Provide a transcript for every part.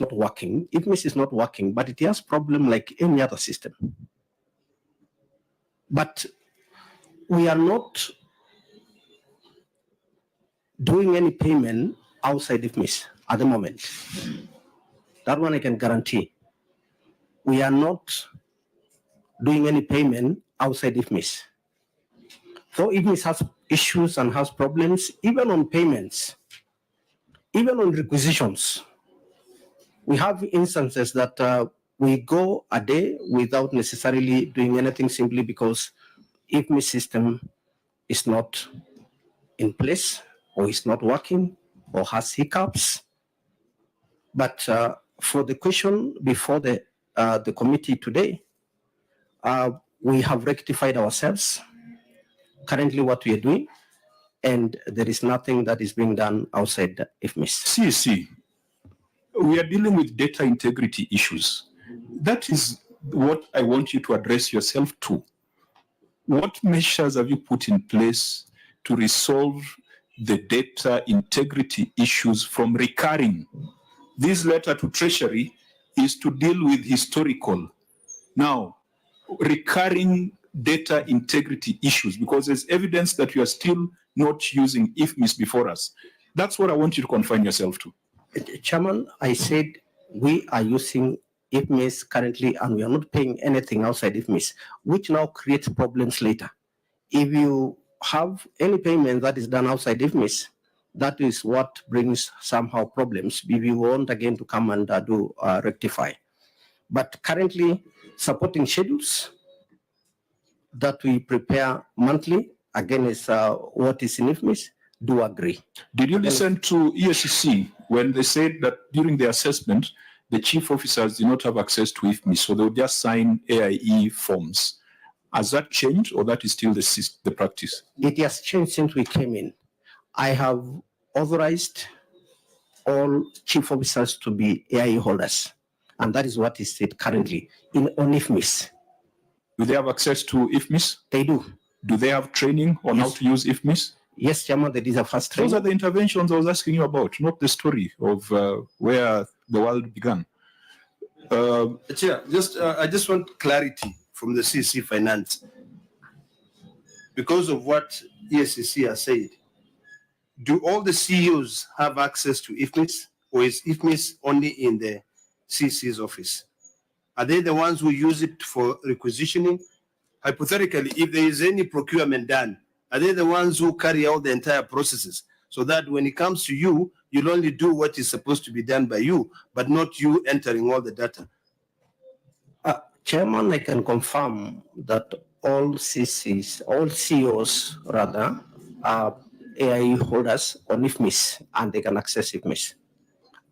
not working. IFMIS is not working, but it has problem like any other system. But we are not doing any payment outside IFMIS at the moment. That one I can guarantee. We are not doing any payment outside IFMIS. So IFMIS has issues and has problems, even on payments, even on requisitions. We have instances that we go a day without necessarily doing anything simply because IFMIS system is not in place or is not working or has hiccups. But for the question before the committee today, we have rectified ourselves. Currently what we are doing, and there is nothing that is being done outside IFMIS. CEC, we are dealing with data integrity issues. That is what I want you to address yourself to. What measures have you put in place to resolve the data integrity issues from recurring? This letter to Treasury is to deal with historical. Now, recurring data integrity issues, because there's evidence that you are still not using IFMIS before us. That's what I want you to confine yourself to. Chairman, I said we are using IFMIS currently and we are not paying anything outside IFMIS, which now creates problems later. If you have any payment that is done outside IFMIS, that is what brings somehow problems if you want again to come and rectify. But currently, supporting schedules that we prepare monthly, again, is what is in IFMIS, do agree. Did you listen to EACC when they said that during the assessment, the chief officers did not have access to IFMIS, so they would just sign AIE forms? Has that changed, or that is still the practice? It has changed since we came in. I have authorized all chief officers to be AIE holders, and that is what is said currently on IFMIS. Do they have access to IFMIS? They do. Do they have training on how to use IFMIS? Yes, Chairman, there is a first training. Those are the interventions I was asking you about, not the story of where the world began. Chair, I just want clarity from the CC Finance. Because of what EACC has said, do all the CEOs have access to IFMIS, or is IFMIS only in the CC's office? Are they the ones who use it for requisitioning? Hypothetically, if there is any procurement done, are they the ones who carry out the entire processes, so that when it comes to you, you'll only do what is supposed to be done by you, but not you entering all the data? Chairman, I can confirm that all CCs, all CEOs rather, are AIE holders on IFMIS, and they can access IFMIS.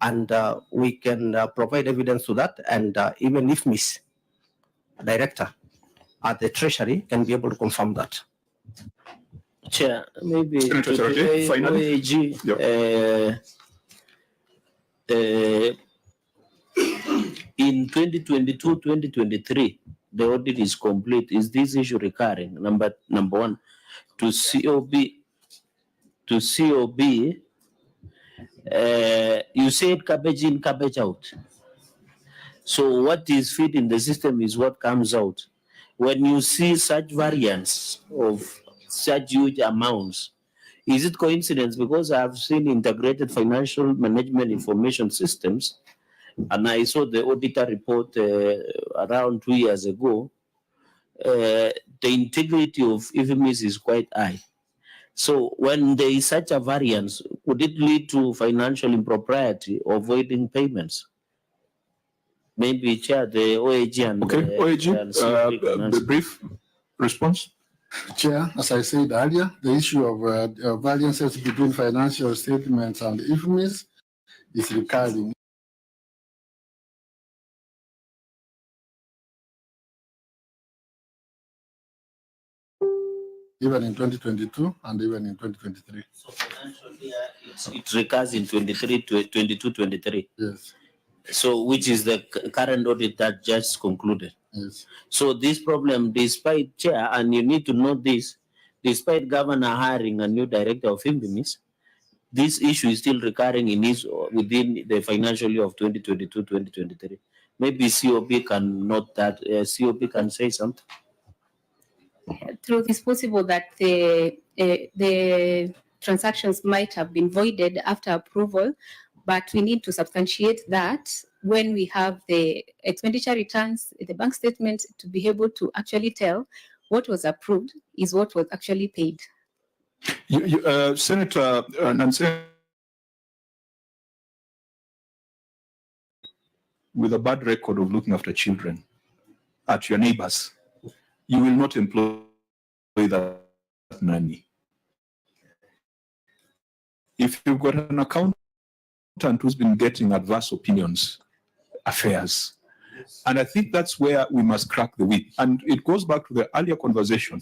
And we can provide evidence to that, and even IFMIS director at the Treasury can be able to confirm that. Chair, maybe finally. OAG, in 2022-2023, the audit is complete. Is this issue recurring? Number one, to COB, you said cabbage in, cabbage out. So what is fit in the system is what comes out. When you see such variance of such huge amounts, is it coincidence? Because I've seen integrated financial management information systems, and I saw the auditor report around 2 years ago. The integrity of IFMIS is quite high. So when there is such a variance, would it lead to financial impropriety or avoiding payments? Maybe, Chair, the OAG and... Okay, OAG, the brief response. Chair, as I said earlier, the issue of variances between financial statements and IFMIS is recurring. Even in 2022 and even in 2023. So financial year, it recurs in 22-23. Yes. So which is the current audit that just concluded. Yes. So this problem, despite, Chair, and you need to know this, despite Governor hiring a new director of IFMIS, this issue is still recurring within the financial year of 2022-2023. Maybe COP can note that. COP can say something. True, it's possible that the transactions might have been voided after approval, but we need to substantiate that when we have the expenditure returns, the bank statement, to be able to actually tell what was approved is what was actually paid. Senator Nancy, with a bad record of looking after children at your neighbors, you will not employ that nanny. If you've got an accountant who's been getting adverse opinions, affairs, and I think that's where we must crack the whip. And it goes back to the earlier conversation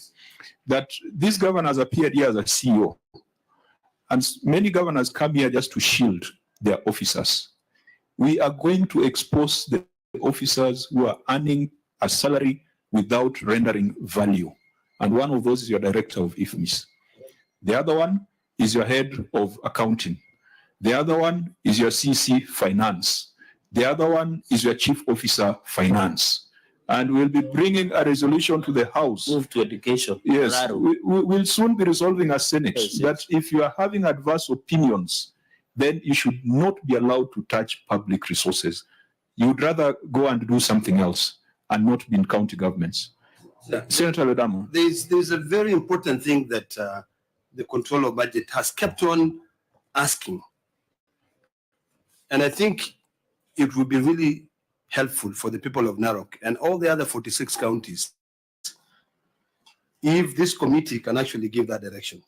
that these governors appeared here as a CEO, and many governors come here just to shield their officers. We are going to expose the officers who are earning a salary without rendering value. And one of those is your director of IFMIS. The other one is your head of accounting. The other one is your CC finance. The other one is your chief officer finance. And we'll be bringing a resolution to the House. Move to education. Yes, we'll soon be resolving as Senate that if you are having adverse opinions, then you should not be allowed to touch public resources. You'd rather go and do something else and not be in county governments. Senator Ledamo. There's a very important thing that the Controller of Budget has kept on asking. And I think it would be really helpful for the people of Narok and all the other 46 counties if this committee can actually give that direction.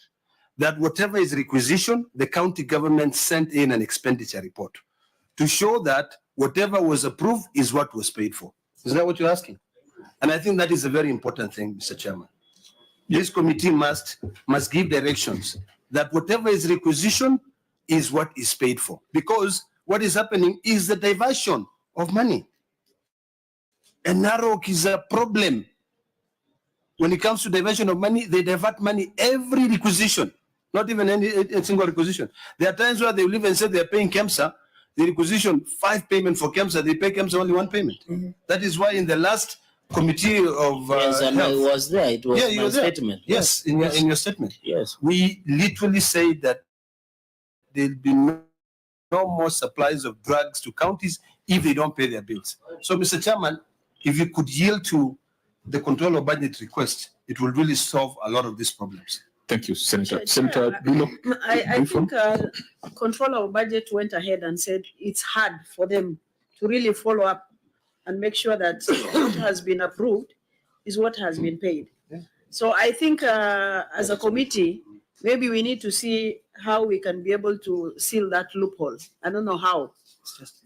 That whatever is requisition, the county government sent in an expenditure report to show that whatever was approved is what was paid for. Is that what you're asking? And I think that is a very important thing, Mr. Chairman. This committee must give directions that whatever is requisition is what is paid for. Because what is happening is the diversion of money. And Narok is a problem. When it comes to diversion of money, they divert money every requisition, not even any single requisition. There are times where they will even say they're paying KEMSA, the requisition 5 payments for KEMSA, they pay KEMSA only 1 payment. Mm-hmm. That is why in the last committee of yes, and health, I was there. It was my statement. Yes, in your statement. Yes. We literally say that there'll be no more supplies of drugs to counties if they don't pay their bills. So, Mr. Chairman, if you could yield to the Controller of Budget request, it will really solve a lot of these problems. Thank you, Senator. Senator Dulo. I think Controller of Budget went ahead and said it's hard for them to really follow up and make sure that what has been approved is what has been paid. Yeah. So I think as a committee, maybe we need to see how we can be able to seal that loophole. I don't know how,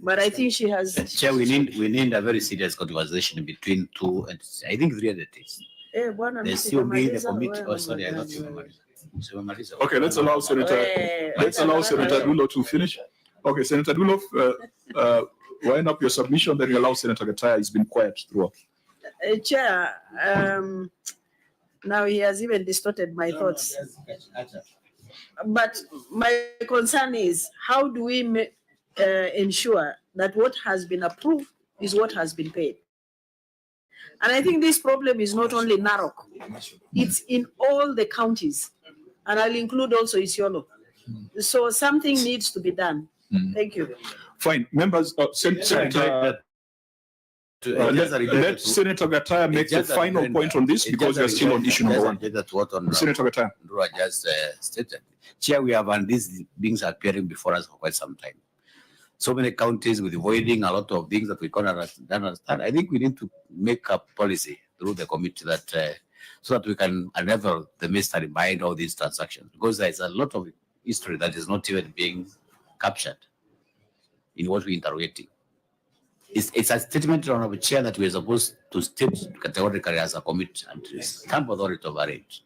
but I think she has. Chair, we need a very serious conversation between 2 and I think 3 entities. The COB, the committee. Oh, sorry, I got you. Okay, let's allow Senator Dulo to finish. Okay, Senator Dulo, wind up your submission, then you allow Senator Gataya. He's been quiet throughout. Chair, now he has even distorted my thoughts. But my concern is, how do we ensure that what has been approved is what has been paid? And I think this problem is not only Narok, it's in all the counties. And I'll include also Isiolo. So something needs to be done. Thank you. Fine. Members, Senator, let Senator Gataya make the final point on this because we are still on issue number 1. Senator Gataya. Just stated. Chair, we have and these things are appearing before us for quite some time. So many counties with avoiding a lot of things that we can't understand. I think we need to make a policy through the committee that so that we can unravel the mystery behind all these transactions, because there is a lot of history that is not even being captured in what we're interrogating. It's a statement on our chair that we're supposed to state categorically as a committee and stamp authority over it.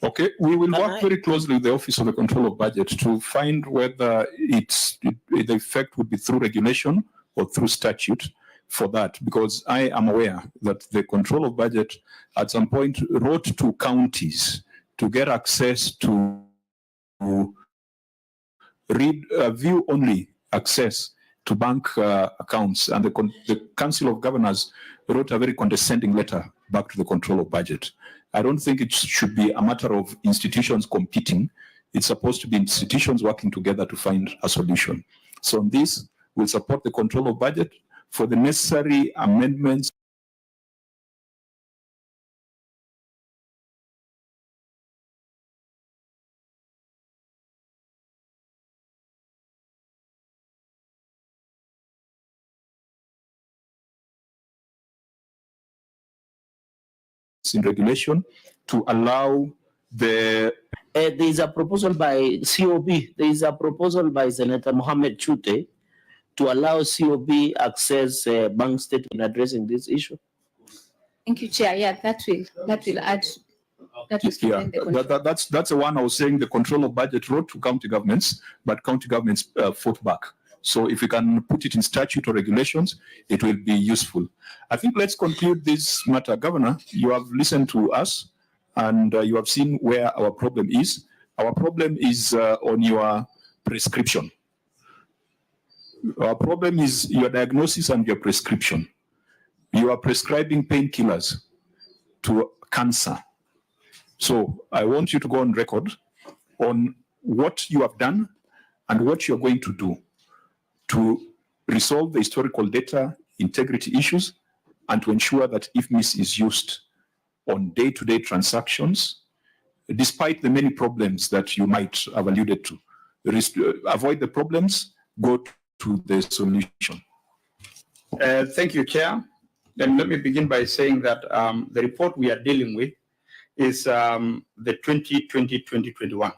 Okay, we will work very closely with the Office of the Control of Budget to find whether the effect would be through regulation or through statute for that, because I am aware that the Control of Budget at some point wrote to counties to get access to read view only access to bank accounts, and the Council of Governors wrote a very condescending letter back to the Control of Budget. I don't think it should be a matter of institutions competing. It's supposed to be institutions working together to find a solution. So on this, we'll support the Control of Budget for the necessary amendments in regulation to allow the There is a proposal by COB. There is a proposal by Senator Mohammed Chute to allow COB access bank statement addressing this issue. Thank you, Chair. Yeah, that will add. That will strengthen the control. that's the one I was saying the Control of Budget wrote to county governments, but county governments fought back. So if we can put it in statute or regulations, it will be useful. I think let's conclude this matter. Governor, you have listened to us and you have seen where our problem is. Our problem is on your prescription. Our problem is your diagnosis and your prescription. You are prescribing painkillers to cancer. So I want you to go on record on what you have done and what you're going to do to resolve the historical data integrity issues and to ensure that IFMIS is used on day-to-day transactions, despite the many problems that you might have alluded to. Avoid the problems, go to the solution. Thank you, Chair. And let me begin by saying that the report we are dealing with is the 2020-2021.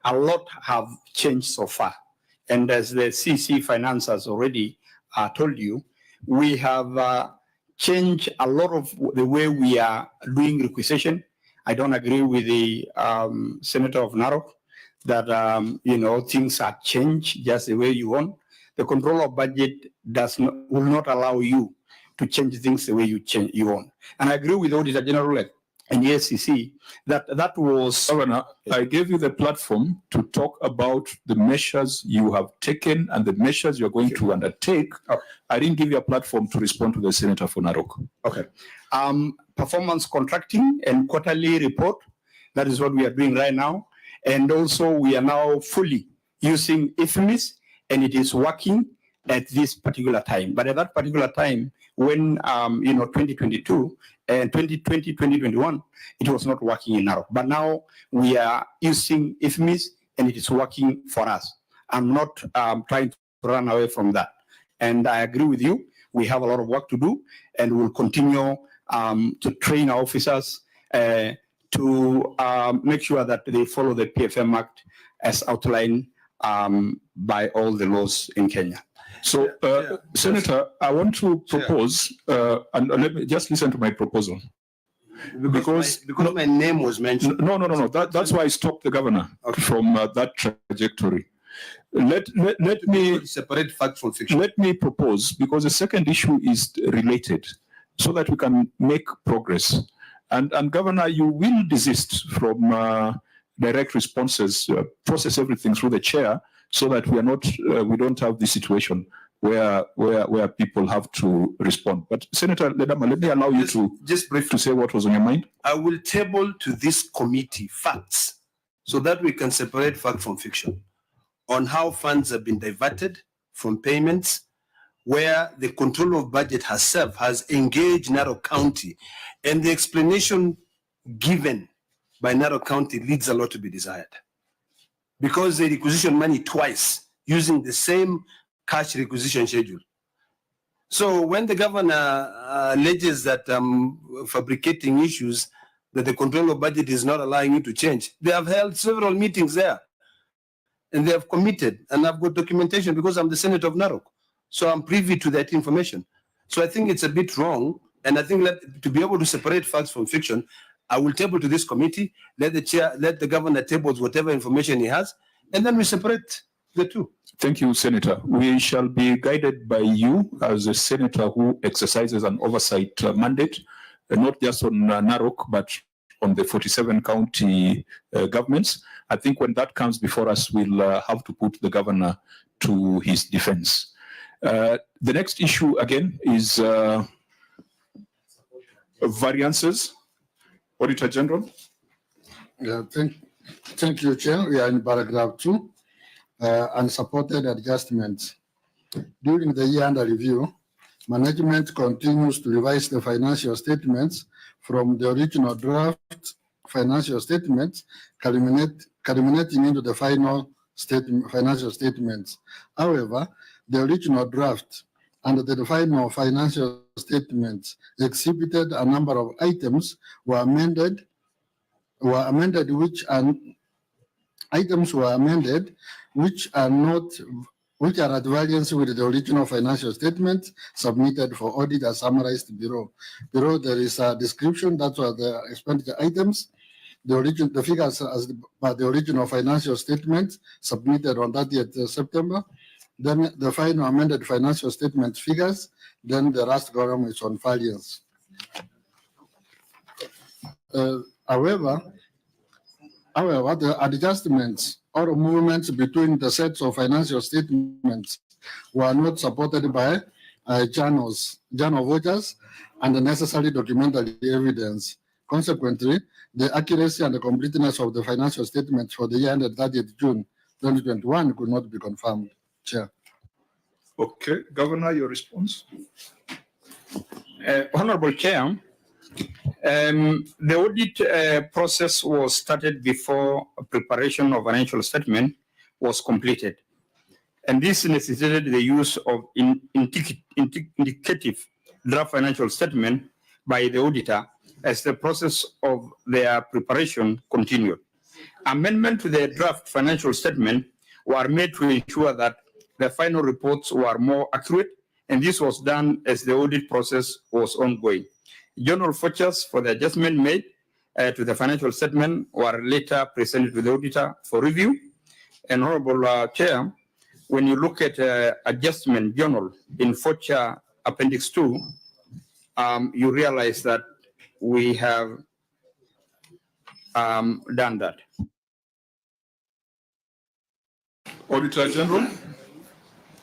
A lot have changed so far. And as the CC Finance has already told you, we have changed a lot of the way we are doing requisition. I don't agree with the Senator of Narok that, things are changed just the way you want. The Control of Budget will not allow you to change things the way you want. And I agree with Auditor General and the SEC that was... Governor, I gave you the platform to talk about the measures you have taken and the measures you're going to undertake. Okay. I didn't give you a platform to respond to the Senator for Narok. Okay. Performance contracting and quarterly report, that is what we are doing right now. And also we are now fully using IFMIS, and it is working at this particular time. But at that particular time, when 2022 and 2020, 2021, it was not working in Narok. But now we are using IFMIS and it is working for us. I'm not trying to run away from that. And I agree with you. We have a lot of work to do, and we'll continue to train our officers to make sure that they follow the PFM Act as outlined by all the laws in Kenya. So, Senator, I want to propose, and let me just listen to my proposal. Because my name was mentioned. No. That's why I stopped the governor from that trajectory. Let me separate fact from fiction. Let me propose, because the second issue is related, so that we can make progress. And Governor, you will desist from direct responses, process everything through the chair, so that we don't have this situation where people have to respond. But Senator Ledama, let me allow you to say what was on your mind. I will table to this committee facts so that we can separate fact from fiction on how funds have been diverted from payments, where the Control of Budget herself has engaged Narok County, and the explanation given by Narok County leaves a lot to be desired, because they requisition money twice using the same cash requisition schedule. So when the governor alleges that fabricating issues that the Control of Budget is not allowing you to change, they have held several meetings there, and they have committed, and I've got documentation because I'm the Senator of Narok. So I'm privy to that information. So I think it's a bit wrong, and I think to be able to separate facts from fiction, I will table to this committee, let the governor tables whatever information he has, and then we separate the two. Thank you, Senator. We shall be guided by you as a senator who exercises an oversight mandate, not just on Narok, but on the 47 county governments. I think when that comes before us, we'll have to put the governor to his defense. The next issue again is variances. Auditor General. Yeah, thank you, Chair. We are in paragraph 2, unsupported adjustments. During the year under review, management continues to revise the financial statements from the original draft financial statements, culminating into the final financial statements. However, the original draft and the final financial statements exhibited a number of items which are at variance with the original financial statement submitted for audit as summarized below. Below there is a description that were the expenditure items, the figures as by the original financial statement submitted on 30th September, then the final amended financial statement figures, then the last column is on variance. However, the adjustments or movements between the sets of financial statements were not supported by journal vouchers and the necessary documentary evidence. Consequently, the accuracy and the completeness of the financial statements for the year ended 30th June 2021 could not be confirmed. Chair. Okay, Governor, your response. Honorable Chair, the audit process was started before preparation of financial statement was completed. And this necessitated the use of indicative draft financial statement by the auditor as the process of their preparation continued. Amendment to the draft financial statement were made to ensure that the final reports were more accurate, and this was done as the audit process was ongoing. Journal vouchers for the adjustment made to the financial statement were later presented to the auditor for review. And Honorable Chair, when you look at adjustment journal in voucher Appendix 2, you realize that we have done that. Auditor General,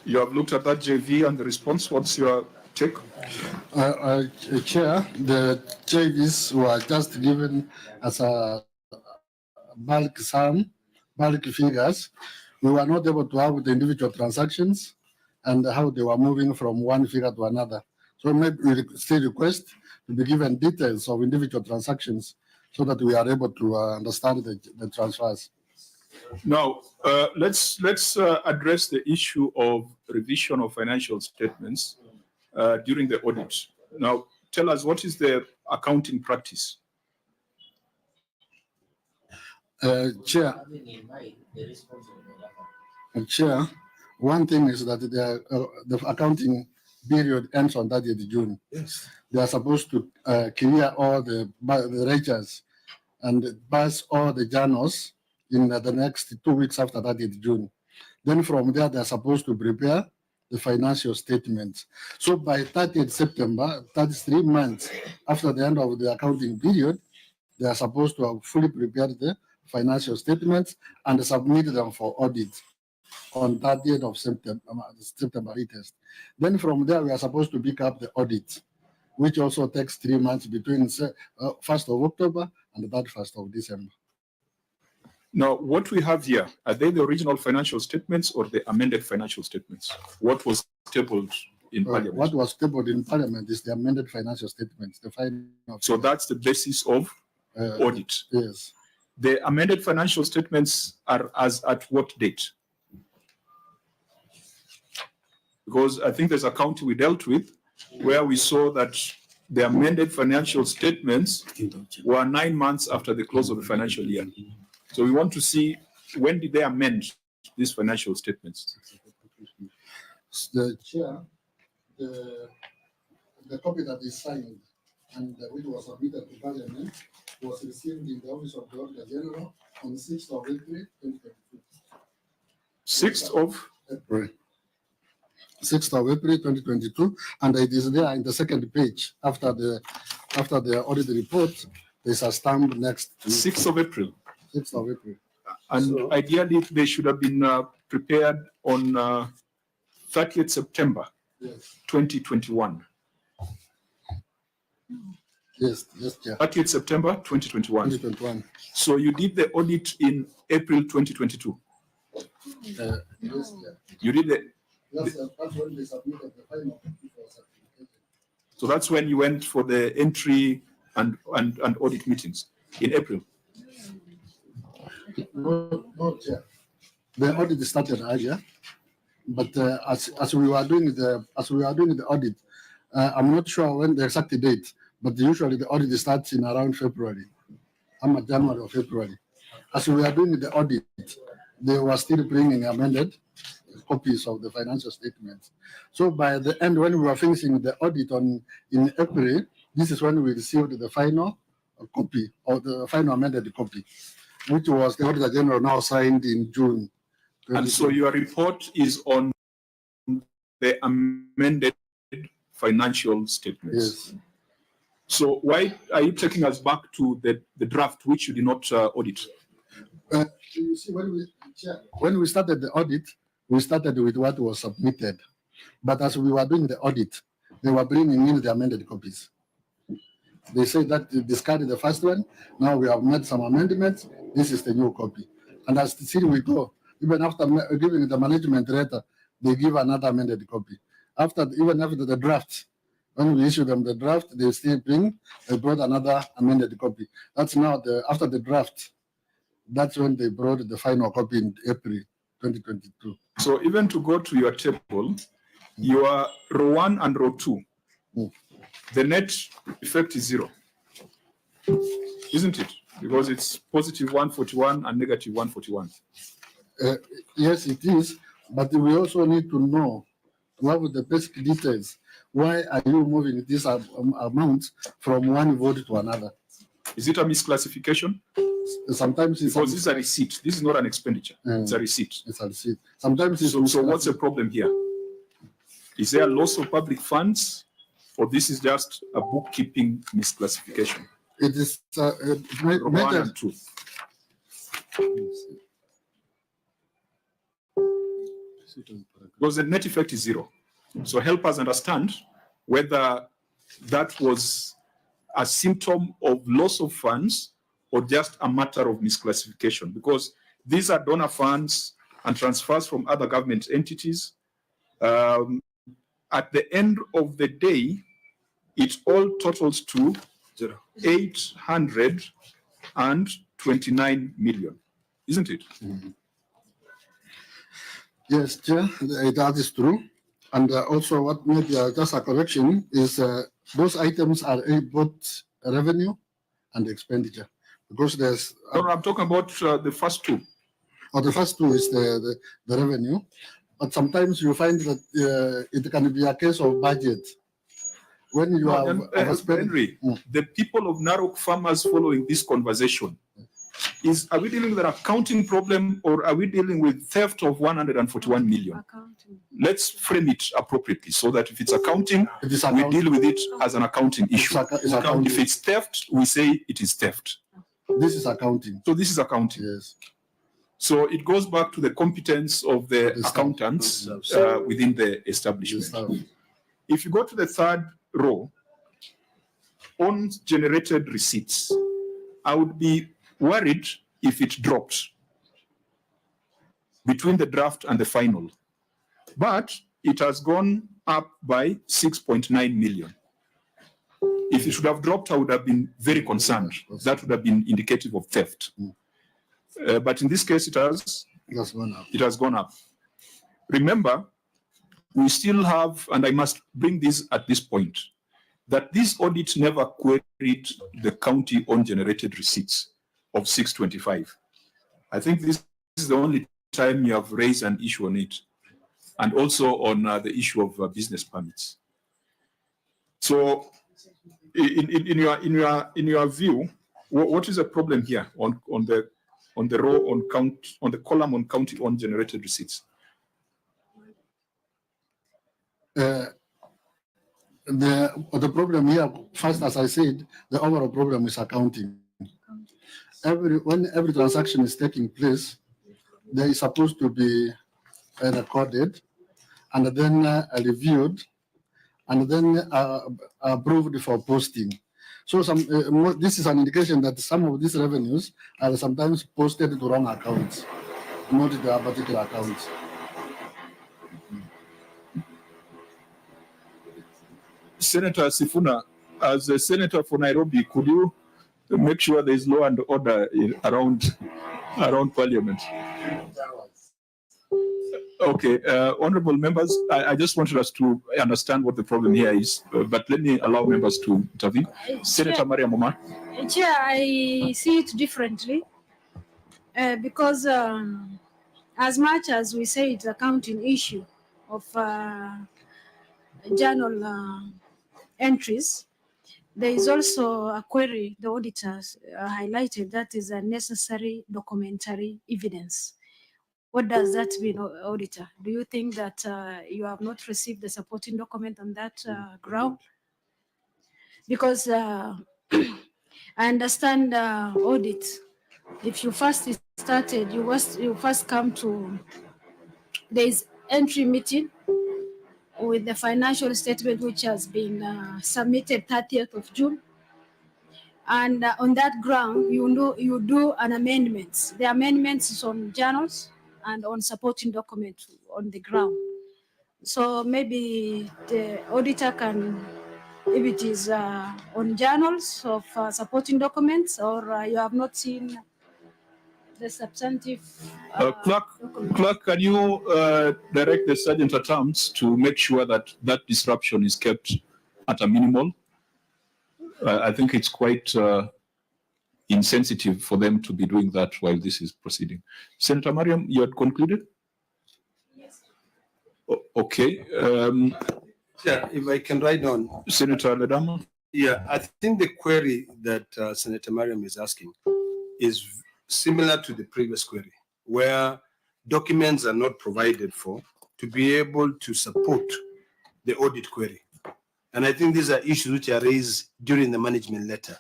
you have looked at that JV and the response. What's your take? Chair, the JVs were just given as a bulk sum, bulk figures. We were not able to have the individual transactions and how they were moving from one figure to another. So maybe we still request to be given details of individual transactions so that we are able to understand the transfers. Now, let's address the issue of revision of financial statements during the audit. Now, tell us, what is the accounting practice? Chair, one thing is that the accounting period ends on 30th June. Yes. They are supposed to clear all the ledgers and pass all the journals in the next 2 weeks after 30th June. Then from there, they are supposed to prepare the financial statements. So by 30th September, that is 3 months after the end of the accounting period, they are supposed to have fully prepared the financial statements and submit them for audit on 30th of September latest. Then from there, we are supposed to pick up the audit, which also takes 3 months between 1st of October and the 31st of December. Now, what we have here, are they the original financial statements or the amended financial statements? What was tabled in Parliament? What was tabled in Parliament is the amended financial statements. The final. So that's the basis of audit. Yes. The amended financial statements are as at what date? Because I think there's a county we dealt with where we saw that the amended financial statements were 9 months after the close of the financial year. So we want to see, when did they amend these financial statements? The chair, the copy that is signed and which was submitted to Parliament was received in the office of the Auditor General on 6th of April 2022. 6th of April. 6th of April 2022, and it is there in the second page after the audit report. There's a stamp next to it, 6th of April. 6th of April. And ideally, they should have been prepared on 30th September Yes, 2021. yes, Chair. 30th September 2021. 2021. So you did the audit in April 2022. Yes, Chair. You did the, That's when they submitted the final copy for certification. so that's when you went for the entry and audit meetings in April. No, Chair. The audit started earlier, but as we were doing the audit, I'm not sure when the exact date, but usually the audit starts in around February. I'm at January or February. As we were doing the audit, they were still bringing amended copies of the financial statements. So by the end, when we were finishing the audit in April, this is when we received the final copy or the final amended copy, which was the Auditor General now signed in June. And so your report is on the amended financial statements. Yes. So why are you taking us back to the draft which you did not audit? You see, when we started the audit, we started with what was submitted. But as we were doing the audit, they were bringing in the amended copies. They said that they discarded the first one. Now we have made some amendments. This is the new copy. And as still we go, even after giving the management letter, they give another amended copy. Even after the draft, when we issue them the draft, they brought another amended copy. That's now after the draft. That's when they brought the final copy in April 2022. So even to go to your table, your row 1 and row 2, the net effect is 0, isn't it? Because it's positive 141 and negative 141. Yes, it is. But we also need to know what are the basic details. Why are you moving this amount from one vote to another? Is it a misclassification? Sometimes it's Because this is a receipt. This is not an expenditure. It's a receipt. It's a receipt. Sometimes it's So what's the problem here? Is there a loss of public funds, or this is just a bookkeeping misclassification? It is Row 1 and 2. Because the net effect is 0. So help us understand whether that was a symptom of loss of funds or just a matter of misclassification, because these are donor funds and transfers from other government entities. At the end of the day, it all totals to 829 million, isn't it? Yes, Chair, that is true. And also what made just a correction is those items are both revenue and expenditure. Because there's... No, I'm talking about the first two. The first two is the revenue. But sometimes you find that it can be a case of budget. When you Henry, the people of Narok farmers following this conversation, are we dealing with an accounting problem, or are we dealing with theft of 141 million? Accounting. Let's frame it appropriately so that if it's accounting, we accounting. deal with it as an accounting issue. It's accounting. If it's theft, we say it is theft. This is accounting. So this is accounting. Yes. So it goes back to the competence of the accountants within the establishment. If you go to the third row, on generated receipts, I would be worried if it dropped between the draft and the final. But it has gone up by 6.9 million. If it should have dropped, I would have been very concerned. That would have been indicative of theft. But in this case, it has gone up. Remember, we still have, and I must bring this at this point, that this audit never queried the county on generated receipts of 625. I think this is the only time you have raised an issue on it, and also on the issue of business permits. So, in your view, what is the problem here on the row on the column on county on generated receipts? The problem here, first, as I said, the overall problem is accounting. When every transaction is taking place, there is supposed to be recorded and then reviewed and then approved for posting. So this is an indication that some of these revenues are sometimes posted to wrong accounts, not the particular accounts. Senator Sifuna, as a senator for Nairobi, could you make sure there is law and order around Parliament? Okay, honorable members, I just wanted us to understand what the problem here is, but let me allow members to intervene. Senator Maria Moma. Chair, I see it differently because as much as we say it's a accounting issue of journal entries, there is also a query the auditors highlighted, that is a necessary documentary evidence. What does that mean, auditor? Do you think that you have not received the supporting document on that ground? Because I understand audit, if you first started, you first come to, there is entry meeting with the financial statement which has been submitted 30th of June. And on that ground, you do an amendment. The amendments is on journals and on supporting document on the ground. So maybe the auditor can, if it is on journals of supporting documents, or you have not seen the substantive. Clerk, can you direct the sergeant at arms to make sure that that disruption is kept at a minimal? I think it's quite insensitive for them to be doing that while this is proceeding. Senator Mariam, you had concluded? Yes. Okay. Yeah, if I can write on. Senator Ledama? Yeah, I think the query that Senator Mariam is asking is similar to the previous query, where documents are not provided for to be able to support the audit query. And I think these are issues which are raised during the management letter,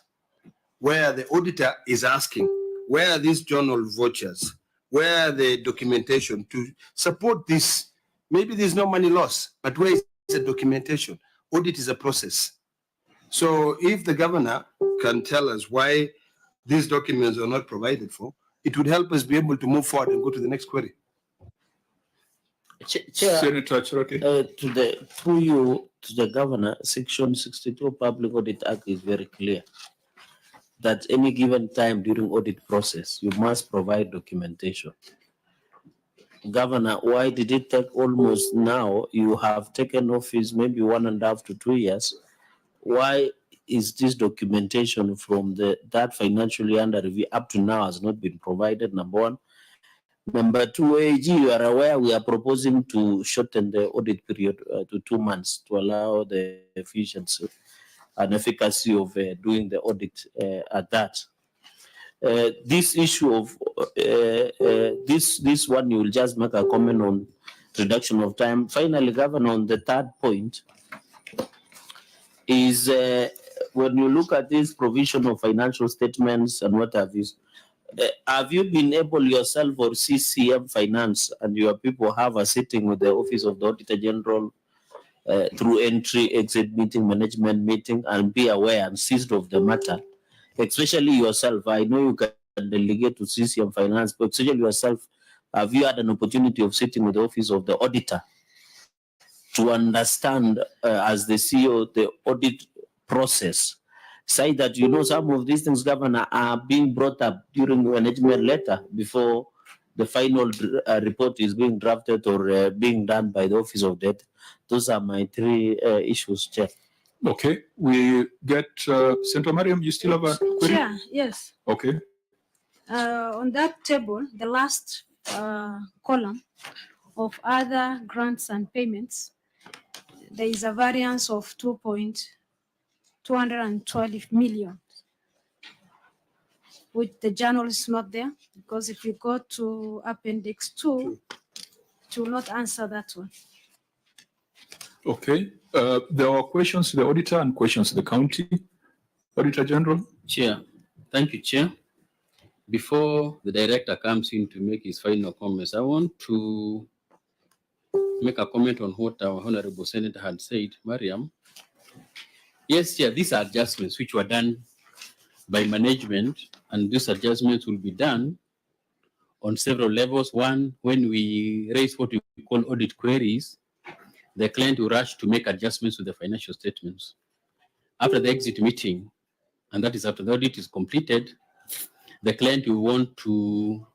where the auditor is asking, where are these journal vouchers? Where are the documentation to support this? Maybe there's no money loss, but where is the documentation? Audit is a process. So if the governor can tell us why these documents are not provided for, it would help us be able to move forward and go to the next query. Chair, Senator Cherokee. through you to the governor, Section 62 Public Audit Act is very clear that any given time during audit process, you must provide documentation. Governor, why did it take almost now? You have taken office maybe 1.5 to 2 years. Why is this documentation from that financial year under review up to now has not been provided? Number one. Number two, AG, you are aware we are proposing to shorten the audit period to 2 months to allow the efficiency and efficacy of doing the audit at that. This issue of this one, you will just make a comment on reduction of time. Finally, Governor, on the third point is when you look at this provision of financial statements and what have you been able yourself or CCM Finance and your people have a sitting with the Office of the Auditor General through entry, exit meeting, management meeting, and be aware and seized of the matter, especially yourself? I know you can delegate to CCM Finance, but especially yourself, have you had an opportunity of sitting with the Office of the Auditor to understand as the CEO the audit process? Say that, you know, some of these things, Governor, are being brought up during management letter before the final report is being drafted or being done by the Office of Debt. Those are my three issues, Chair. Okay, we get Senator Mariam, you still have a query? Chair, yes. Okay. On that table, the last column of other grants and payments, there is a variance of 212 million, which the journal is not there, because if you go to Appendix 2, it will not answer that one. Okay. There are questions to the auditor and questions to the county. Auditor General. Chair, thank you, Chair. Before the director comes in to make his final comments, I want to make a comment on what our Honorable Senator had said, Mariam. Yes, Chair, these are adjustments which were done by management, and these adjustments will be done on several levels. One, when we raise what we call audit queries, the client will rush to make adjustments to the financial statements. After the exit meeting, and that is after the audit is completed, the client will want to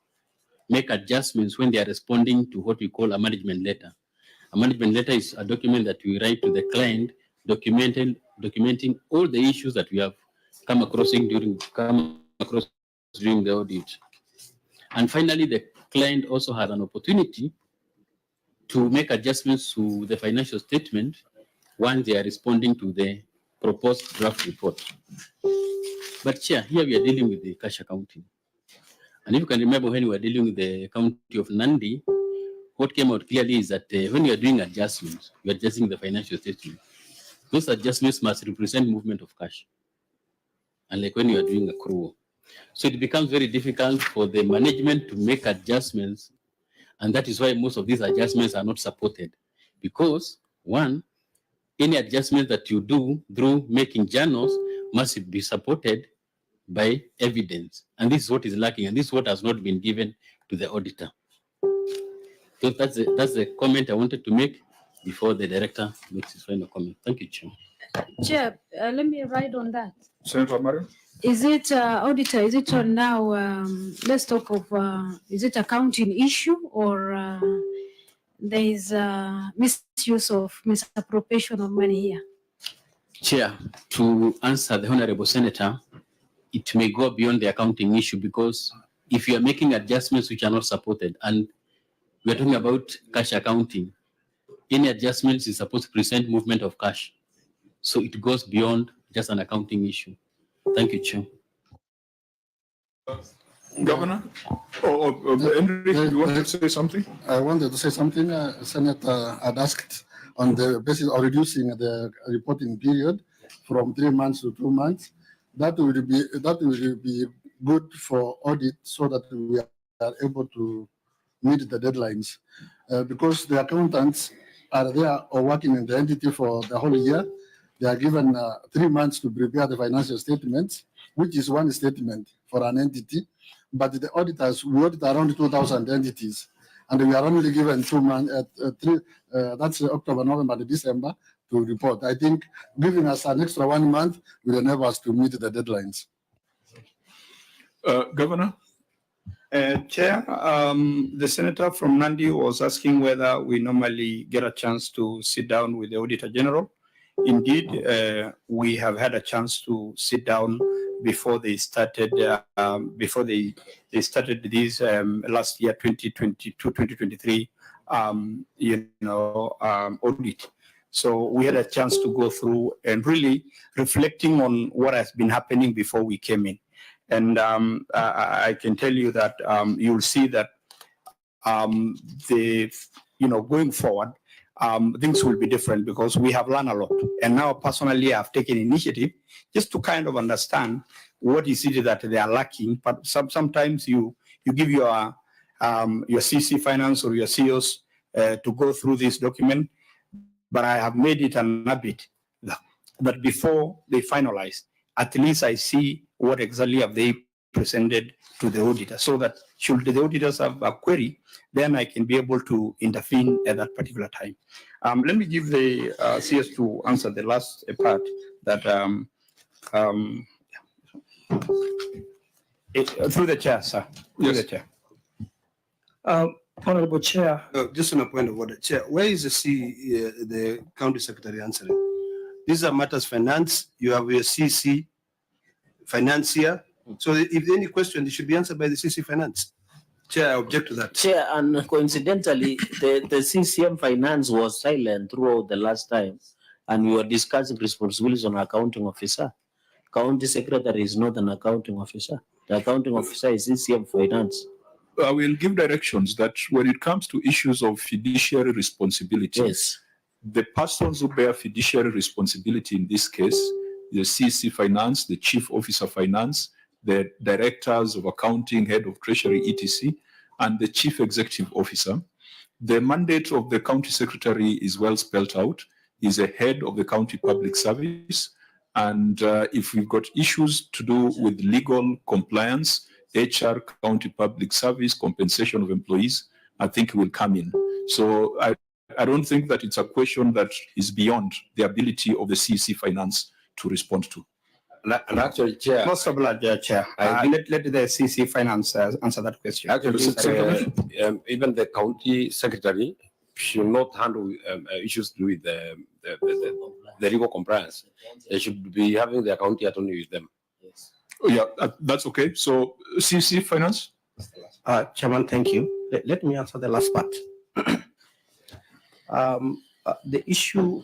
make adjustments when they are responding to what we call a management letter. A management letter is a document that we write to the client documenting all the issues that we have come across during the audit. And finally, the client also has an opportunity to make adjustments to the financial statement once they are responding to the proposed draft report. But Chair, here we are dealing with the cash accounting. And if you can remember when we were dealing with the county of Nandi, what came out clearly is that when you are doing adjustments, you are adjusting the financial statement. Those adjustments must represent movement of cash, unlike when you are doing accrual. So it becomes very difficult for the management to make adjustments, and that is why most of these adjustments are not supported. Because one, any adjustment that you do through making journals must be supported by evidence. And this is what is lacking, and this is what has not been given to the auditor. So that's the comment I wanted to make before the director makes his final comment. Thank you, Chair. Chair, let me write on that. Senator Mariam. Is it, auditor, is it on now, let's talk of, is it accounting issue or there is misuse of misappropriation of money here? Chair, to answer the Honorable Senator, it may go beyond the accounting issue, because if you are making adjustments which are not supported, and we're talking about cash accounting, any adjustments is supposed to present movement of cash. So it goes beyond just an accounting issue. Thank you, Chair. Governor? Henry, you want to say something? I wanted to say something. Senator had asked on the basis of reducing the reporting period from 3 months to 2 months. That will be good for audit, so that we are able to meet the deadlines. Because the accountants are there or working in the entity for the whole year. They are given 3 months to prepare the financial statements, which is one statement for an entity. But the auditors, we audit around 2,000 entities, and we are only given 2 months, that's October, November, and December to report. I think giving us an extra 1 month will enable us to meet the deadlines. Governor? Chair, the senator from Nandi was asking whether we normally get a chance to sit down with the Auditor General. Indeed, we have had a chance to sit down before they started this last year, 2022-2023 audit. So we had a chance to go through and really reflecting on what has been happening before we came in. And I can tell you that you'll see that going forward, things will be different, because we have learned a lot. And now personally, I've taken initiative just to kind of understand what is it that they are lacking. But sometimes you give your CC Finance or your CEOs to go through this document. But I have made it an habit that before they finalize, at least I see what exactly have they presented to the auditor, so that should the auditors have a query, then I can be able to intervene at that particular time. Let me give the CS to answer the last part that through the chair, sir. Through the chair. Honorable Chair. Just on a point of order, Chair, where is the county secretary answering? These are matters finance. You have your CC financier. So if any question, they should be answered by the CC Finance. Chair, I object to that. Chair, and coincidentally, the CCM Finance was silent throughout the last time, and we were discussing responsibilities on accounting officer. County secretary is not an accounting officer. The accounting officer is CCM Finance. I will give directions that when it comes to issues of fiduciary responsibility, yes, The persons who bear fiduciary responsibility in this case, the CC Finance, the Chief Officer Finance, the Directors of Accounting, Head of Treasury, etc., and the Chief Executive Officer. The mandate of the County Secretary is well spelled out. He's a head of the County Public Service. And if we've got issues to do with legal compliance, HR, County Public Service, compensation of employees, I think he will come in. So I don't think that it's a question that is beyond the ability of the CC Finance to respond to. And actually, Chair. Possible, Chair. Let the CC Finance answer that question. Actually, even the county secretary should not handle issues to do with the legal compliance. They should be having the county attorney with them. Yes. Oh, yeah, that's okay. So, CC Finance? Chairman, thank you. Let me answer the last part. The issue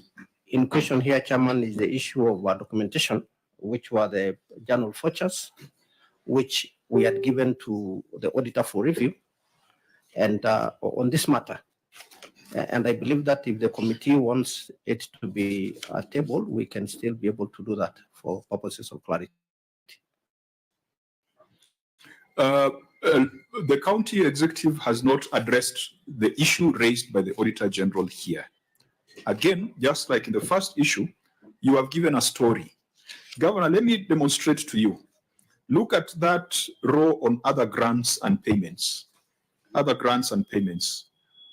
in question here, Chairman, is the issue of documentation, which were the journal vouchers, which we had given to the auditor for review, and on this matter. And I believe that if the committee wants it to be tabled, we can still be able to do that for purposes of clarity. The county executive has not addressed the issue raised by the Auditor General here. Again, just like in the first issue, you have given a story. Governor, let me demonstrate to you. Look at that row on other grants and payments. Other grants and payments.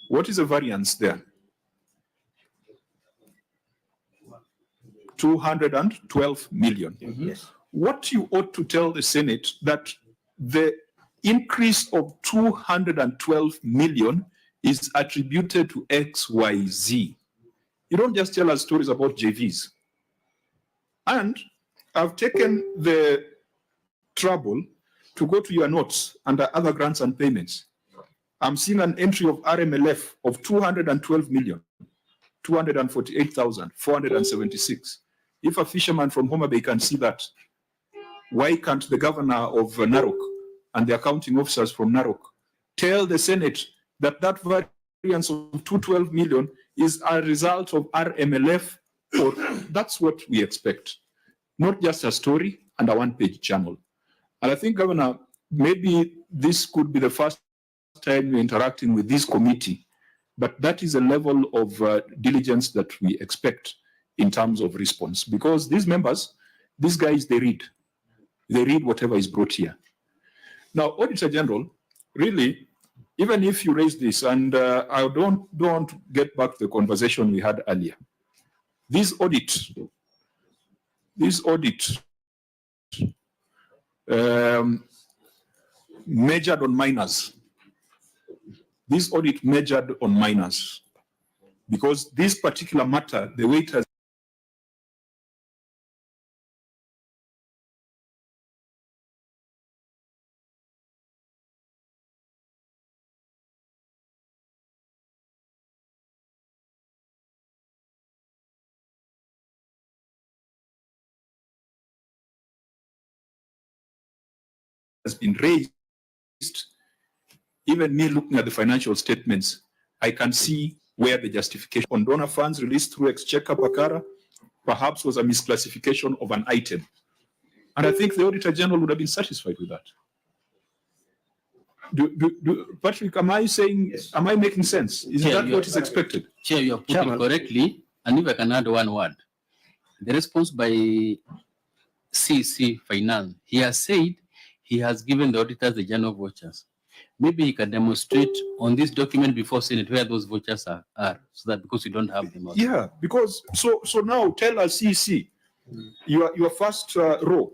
What is the variance there? 212 million. Yes. What you ought to tell the Senate that the increase of 212 million is attributed to XYZ. You don't just tell us stories about JVs. And I've taken the trouble to go to your notes under other grants and payments. I'm seeing an entry of RMLF of 212 million, 248,476. If a fisherman from Homa Bay can see that, why can't the governor of Narok and the accounting officers from Narok tell the Senate that that variance of 212 million is a result of RMLF? Or that's what we expect, not just a story and a one-page journal. And I think, Governor, maybe this could be the first time you're interacting with this committee, but that is a level of diligence that we expect in terms of response, because these members, these guys, they read whatever is brought here. Now, Auditor General, really, even if you raise this, and I don't want to get back to the conversation we had earlier, this audit measured on minors. This audit measured on minors, because this particular matter, the way it has been raised, even me looking at the financial statements, I can see where the justification on donor funds released through Exchequer Pakara perhaps was a misclassification of an item. And I think the Auditor General would have been satisfied with that. Patrick, am I making sense? Is that what is expected? Chair, you have put it correctly. And if I can add one word, the response by CC Finance, he has said he has given the auditors the journal vouchers. Maybe he can demonstrate on this document before Senate where those vouchers are so that because we don't have them. Yeah, because so now tell us, CC, your first row.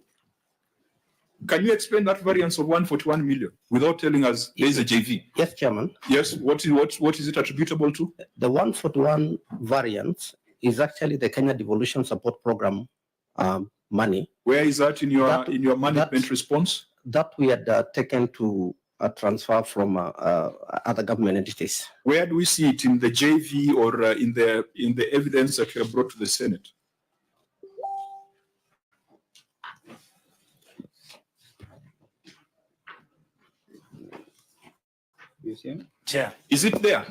Can you explain that variance of 141 million without telling us there is a JV? Yes, Chairman. Yes, what is it attributable to? The 141 variance is actually the Kenya Devolution Support Program money. Where is that in your management response? That we had taken to transfer from other government entities. Where do we see it in the JV or in the evidence that you have brought to the Senate? Chair. Is it there?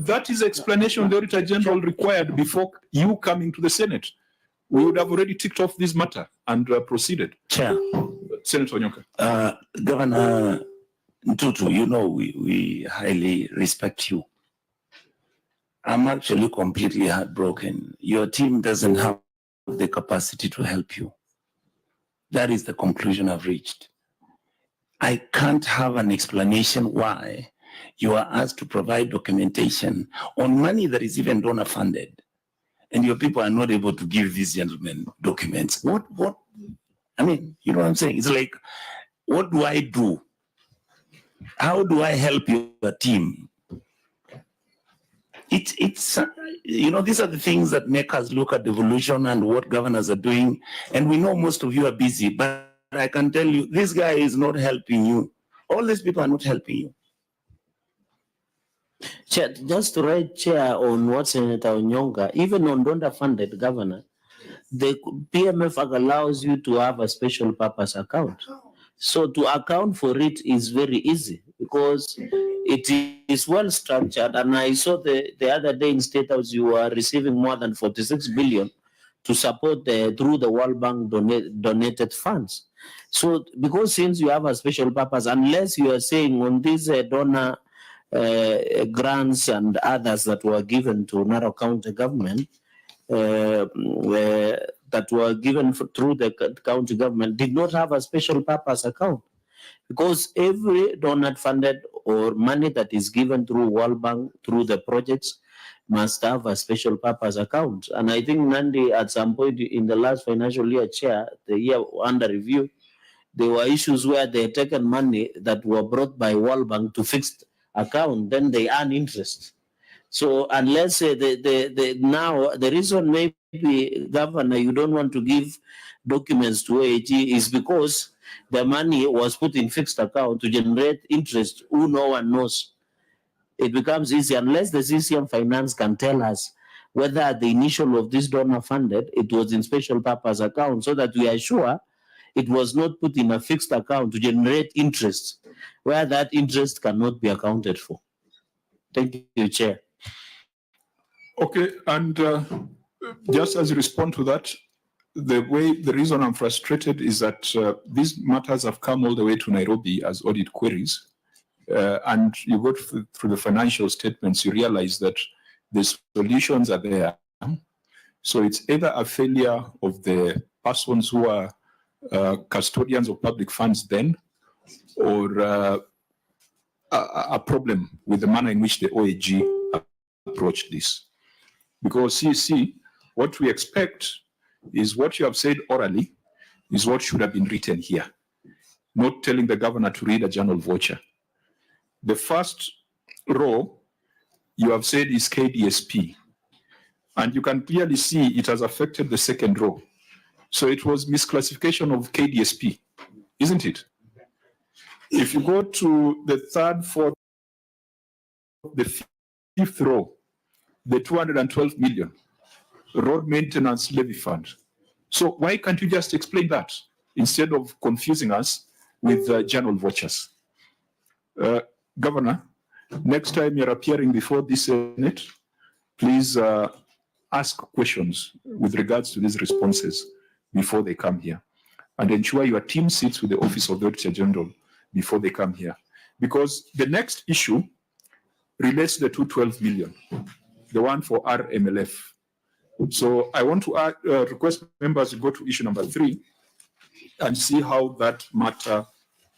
That is the explanation the Auditor General required before you coming to the Senate. We would have already ticked off this matter and proceeded. Chair. Senator Onyonka. Governor Ntutu, you know we highly respect you. I'm actually completely heartbroken. Your team doesn't have the capacity to help you. That is the conclusion I've reached. I can't have an explanation why you are asked to provide documentation on money that is even donor funded, and your people are not able to give these gentlemen documents. What, I mean, you know what I'm saying? It's like, what do I do? How do I help your team? It's you know, these are the things that make us look at devolution and what governors are doing. And we know most of you are busy, but I can tell you, this guy is not helping you. All these people are not helping you. Chair, just to write chair on what Senator Onyonga, even on donor-funded governor, the PMF allows you to have a special purpose account. So to account for it is very easy because it is well structured. And I saw the other day in State House, you are receiving more than 46 billion to support through the World Bank donated funds. So because since you have a special purpose, unless you are saying on these donor grants and others that were given to Narok County government, that were given through the county government did not have a special purpose account, because every donor funded or money that is given through World Bank through the projects must have a special purpose account. And I think Nandi at some point in the last financial year, chair, the year under review, there were issues where they had taken money that were brought by World Bank to fixed account, then they earn interest. So unless now the reason maybe, Governor, you don't want to give documents to OAG is because the money was put in fixed account to generate interest who no one knows. It becomes easy unless the CCM Finance can tell us whether the initial of this donor funded, it was in special purpose account, so that we are sure it was not put in a fixed account to generate interest where that interest cannot be accounted for. Thank you, Chair. Okay, and just as a response to that, the reason I'm frustrated is that these matters have come all the way to Nairobi as audit queries, and you go through the financial statements, you realize that the solutions are there. So it's either a failure of the persons who are custodians of public funds then, or a problem with the manner in which the OAG approached this. Because CC, what we expect is what you have said orally is what should have been written here, not telling the governor to read a journal voucher. The first row you have said is KDSP, and you can clearly see it has affected the second row. So it was misclassification of KDSP, isn't it? If you go to the third, fourth, the fifth row, the 212 million road maintenance levy fund. So why can't you just explain that instead of confusing us with journal vouchers? Governor, next time you're appearing before the Senate, please ask questions with regards to these responses before they come here, and ensure your team sits with the Office of the Auditor General before they come here. Because the next issue relates to the 212 million, the one for RMLF. So I want to request members to go to issue number 3 and see how that matter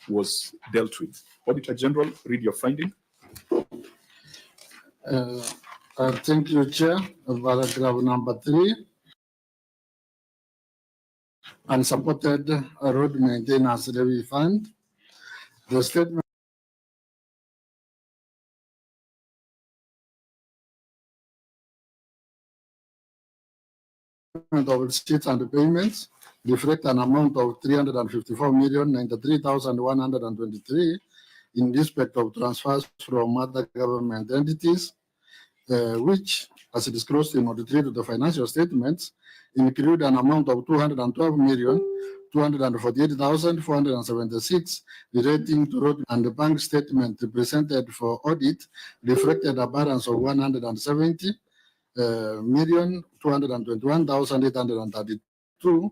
was dealt with. Auditor General, read your finding. Thank you, Chair. Paragraph number 3. Unsupported road maintenance levy fund. The statement of receipts and payments reflect an amount of 354,093,123 in respect of transfers from other government entities, which, as disclosed in Note 3 to the financial statements, include an amount of 212 248,476 relating to road, and the bank statement presented for audit reflected a balance of 170,221,832,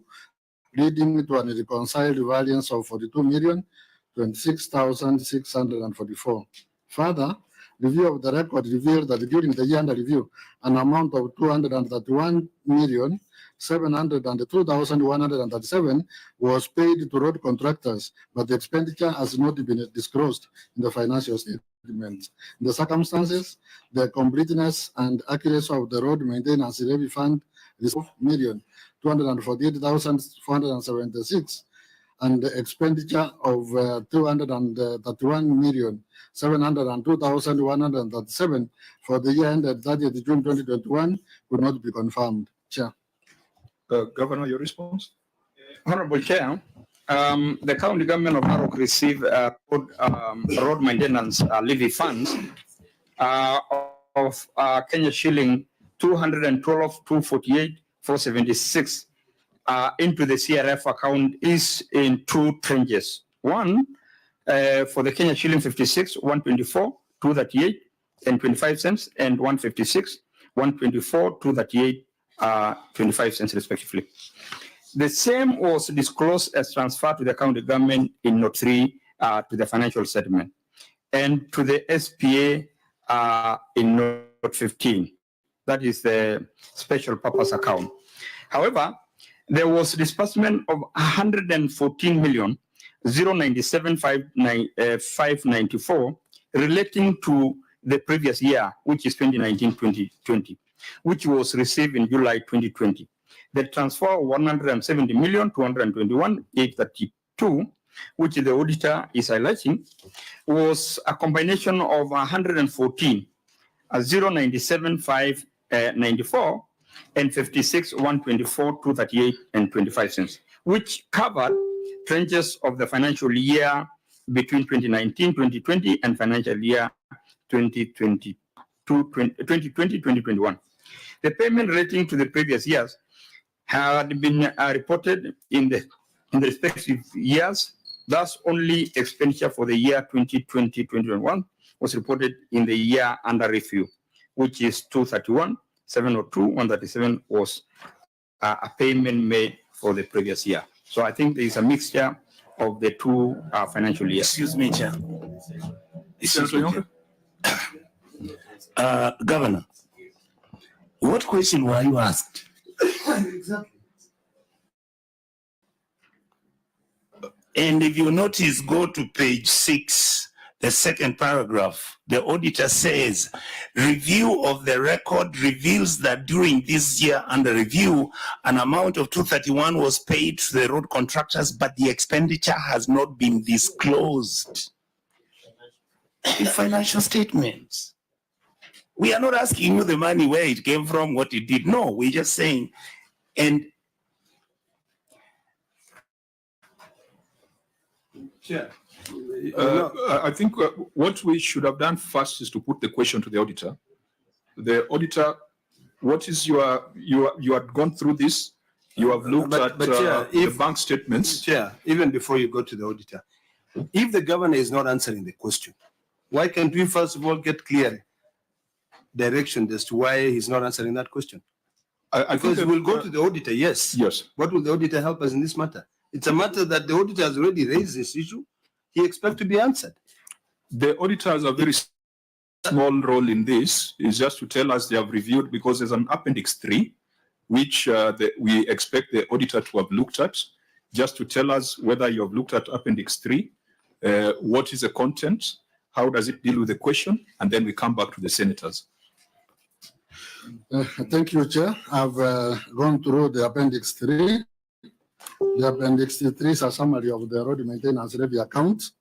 leading to a reconciled variance of 42,026,644. Further, review of the record revealed that during the year under review, an amount of 231,702,137 was paid to road contractors, but the expenditure has not been disclosed in the financial statements. In the circumstances, the completeness and accuracy of the road maintenance levy fund is 248,476, and the expenditure of 231,702,137 for the year ended 30th June 2021 could not be confirmed. Chair. Governor, your response? Honorable Chair, the county government of Narok received road maintenance levy funds of Kenya shilling 212,248,476 into the CRF account is in two tranches. One for the Kenya shilling 56, 124, 238 and 25 cents, and 156, 124, 238, 25 cents respectively. The same was disclosed as transfer to the county government in Note 3 to the financial settlement, and to the SPA in Note 15. That is the special purpose account. However, there was disbursement of 114,097,594 relating to the previous year, which is 2019-2020, which was received in July 2020. The transfer of 170,221,832, which the auditor is highlighting, was a combination of 114,097,594 and 56, 124, 238, and 25 cents, which covered tranches of the financial year between 2019-2020 and financial year 2020-2021. The payment relating to the previous years had been reported in the respective years. Thus, only expenditure for the year 2020-2021 was reported in the year under review, which is 231. 702, 137 was a payment made for the previous year. So I think there is a mixture of the two financial years. Excuse me, Chair. Excuse me, Chair. Governor, what question were you asked? Exactly. And if you notice, go to page 6, the second paragraph. The auditor says, review of the record reveals that during this year under review, an amount of 231 was paid to the road contractors, but the expenditure has not been disclosed in financial statements. We are not asking you the money, where it came from, what it did. No, we're just saying, and Yeah. I think what we should have done first is to put the question to the auditor. The auditor, what is you have gone through this, you have looked at the bank statements. Chair, even before you go to the auditor, if the governor is not answering the question, why can't we first of all get clear direction as to why he's not answering that question? Because we'll go to the auditor, yes. Yes. What will the auditor help us in this matter? It's a matter that the auditor has already raised this issue. He expects to be answered. The auditor has a very small role in this, is just to tell us they have reviewed, because there's an appendix 3, which we expect the auditor to have looked at, just to tell us whether you have looked at appendix 3, what is the content, how does it deal with the question, and then we come back to the senators. Thank you, Chair. I've gone through the appendix 3. The appendix 3 is a summary of the road maintenance levy account,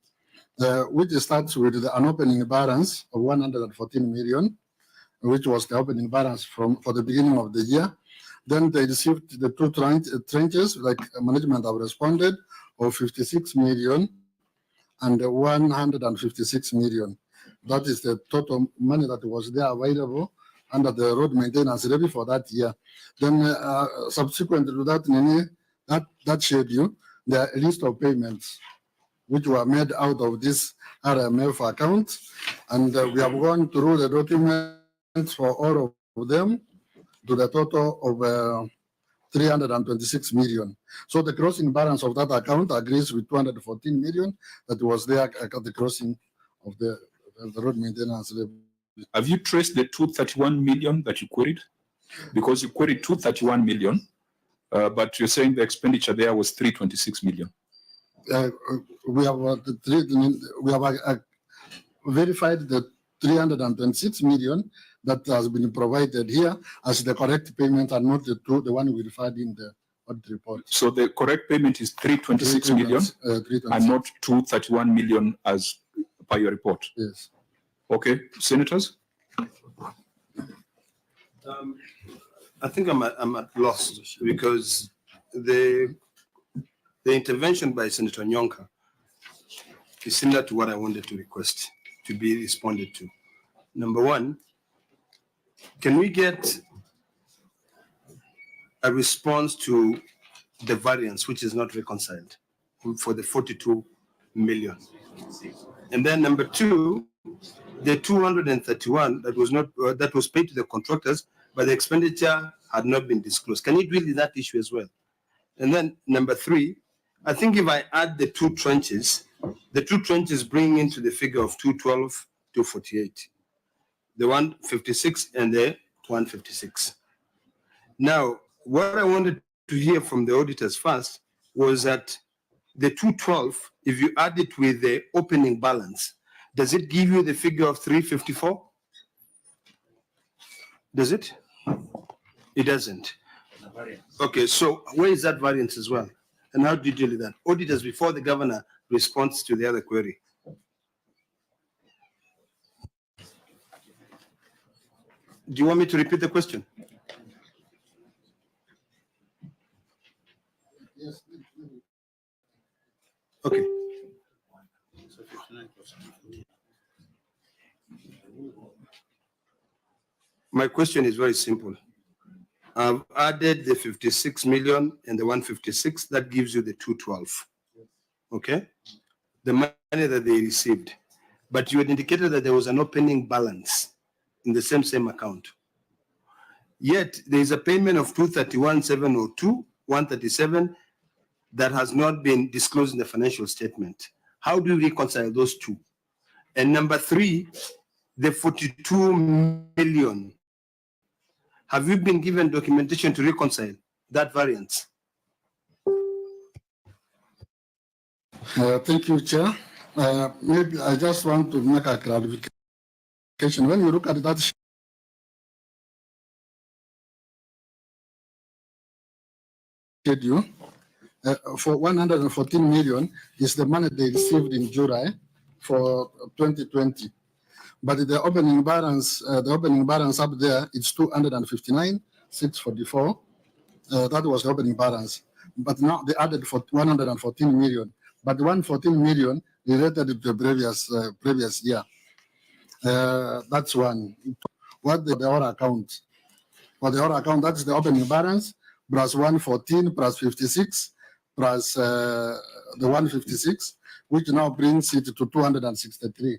which starts with an opening balance of 114 million, which was the opening balance for the beginning of the year. Then they received the two tranches, like management have responded, of 56 million and 156 million. That is the total money that was there available under the road maintenance levy for that year. Then subsequent to that, that schedule, the list of payments which were made out of this RMF account. And we have gone through the documents for all of them to the total of 326 million. So the crossing balance of that account agrees with 214 million that was there at the crossing of the road maintenance. Have you traced the 231 million that you queried? Because you queried 231 million, but you're saying the expenditure there was 326 million. We have verified the 326 million that has been provided here as the correct payment and not the one we referred in the audit report. So the correct payment is 326 million and not 231 million as per your report. Yes. Okay, senators. I think I'm at loss because the intervention by Senator Nyonka is similar to what I wanted to request to be responded to. Number one, can we get a response to the variance which is not reconciled for the 42 million? And then number two, the 231 that was paid to the contractors, but the expenditure had not been disclosed. Can you deal with that issue as well? And then number three, I think if I add the two trenches bring into the figure of 212, 248, the 156 and the 156. Now, what I wanted to hear from the auditors first was that the 212, if you add it with the opening balance, does it give you the figure of 354? Does it? It doesn't. Okay, so where is that variance as well? And how do you deal with that? Auditors, before the governor responds to the other query. Do you want me to repeat the question? Yes. Okay. My question is very simple. I've added the 56 million and the 156, that gives you the 212. Okay? The money that they received. But you had indicated that there was an opening balance in the same account. Yet there is a payment of 231,702, 137 that has not been disclosed in the financial statement. How do you reconcile those two? And number three, the 42 million. Have you been given documentation to reconcile that variance? Thank you, Chair. Maybe I just want to make a clarification. When you look at that schedule, for 114 million is the money they received in July for 2020. But the opening balance up there, it's 259,644. That was the opening balance. But now they added for 114 million. But 114 million related to the previous year. That's one. What the other account? For the other account, that's the opening balance plus 114 plus 56 plus the 156, which now brings it to 263.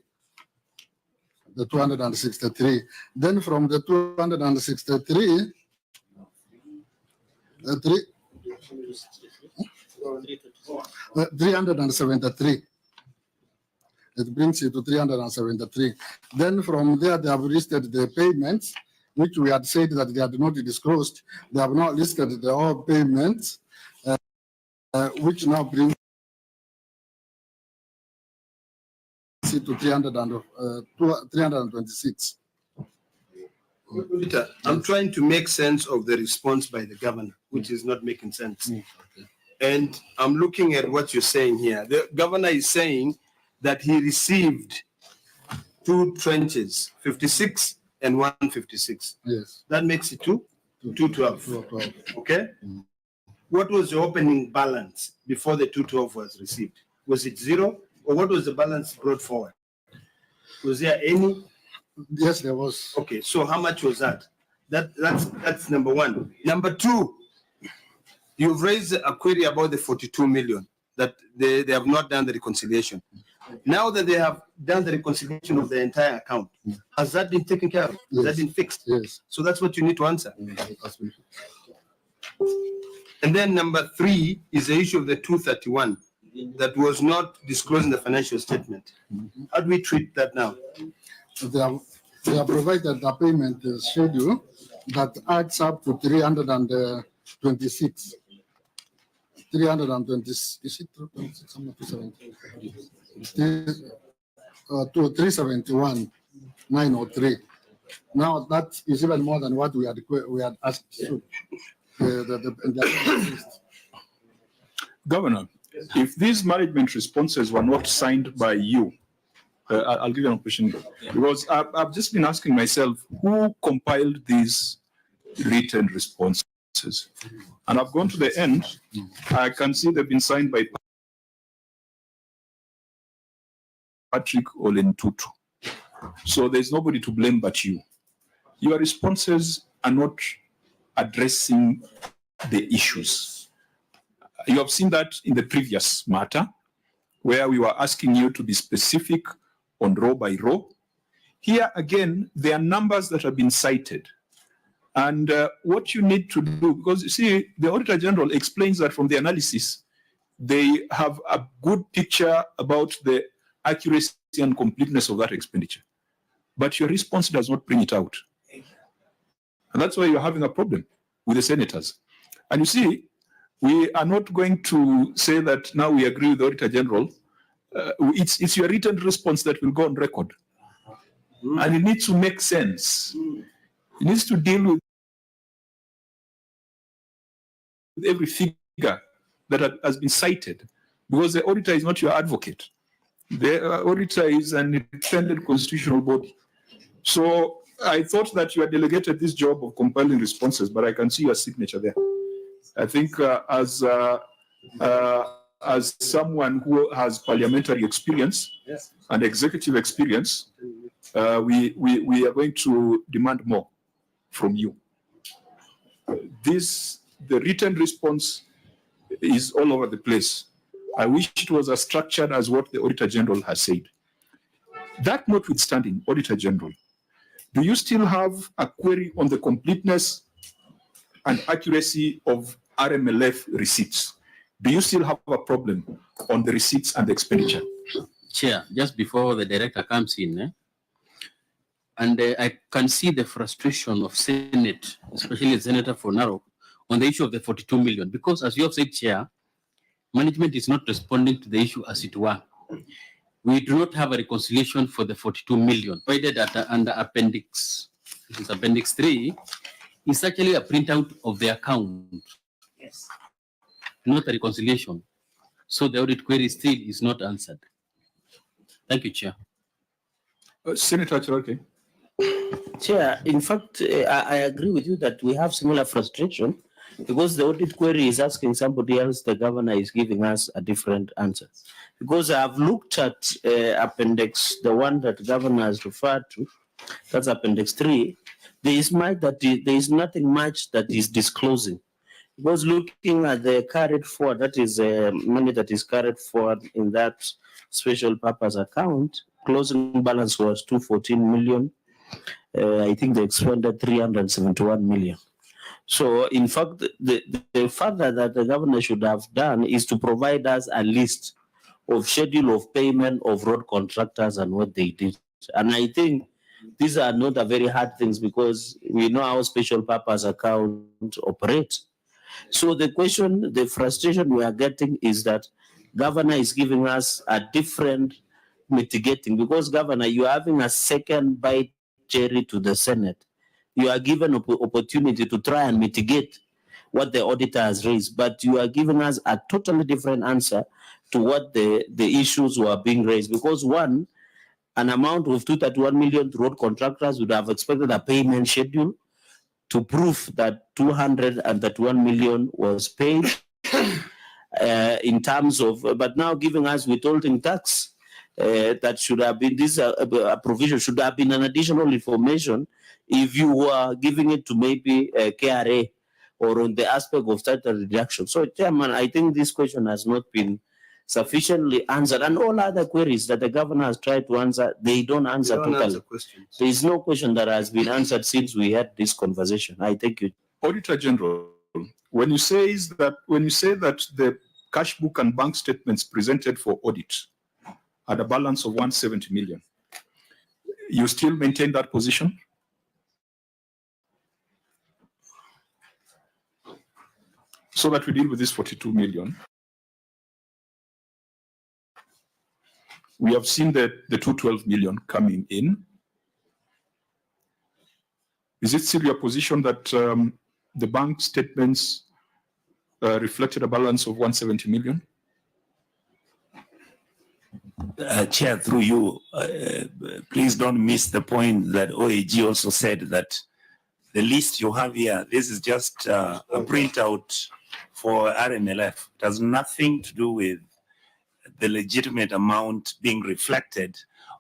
The 263. Then from the 263, 373. It brings you to 373. Then from there, they have listed the payments, which we had said that they had not disclosed. They have not listed the all payments, which now brings it to 326. Peter, I'm trying to make sense of the response by the governor, which is not making sense. And I'm looking at what you're saying here. The governor is saying that he received two trenches, 56 and 156. Yes. That makes it 212. Okay? What was the opening balance before the 212 was received? Was it zero, or what was the balance brought forward? Was there any? Yes, there was. Okay, so how much was that? That's number one. Number two, you've raised a query about the 42 million. that they have not done the reconciliation. Now that they have done the reconciliation of the entire account, has that been taken care of? Has that been fixed? Yes. So that's what you need to answer. And then number 3 is the issue of the 231 that was not disclosed in the financial statement. How do we treat that now? They have provided a payment schedule that adds up to 326. 320, is it 326? I'm not 270. To 371, 903. Now that is even more than what we had asked. So, Governor, if these management responses were not signed by you, I'll give you an question, because I've just been asking myself, who compiled these written responses? And I've gone to the end, I can see they've been signed by Patrick Olentutu. So there's nobody to blame but you. Your responses are not addressing the issues. You have seen that in the previous matter, where we were asking you to be specific on row by row. Here again, there are numbers that have been cited. And what you need to do, because you see, the Auditor General explains that from the analysis, they have a good picture about the accuracy and completeness of that expenditure. But your response does not bring it out. And that's why you're having a problem with the senators. And you see, we are not going to say that now we agree with the Auditor General. It's your written response that will go on record. And it needs to make sense. It needs to deal with every figure that has been cited, because the auditor is not your advocate. The auditor is an independent constitutional body. So I thought that you had delegated this job of compiling responses, but I can see your signature there. I think as someone who has parliamentary experience and executive experience, we are going to demand more from you. The written response is all over the place. I wish it was as structured as what the Auditor General has said. That notwithstanding, Auditor General, do you still have a query on the completeness and accuracy of RMLF receipts? Do you still have a problem on the receipts and the expenditure? Chair, just before the director comes in, and I can see the frustration of Senate, especially Senator Fonaro, on the issue of the 42 million, because as you have said, Chair, management is not responding to the issue as it were. We do not have a reconciliation for the 42 million. Provided under appendix, this is appendix 3, is actually a printout of the account. Yes. Not a reconciliation. So the audit query still is not answered. Thank you, Chair. Senator Cherokee. Chair, in fact, I agree with you that we have similar frustration, because the audit query is asking somebody else, the governor is giving us a different answer. Because I've looked at appendix, the one that the governor has referred to, that's appendix 3, there is nothing much that is disclosing. Because looking at the carried forward, that is money that is carried forward in that special purpose account, closing balance was 214 million. I think they expended 371 million. So in fact, the further that the governor should have done is to provide us a list of schedule of payment of road contractors and what they did. And I think these are not a very hard things, because we know how special purpose account operates. So the question, the frustration we are getting is that governor is giving us a different mitigating, because governor, you are having a second bite cherry to the Senate. You are given opportunity to try and mitigate what the auditor has raised, but you are giving us a totally different answer to what the issues were being raised. Because one, an amount of 231 million to road contractors would have expected a payment schedule to prove that 231 million was paid in terms of, but now giving us withholding tax that should have been, this a provision should have been an additional information if you were giving it to maybe KRA or on the aspect of statutory reduction. So, Chairman, I think this question has not been sufficiently answered, and all other queries that the governor has tried to answer, they don't answer They don't totally. answer questions. There is no question that has been answered since we had this conversation. I thank you. Auditor General, when you say that the cash book and bank statements presented for audit had a balance of 170 million, you still maintain that position? So that we deal with this 42 million. We have seen the 212 million coming in. Is it still your position that the bank statements reflected a balance of 170 million? Chair, through you, please don't miss the point that OAG also said that the list you have here, this is just a printout for RNLF. It has nothing to do with the legitimate amount being reflected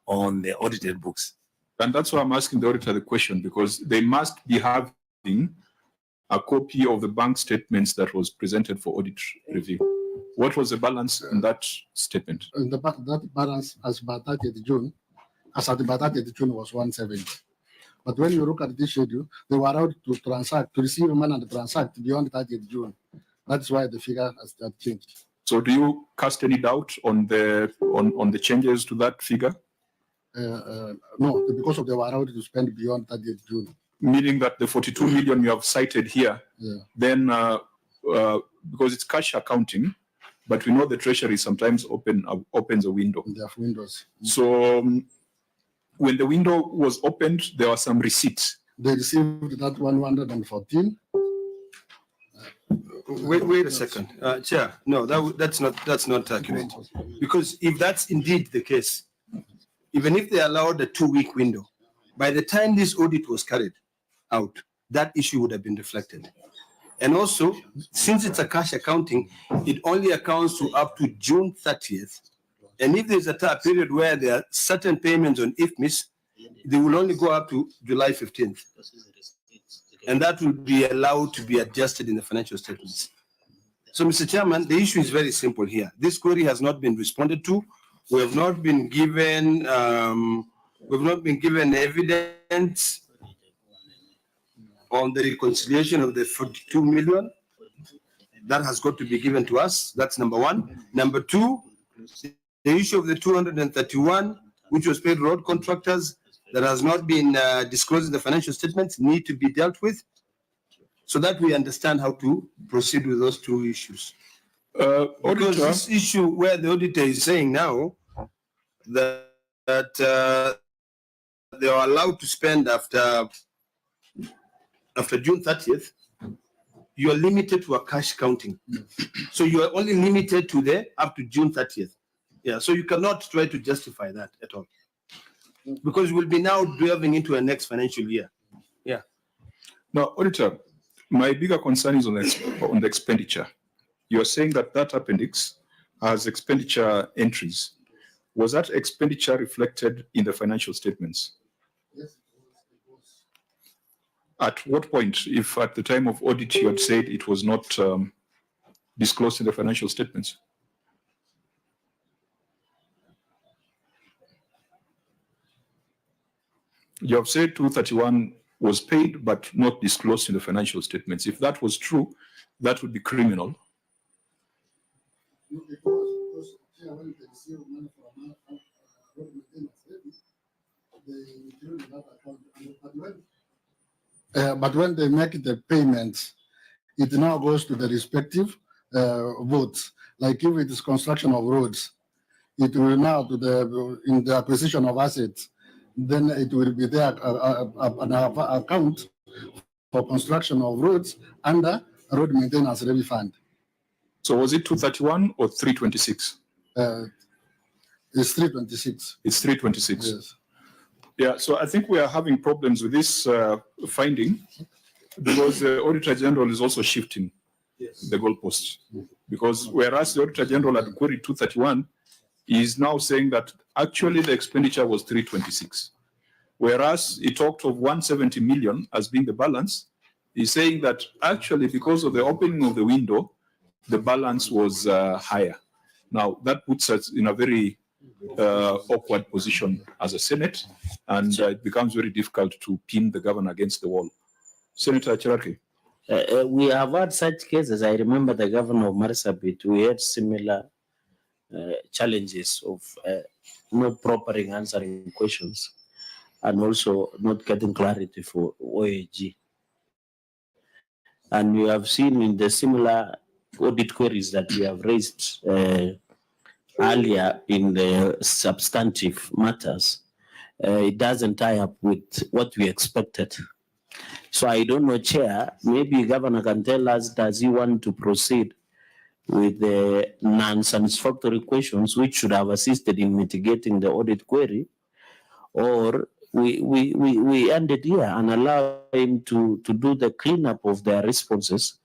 on the audited books. And that's why I'm asking the auditor the question, because they must be having a copy of the bank statements that was presented for audit review. What was the balance in that statement? That balance as by 30th June, as at the 30th June was 170. But when you look at this schedule, they were allowed to transact, to receive money and transact beyond 30th June. That's why the figure has changed. So do you cast any doubt on the changes to that figure? No, because of they were allowed to spend beyond 30th June. Meaning that the 42 million you have cited here, then because it's cash accounting, but we know the treasury sometimes opens a window. They have windows. So when the window was opened, there were some receipts. They received that 114. Wait a second, Chair. No, that's not accurate. Because if that's indeed the case, even if they allowed a 2-week window, by the time this audit was carried out, that issue would have been reflected. And also, since it's a cash accounting, it only accounts to up to June 30th. And if there's a period where there are certain payments on IFMIS, they will only go up to July 15th. And that will be allowed to be adjusted in the financial statements. So, Mr. Chairman, the issue is very simple here. This query has not been responded to. We have not been given evidence on the reconciliation of the 42 million. That has got to be given to us. That's number one. Number two, the issue of the 231, which was paid road contractors, that has not been disclosed in the financial statements, need to be dealt with so that we understand how to proceed with those two issues. Because this issue where the auditor is saying now that they are allowed to spend after June 30th, you are limited to a cash counting. So you are only limited to up to June 30th. Yeah, so you cannot try to justify that at all. Because we'll be now delving into a next financial year. Yeah. Now, Auditor, my bigger concern is on the expenditure. You're saying that appendix has expenditure entries. Was that expenditure reflected in the financial statements? Yes. At what point, if at the time of audit you had said it was not disclosed in the financial statements? You have said 231 was paid but not disclosed in the financial statements. If that was true, that would be criminal. But when they make the payments, it now goes to the respective votes. Like if it is construction of roads, it will now in the acquisition of assets, then it will be there an account for construction of roads under road maintenance levy fund. So was it 231 or 326? It's 326. It's 326. Yes. Yeah, so I think we are having problems with this finding because the Auditor General is also shifting the goalposts. Because whereas the Auditor General at query 231 is now saying that actually the expenditure was 326. Whereas he talked of 170 million as being the balance, he's saying that actually because of the opening of the window, the balance was higher. Now, that puts us in a very awkward position as a Senate, and it becomes very difficult to pin the governor against the wall. Senator Cherarki. We have had such cases. I remember the governor of Marsabit, we had similar challenges of not properly answering questions and also not getting clarity for OAG. And we have seen in the similar audit queries that we have raised earlier in the substantive matters, it doesn't tie up with what we expected. So I don't know, Chair, maybe Governor can tell us, does he want to proceed with the non-satisfactory questions which should have assisted in mitigating the audit query, or we end it here and allow him to do the cleanup of their responses?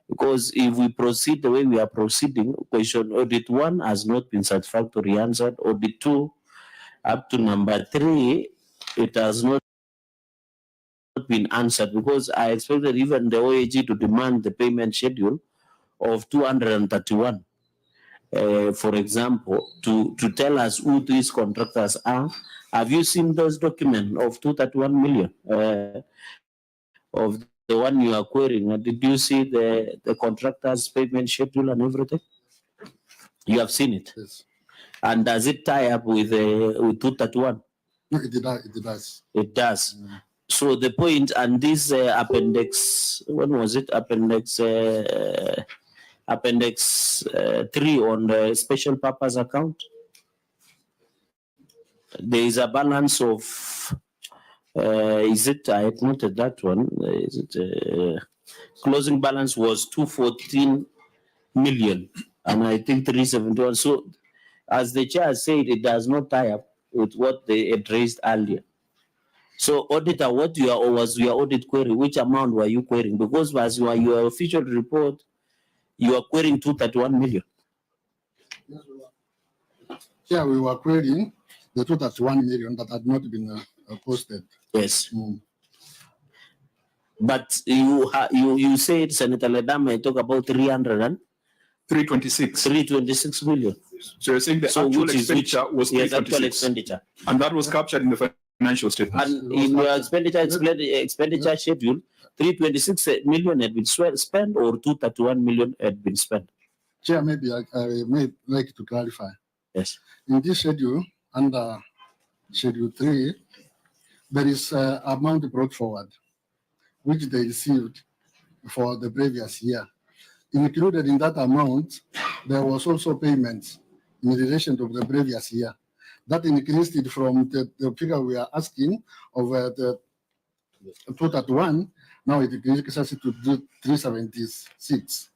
Because if we proceed the way we are proceeding, question audit 1 has not been satisfactorily answered, audit 2 up to number 3, it has not been answered, because I expected even the OAG to demand the payment schedule of 231, for example, to tell us who these contractors are. Have you seen those documents of 231 million of the one you are querying? Did you see the contractor's payment schedule and everything? You have seen it? Yes. And does it tie up with 231? No, it does. It does. So the point, and this appendix, when was it? Appendix 3 on the special purpose account. There is a balance of, is it, I had noted that one, is it, closing balance was 214 million, and I think 371. So as the chair said, it does not tie up with what they had raised earlier. So auditor, what was your audit query? Which amount were you querying? Because as your official report, you are querying 231 million. Yeah, we were querying the 231 million that had not been posted. Yes. But you said, Senator Ledama, talk about 326 million. So you're saying the actual expenditure was 326. Yes, actual expenditure. And that was captured in the financial statement. And in your expenditure schedule, 326 million had been spent, or 231 million had been spent. Chair, maybe I may like to clarify. Yes. In this schedule, under Schedule 3, there is amount brought forward, which they received for the previous year. Included in that amount, there was also payments in relation to the previous year. That increased it from the figure we are asking of the 231, now it increases to 376.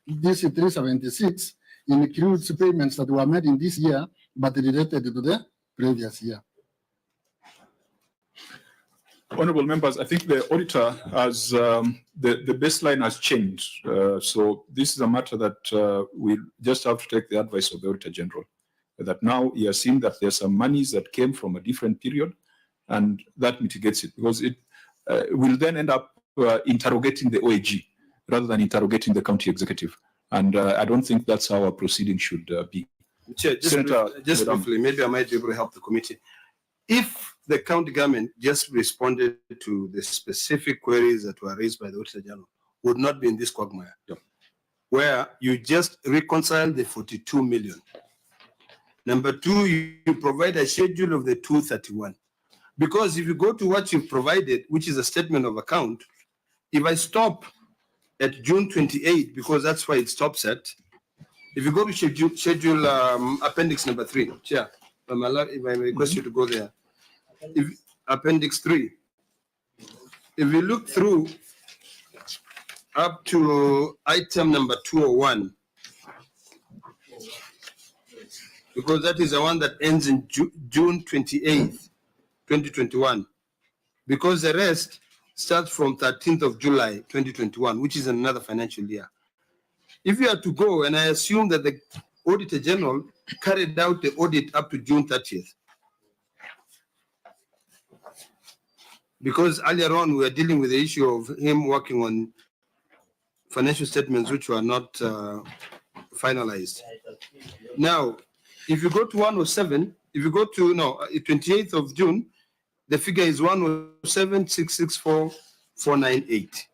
This 376 includes payments that were made in this year, but related to the previous year. Honorable members, I think the auditor has, the baseline has changed. So this is a matter that we just have to take the advice of the Auditor General, that now he has seen that there's some monies that came from a different period, and that mitigates it, because it will then end up interrogating the OAG rather than interrogating the county executive. And I don't think that's how our proceeding should be. Chair, just briefly, maybe I might be able to help the committee. If the county government just responded to the specific queries that were raised by the Auditor General, would not be in this quagmire, where you just reconcile the 42 million. Number 2, you provide a schedule of the 231. Because if you go to what you've provided, which is a statement of account, if I stop at June 28, because that's why it stops at, if you go to schedule appendix number 3, Chair, if I may request you to go there. If appendix 3, if you look through up to item number 201, because that is the one that ends in June 28th, 2021, because the rest starts from 13th of July, 2021, which is another financial year. If you are to go, and I assume that the Auditor General carried out the audit up to June 30th, because earlier on we were dealing with the issue of him working on financial statements which were not finalized. Now, if you go to 107, if you go to 28th of June, the figure is 107,664,498.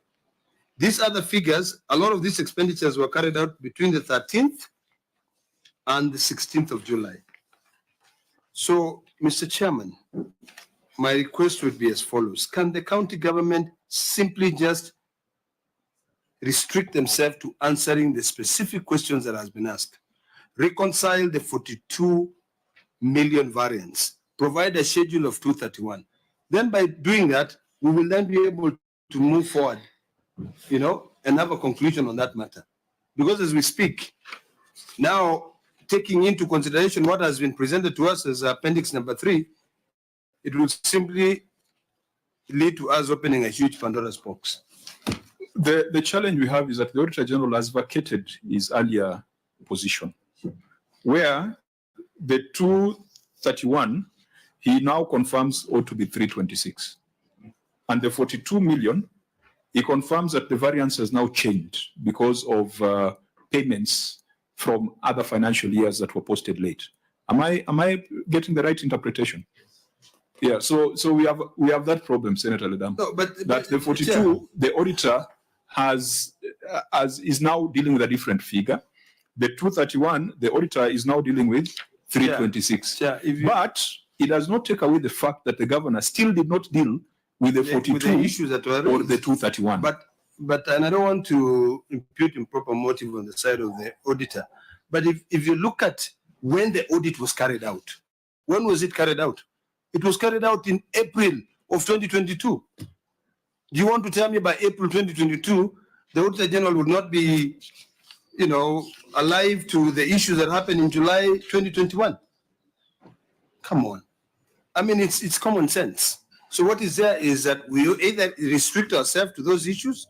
These other figures, a lot of these expenditures were carried out between the 13th and the 16th of July. So, Mr. Chairman, my request would be as follows. Can the county government simply just restrict themselves to answering the specific questions that has been asked? Reconcile the 42 million variants, provide a schedule of 231. Then by doing that, we will then be able to move forward, and have a conclusion on that matter. Because as we speak, now taking into consideration what has been presented to us as appendix number 3, it will simply lead to us opening a huge Pandora's box. The challenge we have is that the Auditor General has vacated his earlier position, where the 231, he now confirms ought to be 326. And the 42 million, he confirms that the variance has now changed because of payments from other financial years that were posted late. Am I getting the right interpretation? Yeah, so we have that problem, Senator Ledam. No, but that the 42, yeah. the auditor is now dealing with a different figure. The 231, the auditor is now dealing with 326. Yeah, but it does not take away the fact that the governor still did not deal with the 42 with the issues that were or raised. the 231. But and I don't want to impute improper motive on the side of the auditor. But if you look at when the audit was carried out, when was it carried out? It was carried out in April of 2022. Do you want to tell me by April 2022, the Auditor General would not be, alive to the issues that happened in July 2021? Come on. I mean, it's common sense. So what is there is that we either restrict ourselves to those issues,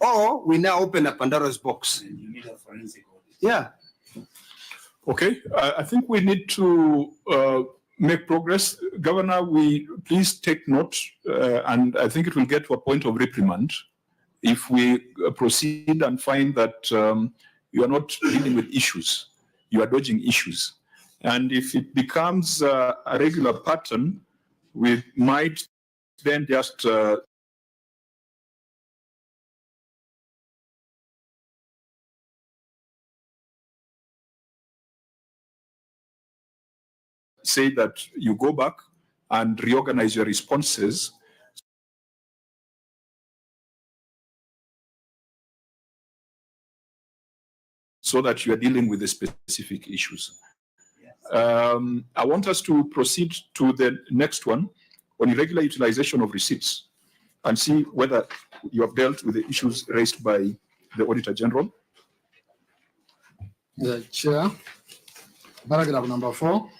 or we now open a Pandora's box. You need a forensic audit. Yeah. Okay, I think we need to make progress. Governor, please take note, and I think it will get to a point of reprimand if we proceed and find that you are not dealing with issues, you are dodging issues. And if it becomes a regular pattern, we might then just say that you go back and reorganize your responses so that you are dealing with the specific issues. I want us to proceed to the next one on irregular utilization of receipts and see whether you have dealt with the issues raised by the Auditor General. The Chair, paragraph number 4,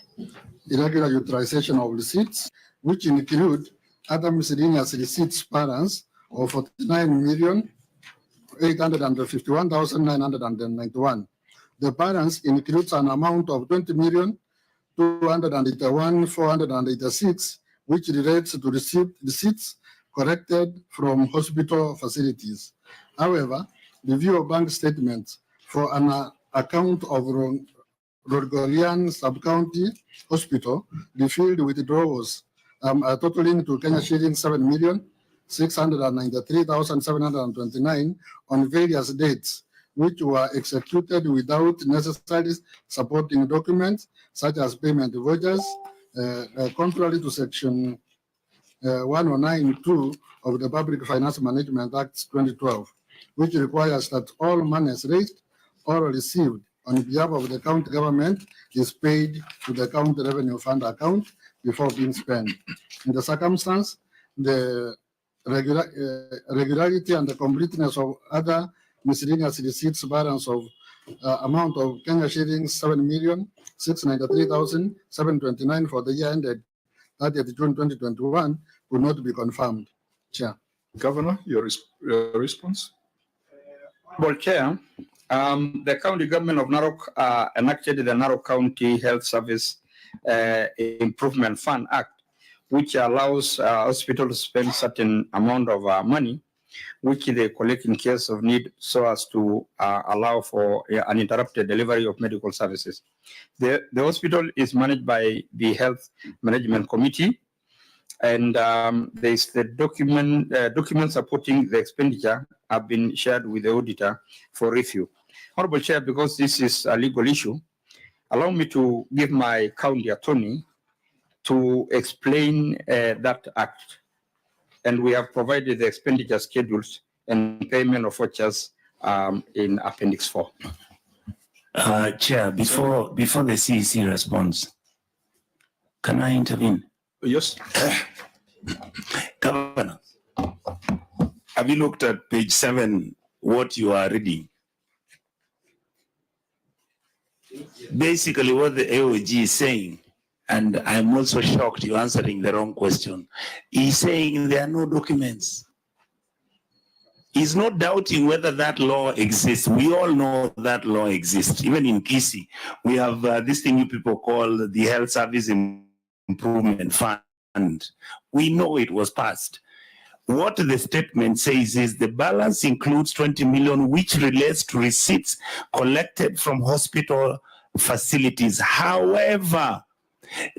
irregular utilization of receipts, which include other miscellaneous receipts balance of 49,851,991. The balance includes an amount of 20,281,486, which relates to receipts collected from hospital facilities. However, the review of bank statements for an account of Rorgolian Sub-County Hospital revealed withdrawals totaling to Kenya shillings 7,693,729 on various dates, which were executed without necessary supporting documents such as payment vouchers, contrary to Section 109(2) of the Public Finance Management Act 2012, which requires that all monies raised or received on behalf of the county government is paid to the county revenue fund account before being spent. In the circumstance, the regularity and the completeness of other miscellaneous receipts balance of amount of Kenya shillings 7,693,729 for the year ended 30th June 2021 could not be confirmed. Chair. Governor, your response? Honorable Chair, the county government of Narok enacted the Narok County Health Service Improvement Fund Act, which allows hospitals to spend certain amount of money which they collect in case of need so as to allow for uninterrupted delivery of medical services. The hospital is managed by the Health Management Committee, and there is the document supporting the expenditure have been shared with the auditor for review. Honorable Chair, because this is a legal issue, allow me to give my county attorney to explain that act. And we have provided the expenditure schedules and payment of vouchers in Appendix 4. Chair, before the CEC responds, can I intervene? Yes. Governor, have you looked at page 7, what you are reading? Basically what the AOG is saying, and I'm also shocked you're answering the wrong question. He's saying there are no documents. He's not doubting whether that law exists. We all know that law exists. Even in Kisii, we have this thing you people call the Health Service Improvement Fund. We know it was passed. What the statement says is the balance includes 20 million, which relates to receipts collected from hospital facilities. However,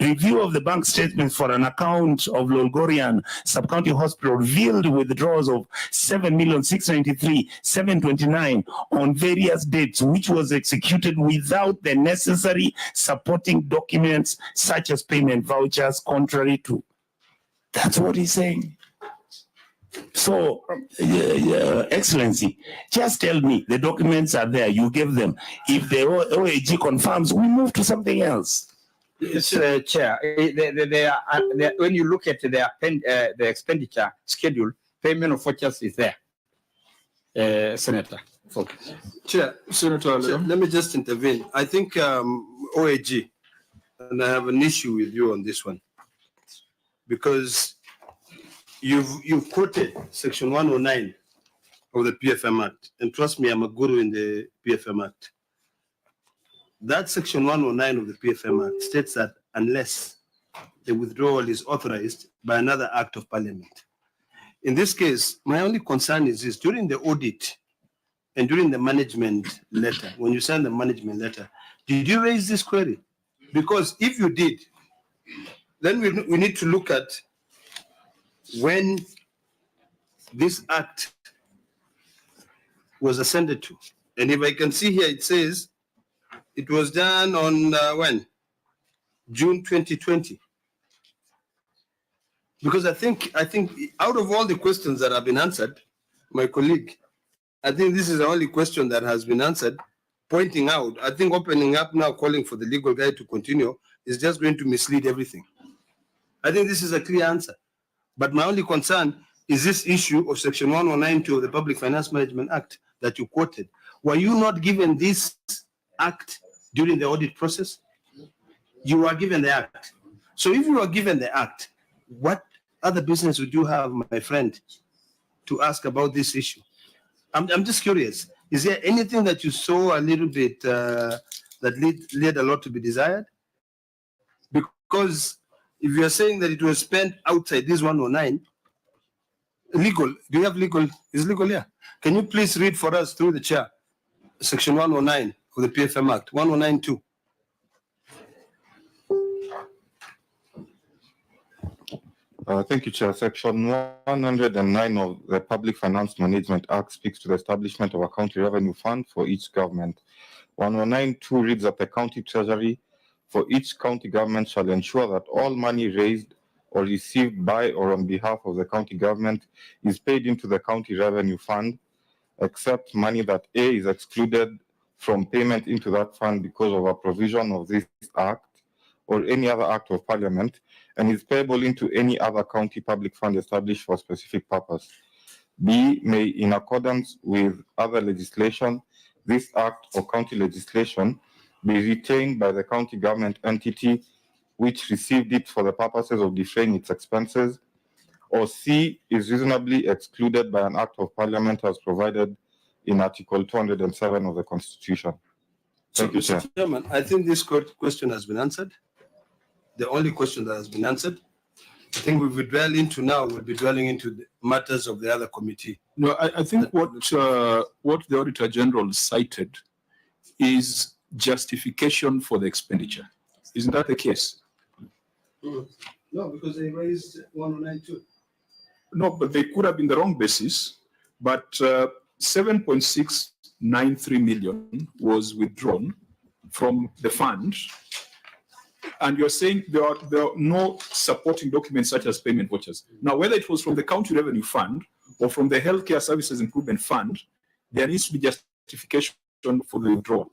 review of the bank statements for an account of Lolgorian Sub-County Hospital revealed withdrawals of 7,693,729 on various dates, which was executed without the necessary supporting documents such as payment vouchers, contrary to. That's what he's saying. So, Excellency, just tell me the documents are there, you gave them. If the OAG confirms, we move to something else. Yes, Chair. When you look at the expenditure schedule, payment of vouchers is there. Senator. Focus. Chair, let me just intervene. I think OAG, and I have an issue with you on this one, because you've quoted Section 109 of the PFM Act, and trust me, I'm a guru in the PFM Act. That Section 109 of the PFM Act states that unless the withdrawal is authorized by another act of parliament. In this case, my only concern is this: during the audit and during the management letter, when you send the management letter, did you raise this query? Because if you did, then we need to look at when this act was ascended to. And if I can see here, it says it was done on when? June 2020. Because I think out of all the questions that have been answered, my colleague, I think this is the only question that has been answered, pointing out, I think opening up now, calling for the legal guy to continue is just going to mislead everything. I think this is a clear answer. But my only concern is this issue of Section 109(2) of the Public Finance Management Act that you quoted. Were you not given this act during the audit process? You were given the act. So if you were given the act, what other business would you have, my friend, to ask about this issue? I'm just curious. Is there anything that you saw a little bit that led a lot to be desired? Because if you are saying that it was spent outside this 109, legal, do you have legal? Is legal here? Can you please read for us through the chair, Section 109 of the PFM Act, 109(2). Thank you, Chair. Section 109 of the Public Finance Management Act speaks to the establishment of a county revenue fund for each government. 109(2) reads that the county treasury for each county government shall ensure that all money raised or received by or on behalf of the county government is paid into the county revenue fund, except money that A, is excluded from payment into that fund because of a provision of this act or any other act of parliament, and is payable into any other county public fund established for a specific purpose. B, may, in accordance with other legislation, this act or county legislation be retained by the county government entity which received it for the purposes of defraying its expenses, or C, is reasonably excluded by an act of parliament as provided in Article 207 of the Constitution. Thank you, Chair. Mr. Chairman, I think this question has been answered. The only question that has been answered. I think we'll be dwelling into the matters of the other committee. No, I think what the Auditor General cited is justification for the expenditure. Isn't that the case? No, because they raised 192. No, but they could have been the wrong basis. But 7.693 million was withdrawn from the fund. And you're saying there are no supporting documents such as payment vouchers. Now, whether it was from the County Revenue Fund or from the Healthcare Services Improvement Fund, there needs to be justification for the withdrawal.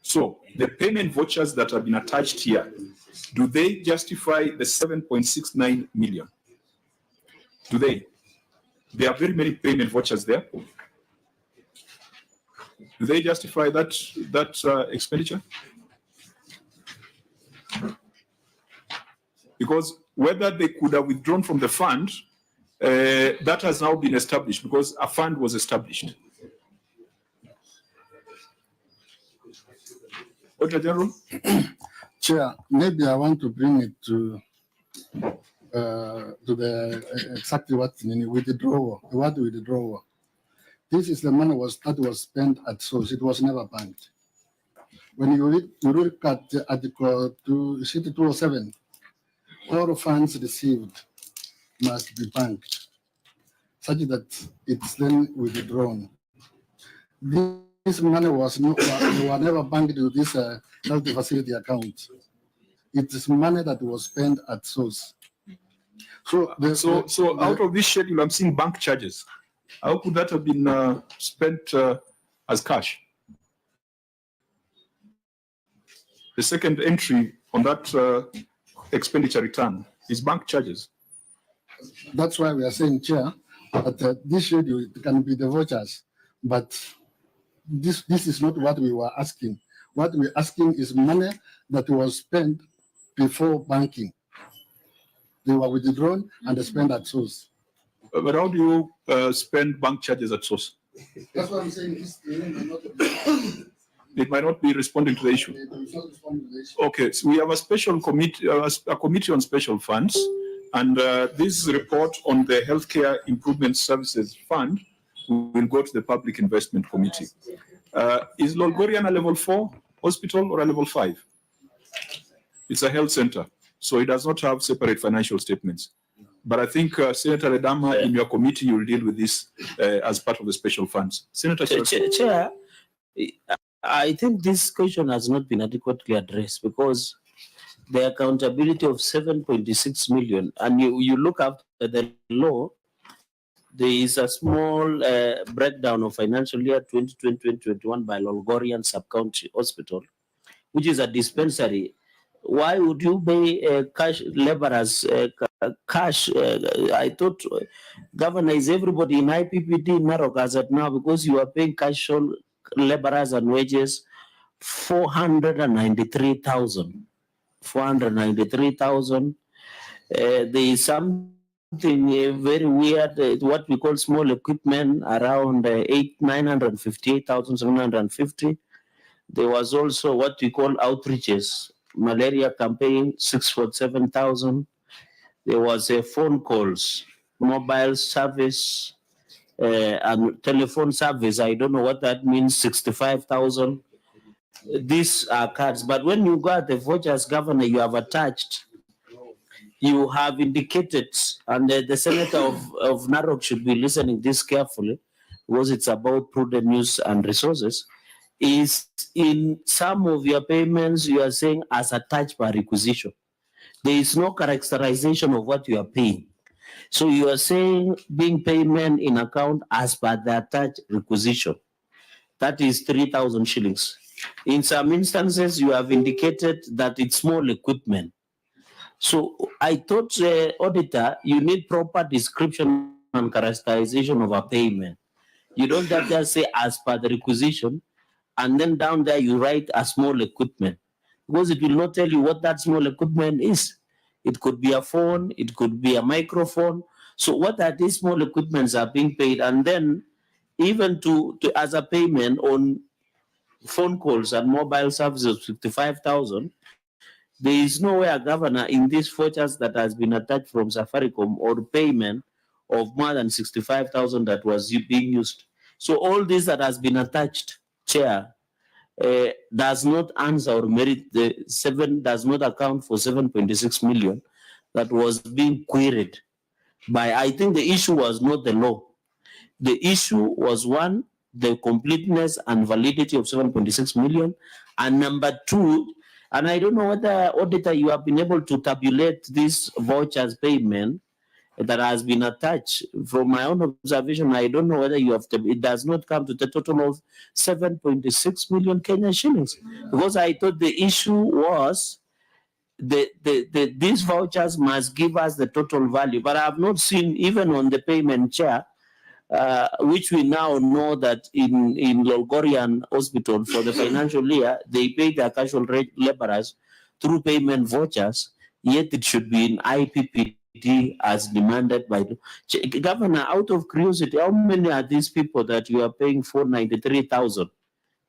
So the payment vouchers that have been attached here, do they justify the 7.69 million? Do they? There are very many payment vouchers there. Do they justify that expenditure? Because whether they could have withdrawn from the fund, that has now been established because a fund was established. Auditor General? Chair, maybe I want to bring it to the exactly what's in withdrawal. What withdrawal? This is the money that was spent at source. It was never banked. When you look at Article 207, all funds received must be banked, such that it's then withdrawn. This money was never banked to this health facility account. It is money that was spent at source. So out of this schedule, I'm seeing bank charges. How could that have been spent as cash? The second entry on that expenditure return is bank charges. That's why we are saying, Chair, that this schedule can be the vouchers, but this is not what we were asking. What we're asking is money that was spent before banking. They were withdrawn and spent at source. But how do you spend bank charges at source? That's what I'm saying. It might not be responding to the issue. Okay, so we have a special committee, a committee on special funds, and this report on the Healthcare Improvement Services Fund will go to the Public Investment Committee. Is Lolgorian a level 4 hospital or a level 5? It's a health center, so it does not have separate financial statements. But I think Senator Ledama, in your committee, you will deal with this as part of the special funds. Senator Chair, I think this question has not been adequately addressed because the accountability of 7.6 million, and you look after the law, there is a small breakdown of financial year 2020-2021 by Lolgorian Sub-County Hospital, which is a dispensary. Why would you pay cash laborers cash? I thought, Governor, is everybody in IPPD in Narok as at now, because you are paying cash laborers and wages 493,000. 493,000. There is something very weird, what we call small equipment, around 958,750. There was also what we call outreaches, malaria campaign, 647,000. There was a phone calls, mobile service, and telephone service. I don't know what that means, 65,000. These are cards. But when you got the vouchers, Governor, you have attached, you have indicated, and the Senator of Narok should be listening this carefully, because it's about prudent use and resources, is in some of your payments, you are saying as attached by requisition. There is no characterization of what you are paying. So you are saying being payment in account as per the attached requisition. That is 3,000 shillings. In some instances, you have indicated that it's small equipment. So I thought, auditor, you need proper description and characterization of a payment. You don't have to say as per the requisition, and then down there you write a small equipment, because it will not tell you what that small equipment is. It could be a phone, it could be a microphone. So what are these small equipments are being paid? And then even to as a payment on phone calls and mobile services, 55,000, There is nowhere, Governor, in these vouchers that has been attached from Safaricom or payment of more than 65,000 that was being used. So all this that has been attached, Chair, does not answer or merit does not account for 7.6 million that was being queried by. I think the issue was not the law. The issue was one, the completeness and validity of 7.6 million, and number two, and I don't know whether, auditor, you have been able to tabulate this vouchers payment that has been attached. From my own observation, I don't know whether you have, it does not come to the total of 7.6 million Kenyan shillings, because I thought the issue was these vouchers must give us the total value, but I have not seen, even on the payment, Chair, which we now know that in Lolgorian Hospital for the financial year, they pay their casual laborers through payment vouchers, yet it should be in IPPT as demanded by the Governor. Out of curiosity, how many are these people that you are paying 493,000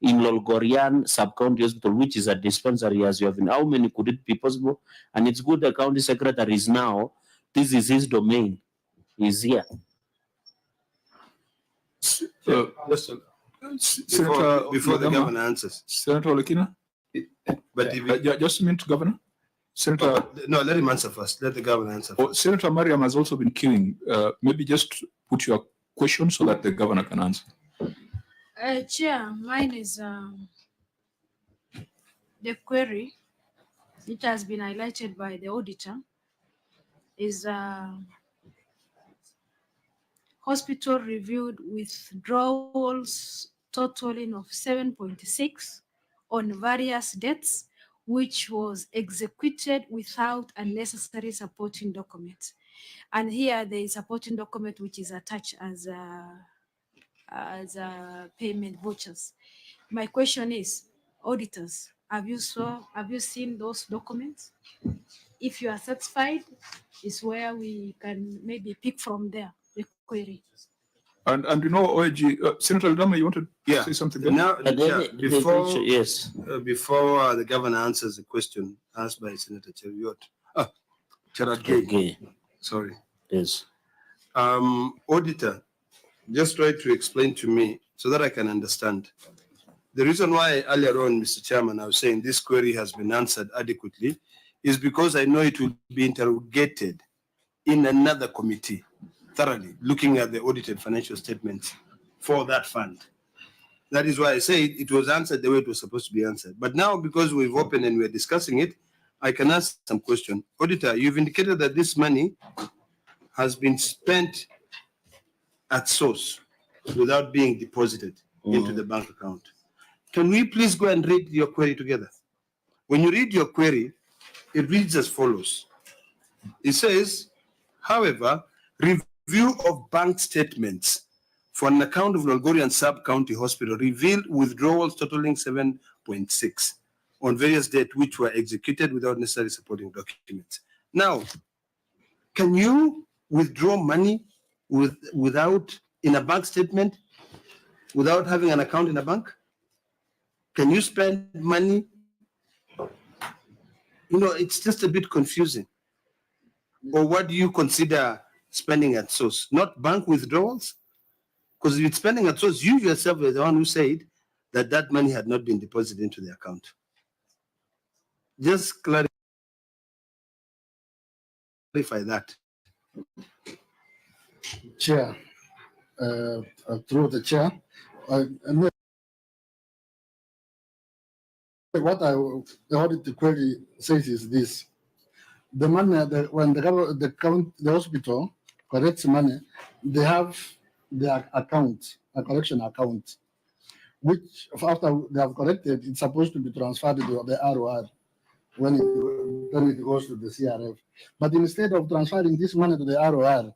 in Lolgorian Sub-County Hospital, which is a dispensary as you have in? How many could it be possible? And it's good the county secretary is now, this is his domain, he's here. Before the governor answers. Senator Olekina? But just a minute, Governor. Senator. No, let him answer first. Let the governor answer first. Senator Mariam has also been queuing. Maybe just put your question so that the governor can answer. Chair, mine is the query, which has been highlighted by the auditor, is hospital reviewed withdrawals totaling of 7.6 on various debts, which was executed without unnecessary supporting documents. And here the supporting document which is attached as payment vouchers. My question is, auditors, have you seen those documents? If you are satisfied, is where we can maybe pick from there the query. And you know, OAG, Senator Ldama, you wanted to say something there? Now, before before the governor answers the question asked by Senator Cheruiyot, Gerard Gay. Sorry. Yes. Auditor, just try to explain to me so that I can understand. The reason why earlier on, Mr. Chairman, I was saying this query has been answered adequately is because I know it will be interrogated in another committee thoroughly, looking at the audited financial statements for that fund. That is why I say it was answered the way it was supposed to be answered. But now, because we've opened and we're discussing it, I can ask some question. Auditor, you've indicated that this money has been spent at source without being deposited into the bank account. Can we please go and read your query together? When you read your query, it reads as follows. It says, however, review of bank statements for an account of Lolgorian Sub-County Hospital revealed withdrawals totaling 7.6 on various debt which were executed without necessary supporting documents. Now, can you withdraw money without in a bank statement without having an account in a bank? Can you spend money? You know, it's just a bit confusing. Or what do you consider spending at source? Not bank withdrawals? Because if it's spending at source, you yourself were the one who said that that money had not been deposited into the account. Just clarify that. Chair, through the chair, what the audit query says is this: the money when the hospital collects money, they have their account, a collection account, which after they have collected, it's supposed to be transferred to the ROR when it goes to the CRF. But instead of transferring this money to the ROR,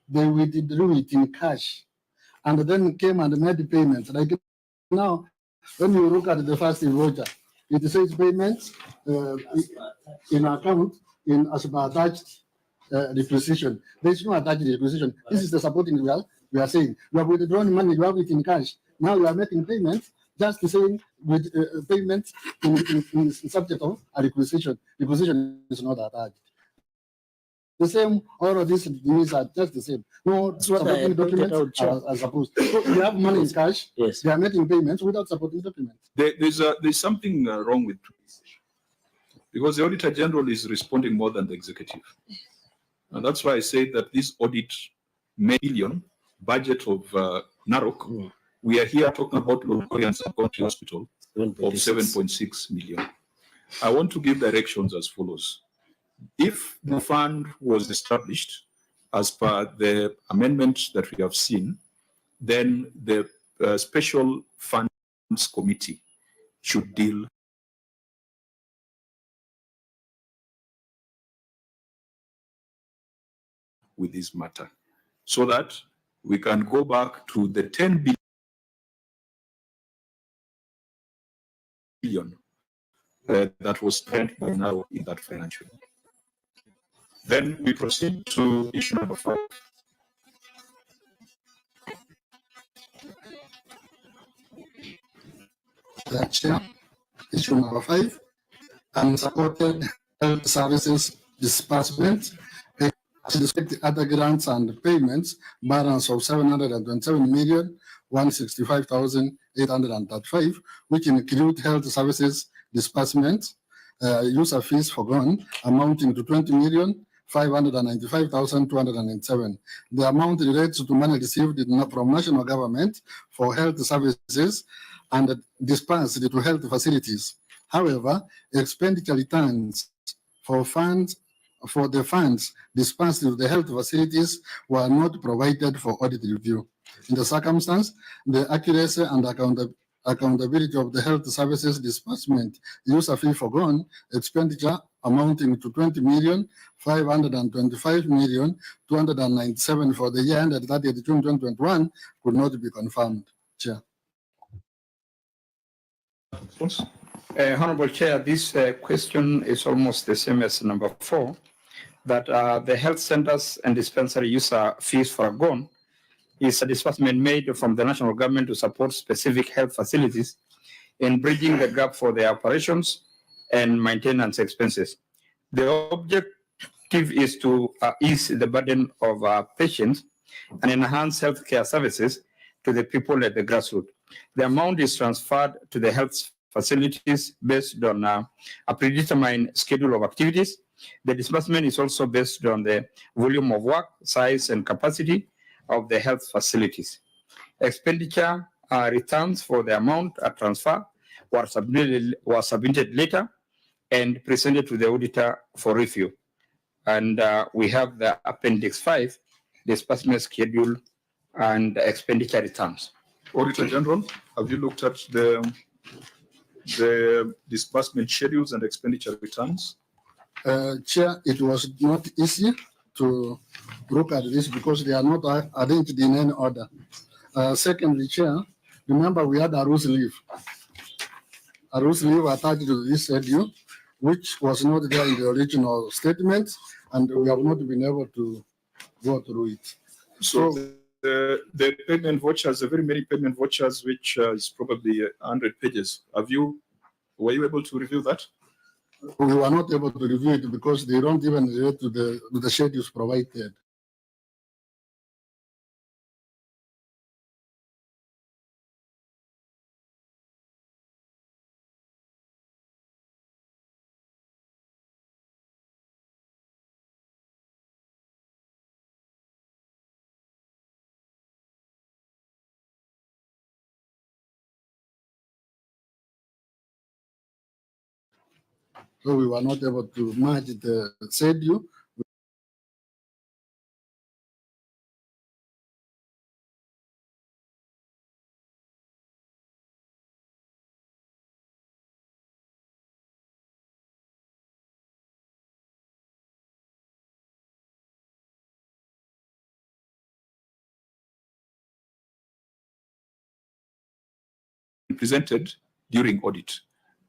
they withdrew it in cash and then came and made the payments. Like now, when you look at the first voucher, it says payments in account in as attached requisition. There is no attached requisition. This is the supporting we are saying. You have withdrawn money, you have it in cash. Now you are making payments just the same with payment in subject of a requisition. Requisition is not attached. The same, all of these things are just the same. No That's what I supporting pointed documents out, Chair. are supposed. So you have money in cash, Yes. they are making payments without supporting documents. There's something wrong with, because the Auditor General is responding more than the executive. And that's why I say that this audit million budget of Narok, we are here talking about Logorian Sub-County Hospital of 7.6 million. I want to give directions as follows. If the fund was established as per the amendment that we have seen, then the Special Funds Committee should deal with this matter, so that we can go back to the 10 billion that was spent by now in that financial year. Then we proceed to issue number 5. Chair, issue number 5, unsupported health services disbursement, the other grants and payments, balance of 727,165,835, which include health services disbursement, user fees forgone, amounting to 20,595,207. The amount relates to money received from national government for health services and dispersed to health facilities. However, expenditure returns for the funds dispersed to the health facilities were not provided for audit review. In the circumstance, the accuracy and accountability of the health services disbursement user fee forgone expenditure amounting to 20,525,297 for the year ended 30th June 2021 could not be confirmed. Chair. Honorable Chair, this question is almost the same as number 4, that the health centers and dispensary user fees forgone is a disbursement made from the national government to support specific health facilities in bridging the gap for their operations and maintenance expenses. The objective is to ease the burden of patients and enhance healthcare services to the people at the grassroots. The amount is transferred to the health facilities based on a predetermined schedule of activities. The disbursement is also based on the volume of work, size, and capacity of the health facilities. Expenditure returns for the amount transfer were submitted later and presented to the auditor for review. And we have the Appendix 5, disbursement schedule and expenditure returns. Auditor General, have you looked at the disbursement schedules and expenditure returns? Chair, it was not easy to look at this because they are not arranged in any order. Secondly, Chair, remember we had a rules leave. A rules leave attached to this schedule, which was not there in the original statement, and we have not been able to go through it. So the payment vouchers, the very many payment vouchers, which is probably 100 pages. Were you able to review that? We were not able to review it because they don't even relate to the schedules provided. So we were not able to merge the schedule. Presented during audit.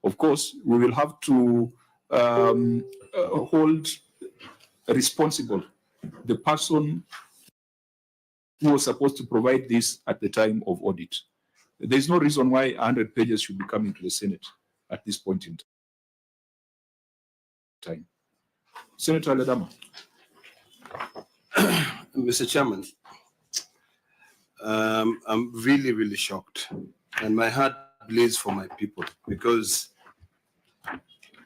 Of course, we will have to hold responsible the person who was supposed to provide this at the time of audit. There's no reason why 100 pages should be coming to the Senate at this point in time. Senator Ledama. Mr. Chairman, I'm really, really shocked, and my heart bleeds for my people, because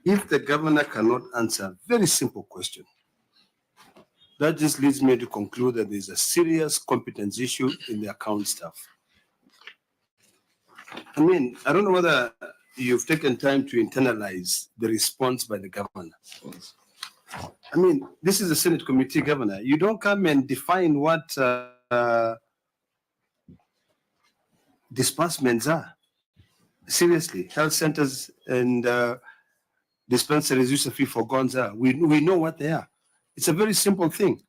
if the governor cannot answer a very simple question, that just leads me to conclude that there's a serious competence issue in the account staff. I mean, I don't know whether you've taken time to internalize the response by the governor. I mean, this is a Senate committee, Governor. You don't come and define what disbursements are. Seriously, health centers and dispensaries use a fee for guns are. We know what they are. It's a very simple thing.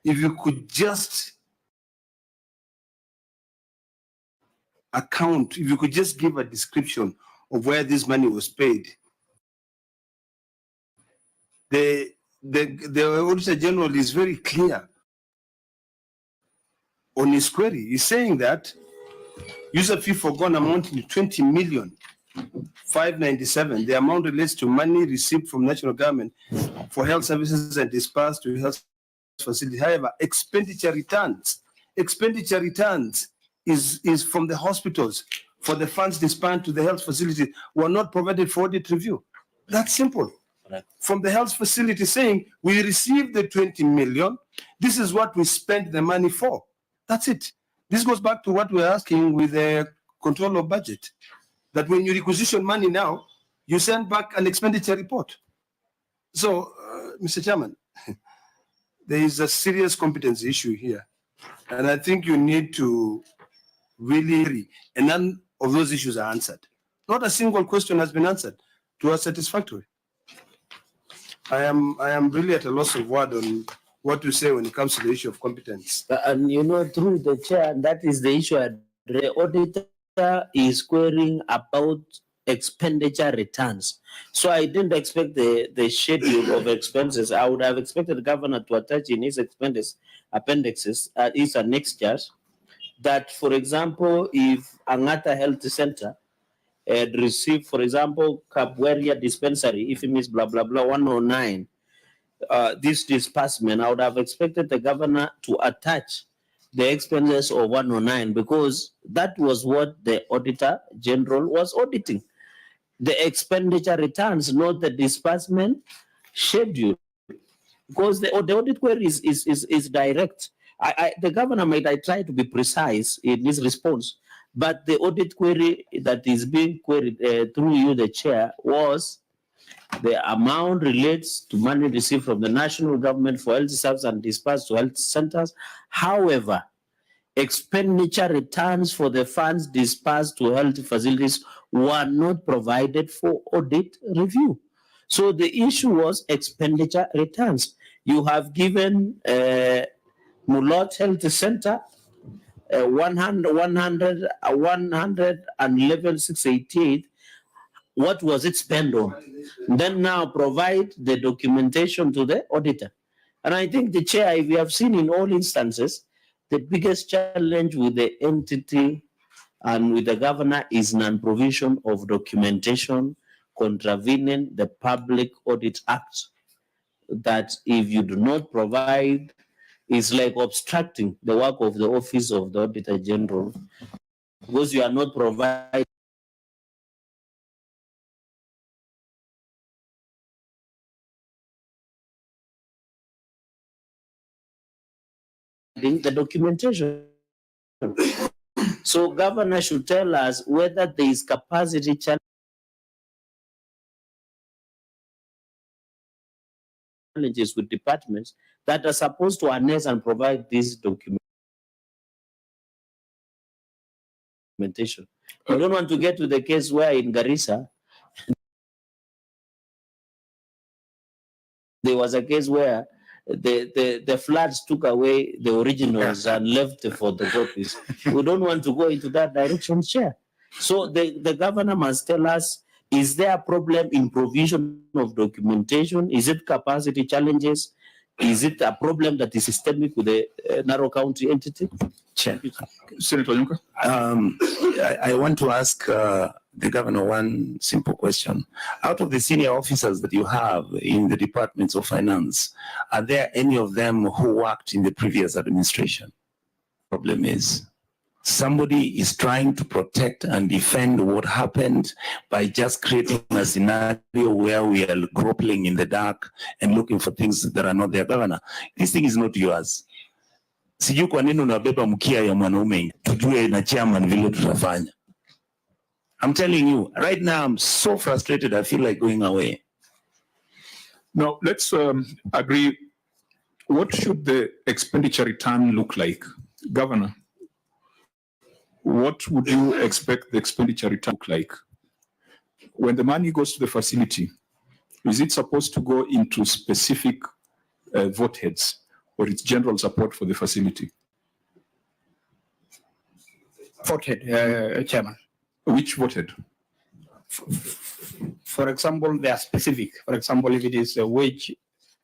If you could just account, if you could just give a description of where this money was paid. The Auditor General is very clear on his query. He's saying that user fee forgone amounting to 20,597,000. The amount relates to money received from national government for health services and dispersed to health facilities. However, expenditure returns is from the hospitals for the funds dispersed to the health facilities were not provided for audit review. That's simple. From the health facility saying, we received the 20 million, this is what we spent the money for. That's it. This goes back to what we're asking with the control of budget, that when you requisition money now, you send back an expenditure report. So, Mr. Chairman, there is a serious competence issue here. And I think you need to really, and none of those issues are answered. Not a single question has been answered to our satisfactory. I am really at a loss of word on what to say when it comes to the issue of competence. And you know, through the chair, that is the issue. The auditor is querying about expenditure returns. So I didn't expect the schedule of expenses. I would have expected the governor to attach in his appendixes, his annexures, that, for example, if Angata Health Center had received, for example, Kabweria Dispensary, if it means blah, blah, blah, 109, this disbursement, I would have expected the governor to attach the expenses of 109, because that was what the Auditor General was auditing. The expenditure returns, not the disbursement schedule, because the audit query is direct. The governor might try to be precise in his response, but the audit query that is being queried through you, the chair, was the amount relates to money received from the national government for health services and dispersed to health centers. However, expenditure returns for the funds dispersed to health facilities were not provided for audit review. So the issue was expenditure returns. You have given Mulot Health Center 111,688. What was it spent on? Then now provide the documentation to the auditor. And I think the chair, if we have seen in all instances, the biggest challenge with the entity and with the governor is non-provision of documentation contravening the Public Audit Act. That if you do not provide, is like obstructing the work of the Office of the Auditor General, because you are not providing the documentation. So governor should tell us whether there is capacity challenges with departments that are supposed to harness and provide this documentation. I don't want to get to the case where in Garissa, there was a case where the floods took away the originals and left for the copies. We don't want to go into that direction, Chair. So the governor must tell us, is there a problem in provision of documentation? Is it capacity challenges? Is it a problem that is systemic with the Narrow County entity? Chair. Senator Onyonka. I want to ask the governor one simple question. Out of the senior officers that you have in the departments of finance, are there any of them who worked in the previous administration? Problem is, somebody is trying to protect and defend what happened by just creating a scenario where we are groping in the dark and looking for things that are not there. Governor, this thing is not yours. Sijui kwa nini unabeba mkia ya mwanaume tujue na chairman vile tutafanya. I'm telling you, right now I'm so frustrated, I feel like going away. Now, let's agree. What should the expenditure return look like? Governor, what would you expect the expenditure return to look like? When the money goes to the facility, is it supposed to go into specific vote heads, or it's general support for the facility? Vote head, Chairman. Which vote head? For example, they are specific. For example, if it is a wage,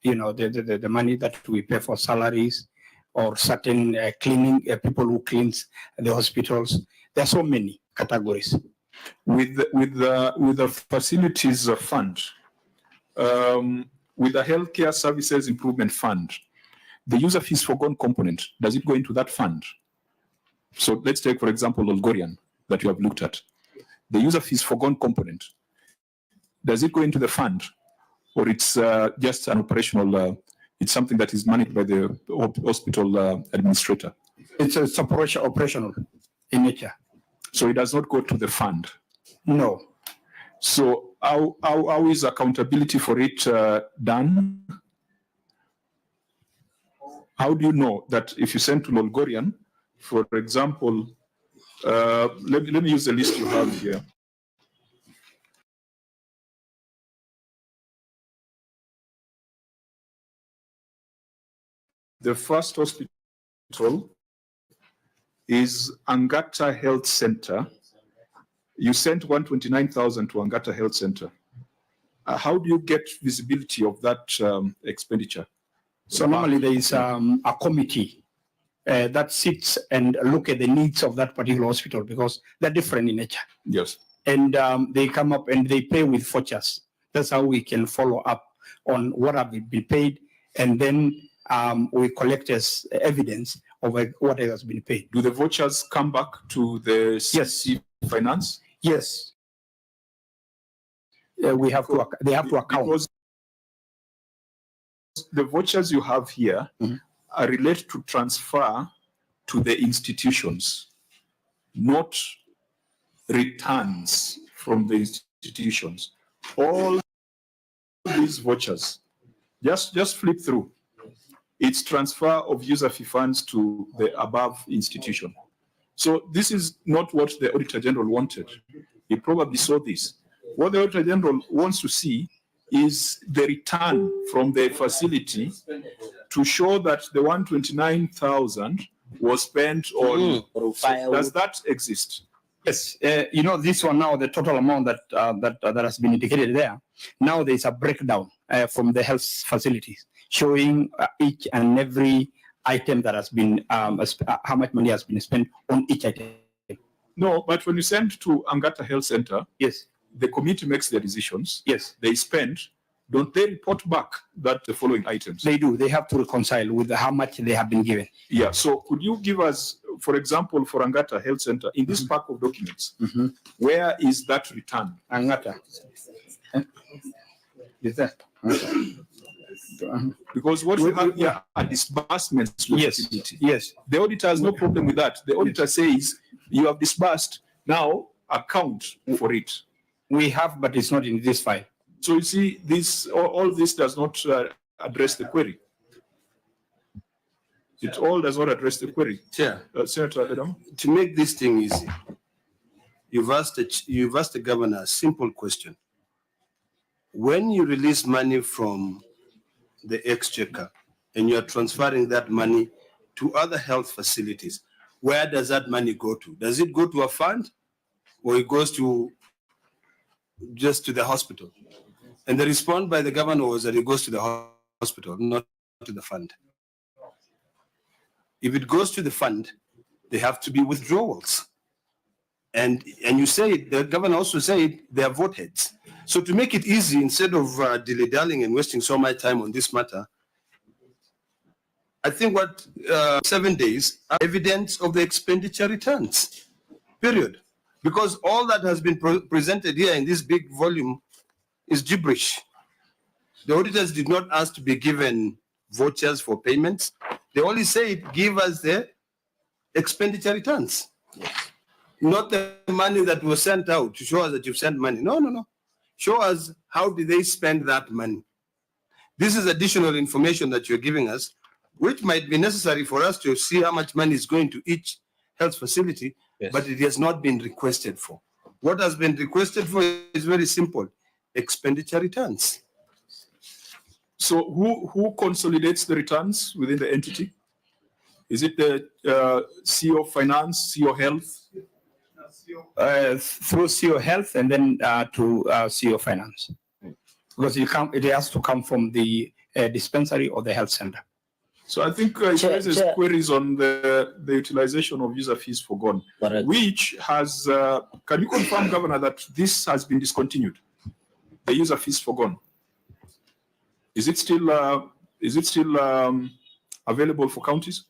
the money that we pay for salaries, or certain cleaning, people who cleans the hospitals. There are so many categories. With the facilities fund, with the healthcare services improvement fund, the user fees forgone component, does it go into that fund? So let's take, for example, Olgorian that you have looked at. The user fees forgone component, does it go into the fund, or it's just an operational? It's something that is managed by the hospital administrator. It's operational in nature. So it does not go to the fund? No. So how is accountability for it done? How do you know that if you send to Lolgorian, for example, let me use the list you have here. The first hospital is Angata Health Center. You sent 129,000 to Angata Health Center. How do you get visibility of that expenditure? So normally there is a committee that sits and look at the needs of that particular hospital because they're different in nature. Yes. And they come up and they pay with vouchers. That's how we can follow up on what have been paid, and then we collect as evidence of what has been paid. Do the vouchers come back to the CC Finance? Yes. We have to. They have to account. Because the vouchers you have here are related to transfer to the institutions, not returns from the institutions. All these vouchers, just flip through. It's transfer of user fee funds to the above institution. So this is not what the Auditor General wanted. He probably saw this. What the Auditor General wants to see is the return from the facility to show that the 129,000 was spent on. Does that exist? Yes, this one now, the total amount that has been indicated there. Now there is a breakdown from the health facilities showing each and every item that has been, how much money has been spent on each item. No, but when you send to Angata Health Center, yes, the committee makes their decisions. Yes, they spend. Don't they report back that the following items? They do. They have to reconcile with how much they have been given. Yeah. So could you give us, for example, for Angata Health Center, in this pack of documents, where is that return? Angata. Is that? Because what we have here are disbursements. Yes. Yes. The auditor has no problem with that. The auditor says you have disbursed, now account for it. We have, but it's not in this file. So you see, this all this does not address the query. It all does not address the query. Chair, Senator Adam? To make this thing easy, you've asked the governor a simple question. When you release money from the exchequer and you're transferring that money to other health facilities, where does that money go to? Does it go to a fund, or it goes to just to the hospital? And the response by the governor was that it goes to the hospital, not to the fund. If it goes to the fund, there have to be withdrawals. And you say, the governor also said they are vote heads. So to make it easy, instead of dilly-dallying and wasting so much time on this matter, I think 7 days are evidence of the expenditure returns, period. Because all that has been presented here in this big volume is gibberish. The auditors did not ask to be given vouchers for payments. They only said, give us the expenditure returns. Not the money that was sent out to show us that you've sent money. No, no, no. Show us how did they spend that money. This is additional information that you're giving us, which might be necessary for us to see how much money is going to each health facility, but it has not been requested for. What has been requested for is very simple, expenditure returns. So who consolidates the returns within the entity? Is it the CEO Finance, CEO Health? Through CEO Health and then to CEO Finance. Because it has to come from the dispensary or the health center. So I think it raises queries on the utilization of user fees forgone, which has, can you confirm, Governor, that this has been discontinued? The user fees forgone. Is it still available for counties?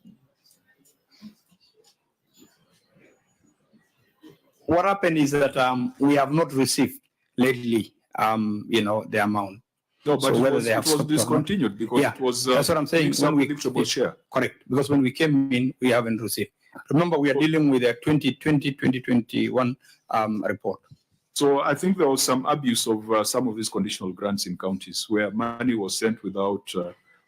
What happened is that we have not received lately, the amount. No, but so it was discontinued because it was that's what I'm saying. When we share. Correct, because when we came in, we haven't received. Remember, we are dealing with a 2020-2021 report. So I think there was some abuse of some of these conditional grants in counties where money was sent without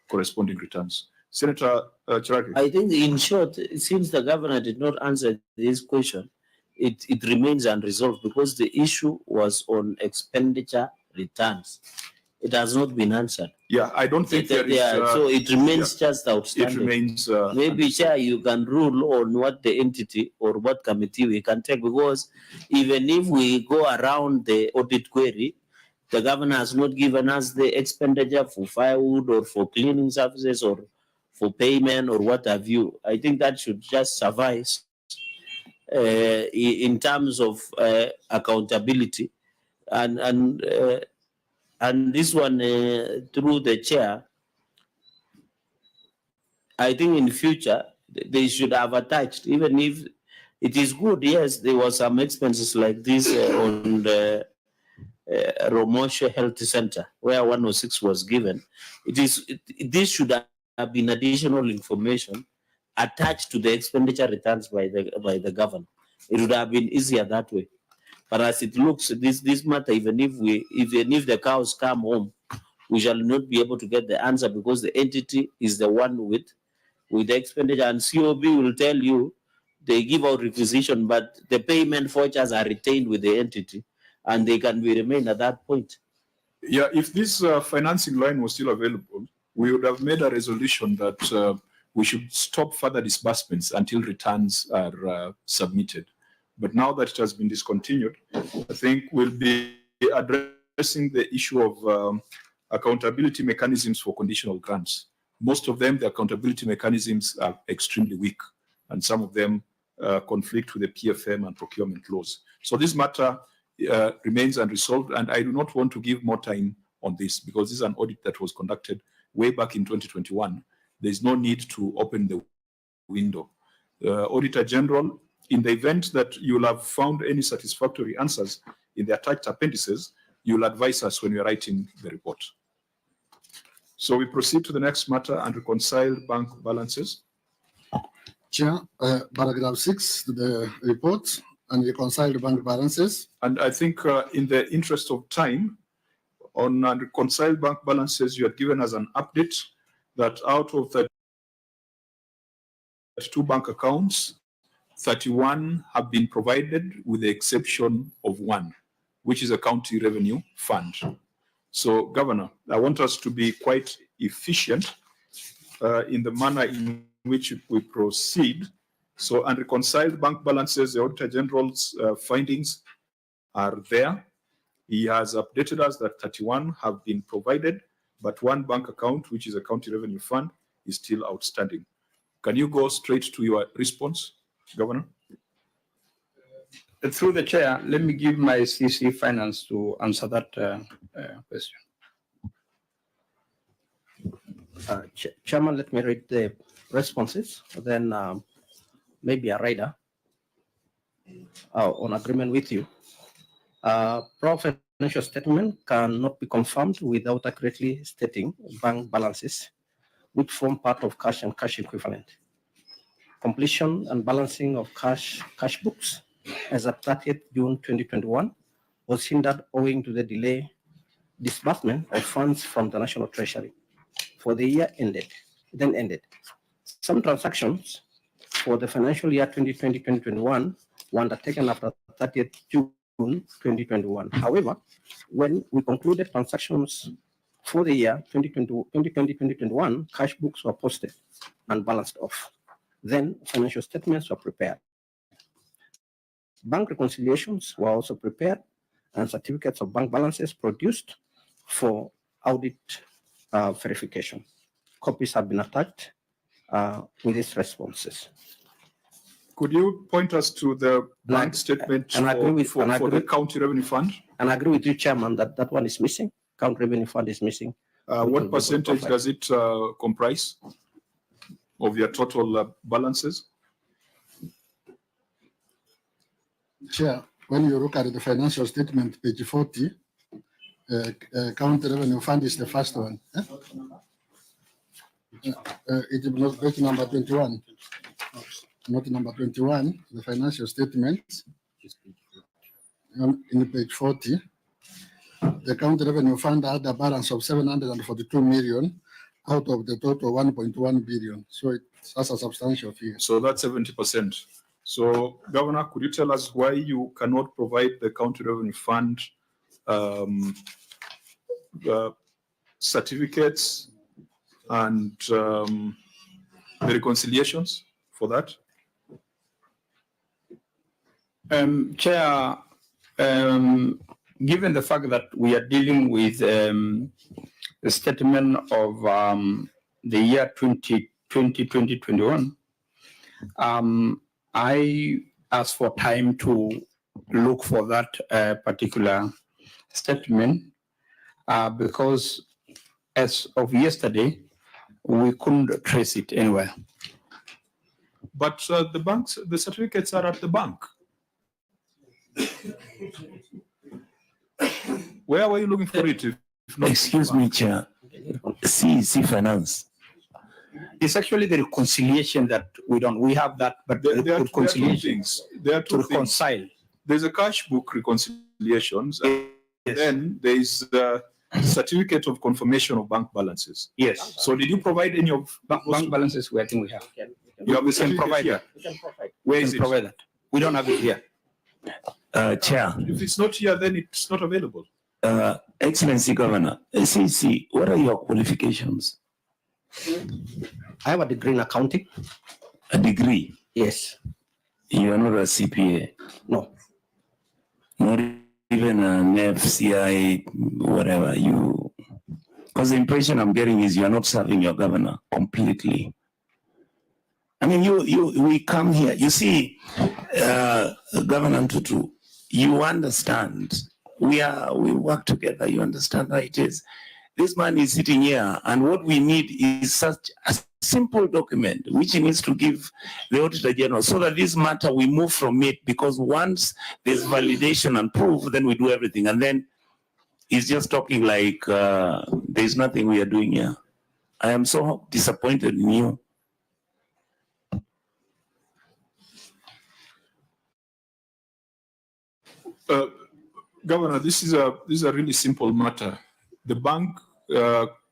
corresponding returns. Senator Cherargei. I think, in short, since the governor did not answer this question, it remains unresolved because the issue was on expenditure returns. It has not been answered. Yeah, I don't think there is. So it remains just outstanding. It remains. Maybe, Chair, you can rule on what the entity or what committee we can take, because even if we go around the audit query, the governor has not given us the expenditure for firewood or for cleaning services or for payment or what have you. I think that should just suffice in terms of accountability. And this one, through the chair, I think in future, they should have attached, even if it is good, yes, there was some expenses like this on the Romosho Health Center, where 106 was given. This should have been additional information attached to the expenditure returns by the governor. It would have been easier that way. But as it looks, this matter, even if the cows come home, we shall not be able to get the answer because the entity is the one with the expenditure. And COB will tell you they give out requisition, but the payment vouchers are retained with the entity, and they can remain at that point. Yeah, if this financing line was still available, we would have made a resolution that we should stop further disbursements until returns are submitted. But now that it has been discontinued, I think we'll be addressing the issue of accountability mechanisms for conditional grants. Most of them, the accountability mechanisms are extremely weak, and some of them conflict with the PFM and procurement laws. So this matter remains unresolved, and I do not want to give more time on this because this is an audit that was conducted way back in 2021. There's no need to open the window. Auditor General, in the event that you'll have found any satisfactory answers in the attached appendices, you'll advise us when we're writing the report. So we proceed to the next matter, unreconciled bank balances. Chair, paragraph 6 to the report, unreconciled bank balances. And I think in the interest of time, on unreconciled bank balances, you had given us an update that out of the 32 bank accounts, 31 have been provided with the exception of one, which is a county revenue fund. So, Governor, I want us to be quite efficient in the manner in which we proceed. So, unreconciled bank balances, the Auditor General's findings are there. He has updated us that 31 have been provided. but one bank account, which is a county revenue fund, is still outstanding. Can you go straight to your response, Governor? Through the chair, let me give my CC Finance to answer that question. Chairman, let me read the responses, then maybe a rider on agreement with you. Pro financial statement cannot be confirmed without accurately stating bank balances, which form part of cash and cash equivalent. Completion and balancing of cash books as of 30th June 2021 was hindered owing to the delay disbursement of funds from the National Treasury for the year ended. Some transactions for the financial year 2020-2021 were undertaken after 30th June 2021. However, when we concluded transactions for the year 2020-2021, cash books were posted and balanced off. Then financial statements were prepared. Bank reconciliations were also prepared and certificates of bank balances produced for audit verification. Copies have been attached with its responses. Could you point us to the bank statement for the county revenue fund? And I agree with you, Chairman, that one is missing. County revenue fund is missing. What percentage does it comprise of your total balances? Chair, when you look at the financial statement, page 40, county revenue fund is the first one. It is not page number 21. Not number 21, the financial statement. In page 40, the county revenue fund had a balance of 742 million out of the total 1.1 billion. So that's a substantial figure. So that's 70%. So, Governor, could you tell us why you cannot provide the county revenue fund certificates and the reconciliations for that? Chair, given the fact that we are dealing with the statement of the year 2020-2021, I asked for time to look for that particular statement because as of yesterday, we couldn't trace it anywhere. But the certificates are at the bank. Where were you looking for it? If not Excuse me, Chair. CEC Finance. It's actually the reconciliation that we have that, but the reconciliation to reconcile. There's a cash book reconciliations, and then there is the certificate of confirmation of bank balances. Yes. So did you provide any of bank balances? I think we have. You have the We can provide certificate that. here. Where is it? Provide that. We don't have it here. Chair. If it's not here, then it's not available. Excellency Governor, CEC, what are your qualifications? I have a degree in accounting. A degree? Yes. You are not a CPA? No. Not even an FCI, whatever you, because the impression I'm getting is you are not serving your governor completely. I mean, we come here, you see, Governor Ntutu, you understand, we work together, you understand how it is. This man is sitting here, and what we need is such a simple document, which he needs to give the Auditor General, so that this matter, we move from it, because once there's validation and proof, then we do everything. And then he's just talking like there's nothing we are doing here. I am so disappointed in you. Governor, this is a really simple matter. The bank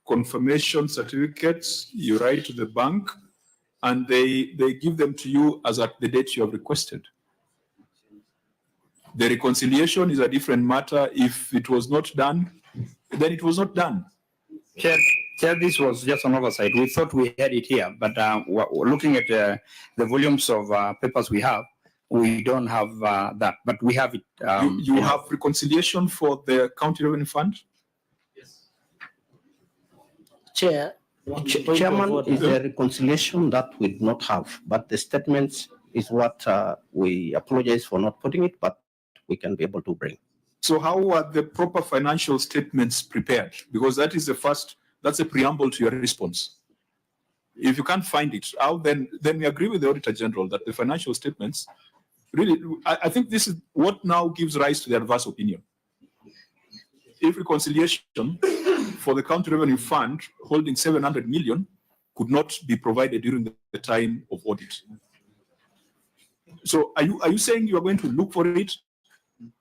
confirmation certificates, you write to the bank, and they give them to you as at the date you have requested. The reconciliation is a different matter. If it was not done, then it was not done. Chair, this was just an oversight. We thought we had it here, but we're looking at the volumes of papers we have. We don't have that, but we have it. You have reconciliation for the county revenue fund? Chair. Chairman, is a reconciliation that we do not have, but the statements is what we apologize for not putting it, but we can be able to bring. So how are the proper financial statements prepared? Because that is the first, that's a preamble to your response. If you can't find it, how then we agree with the Auditor General that the financial statements, really, I think this is what now gives rise to the adverse opinion. If reconciliation for the County Revenue Fund holding 700 million could not be provided during the time of audit. So are you saying you are going to look for it,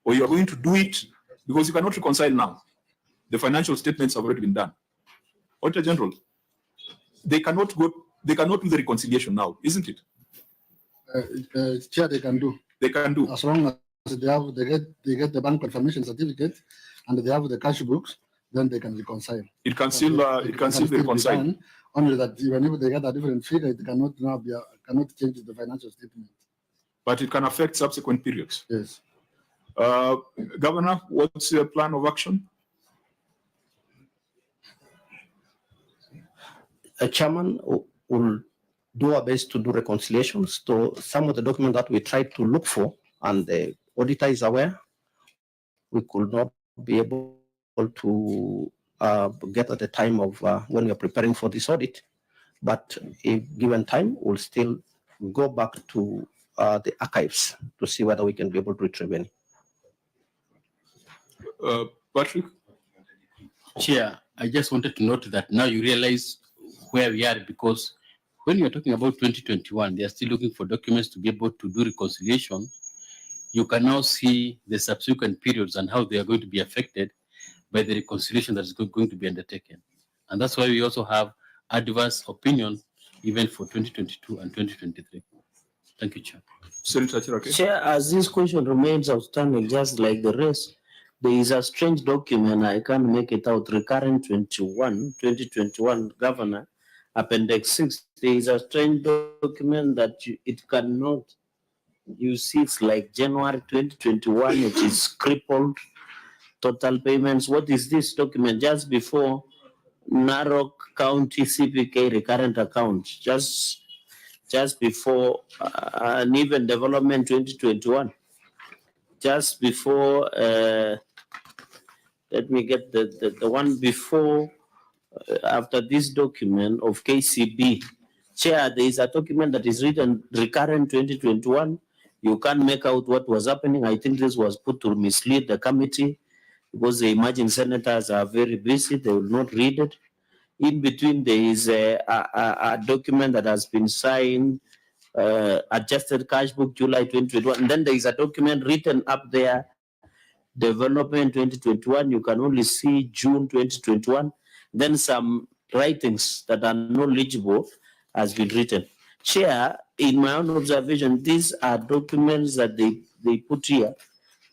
or you are going to do it because you cannot reconcile now? The financial statements have already been done. Auditor General, they cannot do the reconciliation now, isn't it? Chair, they can do. They can do. As long as they get the bank confirmation certificate and they have the cash books, then they can reconcile. It can still be reconciled. Only that even if they get a different figure, it cannot now be cannot change the financial statement. But it can affect subsequent periods. Yes. Governor, what's your plan of action? Chairman, will do our best to do reconciliations to some of the documents that we tried to look for, and the auditor is aware. We could not be able to get at the time of when we are preparing for this audit, but if given time, we'll still go back to the archives to see whether we can be able to retrieve any. Patrick? Chair, I just wanted to note that now you realize where we are, because when you're talking about 2021, they are still looking for documents to be able to do reconciliation. You can now see the subsequent periods and how they are going to be affected by the reconciliation that is going to be undertaken. And that's why we also have adverse opinion even for 2022 and 2023. Thank you, Chair. Senator Chirake. Chair, as this question remains outstanding, just like the rest, there is a strange document, I can't make it out, recurrent 2021, Governor, Appendix 6. There is a strange document that it cannot, you see it's like January 2021, it is crippled, total payments. What is this document? Just before Narok County CPK recurrent account, just before an even development 2021, just before, let me get the one before, after this document of KCB. Chair, there is a document that is written recurrent 2021. You can't make out what was happening. I think this was put to mislead the committee because they imagine senators are very busy. They will not read it. In between, there is a document that has been signed, adjusted cash book July 2021. And then there is a document written up there, development 2021. You can only see June 2021. Then some writings that are not legible has been written. Chair, in my own observation, these are documents that they put here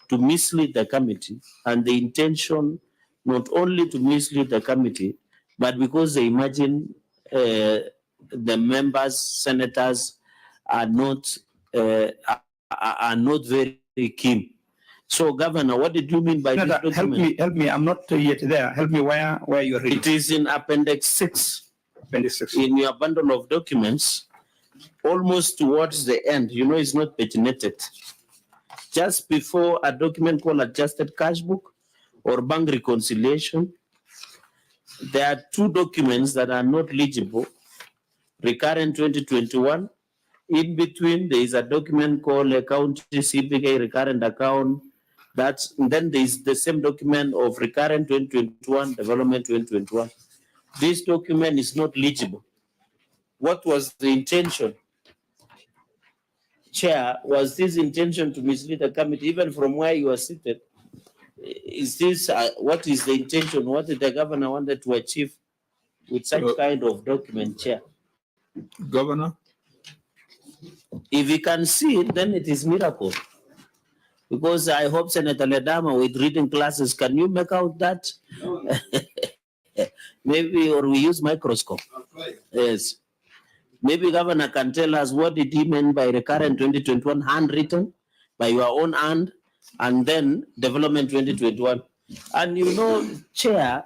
to mislead the committee, and the intention not only to mislead the committee, but because they imagine the members, senators are not very keen. So, Governor, what did you mean by this document? Help me. I'm not yet there. Help me where you're reading. It is in Appendix 6. Appendix 6. In your bundle of documents, almost towards the end. You know, it's not paginated. Just before a document called adjusted cash book or bank reconciliation, there are two documents that are not legible. Recurrent 2021. In between, there is a document called account CPK recurrent account. Then there is the same document of recurrent 2021, development 2021. This document is not legible. What was the intention? Chair, was this intention to mislead the committee, even from where you are seated? Is this, what is the intention? What did the governor wanted to achieve with such kind of document, Chair? Governor? If you can see it, then it is miracle. Because I hope Senator Ledama with reading classes, can you make out that? Maybe, or we use microscope. Yes. Maybe Governor can tell us what did he mean by recurrent 2021 handwritten by your own hand, and then development 2021. And you know, Chair,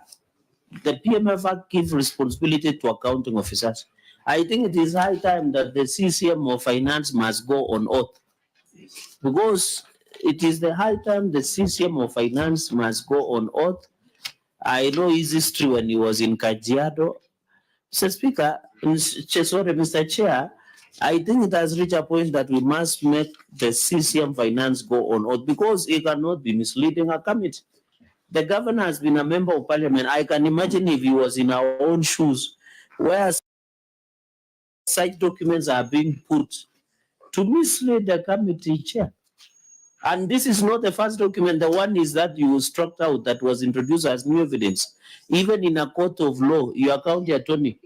The PMF Act gives responsibility to accounting officers. I think it is high time that the CCM of finance must go on oath, because it is the high time the CCM of finance must go on oath. I know his history when he was in Kajiado. Mr. Speaker, sorry, Mr. Chair, I think it has reached a point that we must make the CCM finance go on oath, because it cannot be misleading a committee. The governor has been a member of parliament. I can imagine if he was in our own shoes, where such documents are being put to mislead the committee chair. And this is not the first document. The one is that you struck out that was introduced as new evidence. Even in a court of law, your county attorney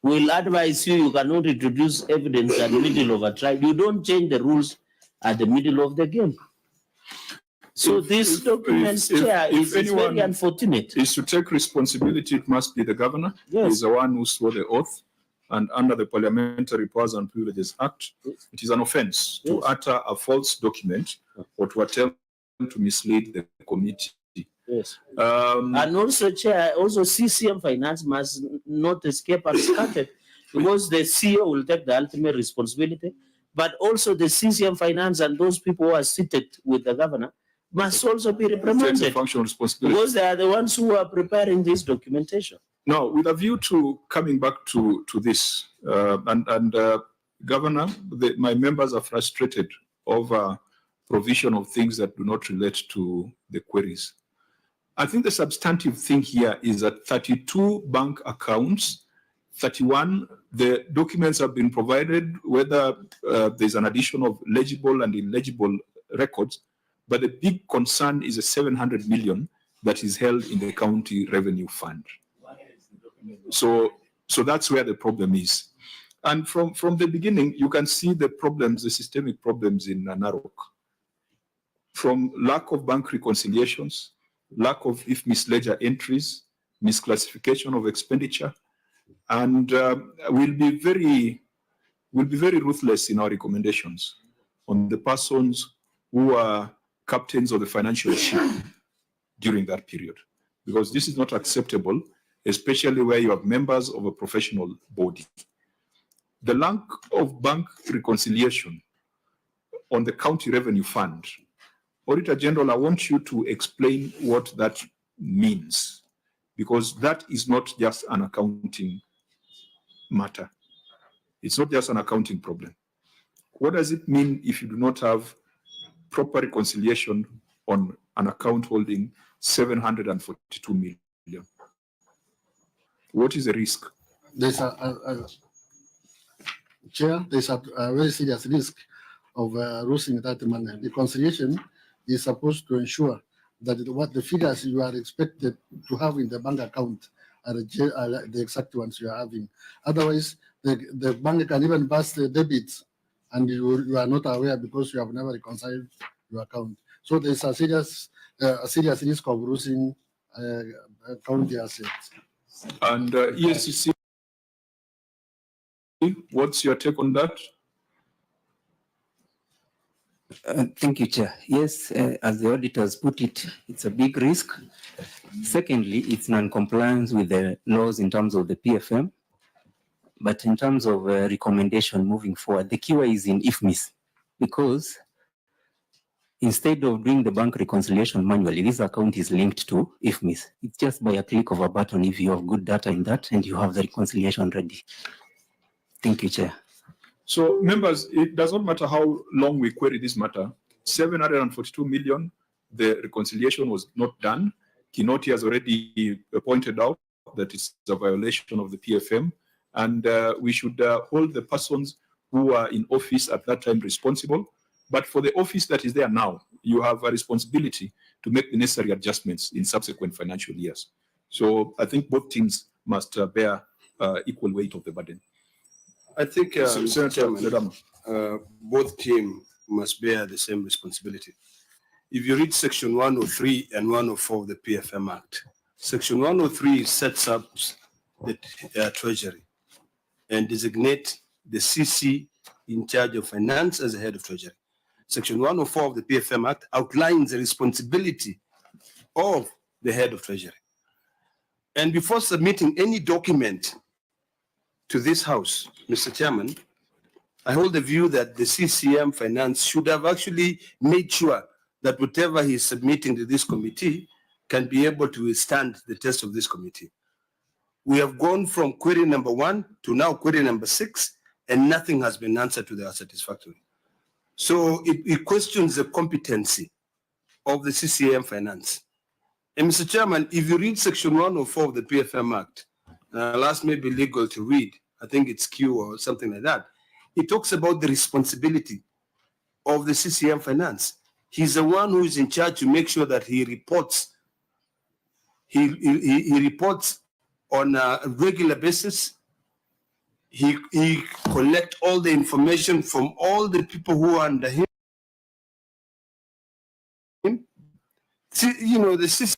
will advise you, you cannot introduce evidence at the middle of a trial. You don't change the rules at the middle of the game. So this document, Chair, is very unfortunate. Is to take responsibility, it must be the governor. Yes. He's the one who swore the oath. And under the Parliamentary Powers and Privileges Act, it is an offense to utter a false document or to attempt to mislead the committee. Yes. And also, Chair, also CCM finance must not escape unscathed, because the CEO will take the ultimate responsibility, but also the CCM finance and those people who are seated with the governor must also be reprimanded, Take the functional responsibility. because they are the ones who are preparing this documentation. Now, with a view to coming back to this, Governor, my members are frustrated over provision of things that do not relate to the queries. I think the substantive thing here is that 32 bank accounts, 31, the documents have been provided, whether there's an addition of legible and illegible records, but the big concern is the 700 million that is held in the county revenue fund. So that's where the problem is. And from the beginning, you can see the problems, the systemic problems in Narok. From lack of bank reconciliations, lack of IFMIS ledger entries, misclassification of expenditure, and we'll be very ruthless in our recommendations on the persons who are captains of the financial ship during that period, because this is not acceptable, especially where you have members of a professional body. The lack of bank reconciliation on the county revenue fund, Auditor General, I want you to explain what that means, because that is not just an accounting matter. It's not just an accounting problem. What does it mean if you do not have proper reconciliation on an account holding 742 million? What is the risk? There's Chair, there's a very serious risk of losing that money. Reconciliation is supposed to ensure that what the figures you are expected to have in the bank account are the exact ones you are having. Otherwise, the bank can even bust the debits, and you are not aware because you have never reconciled your account. So there's a serious risk of losing county assets. And ESCC, what's your take on that? Thank you, Chair. Yes, as the auditors put it, it's a big risk. Secondly, it's non-compliance with the laws in terms of the PFM. But in terms of recommendation moving forward, the keyword is in IFMIS, because instead of doing the bank reconciliation manually, this account is linked to IFMIS. It's just by a click of a button if you have good data in that and you have the reconciliation ready. Thank you, Chair. So, members, it does not matter how long we query this matter. 742 million, the reconciliation was not done. Kinoti has already pointed out that it's a violation of the PFM, and we should hold the persons who are in office at that time responsible. But for the office that is there now, you have a responsibility to make the necessary adjustments in subsequent financial years. So I think both teams must bear equal weight of the burden. I think, Senator Chairman, both teams must bear the same responsibility. If you read Section 103 and 104 of the PFM Act, Section 103 sets up the Treasury and designate the CC in charge of finance as the head of Treasury. Section 104 of the PFM Act outlines the responsibility of the head of Treasury. And before submitting any document to this House, Mr. Chairman, I hold the view that the CCM Finance should have actually made sure that whatever he's submitting to this committee can be able to withstand the test of this committee. We have gone from query number 1 to now query number 6, and nothing has been answered to their satisfactory. So it questions the competency of the CCM Finance. And Mr. Chairman, if you read section 104 of the PFM Act, I'll ask maybe legal to read, I think it's Q or something like that, it talks about the responsibility of the CCM Finance. He's the one who is in charge to make sure that he reports. He reports on a regular basis. He collects all the information from all the people who are under him. See, you know, the CCM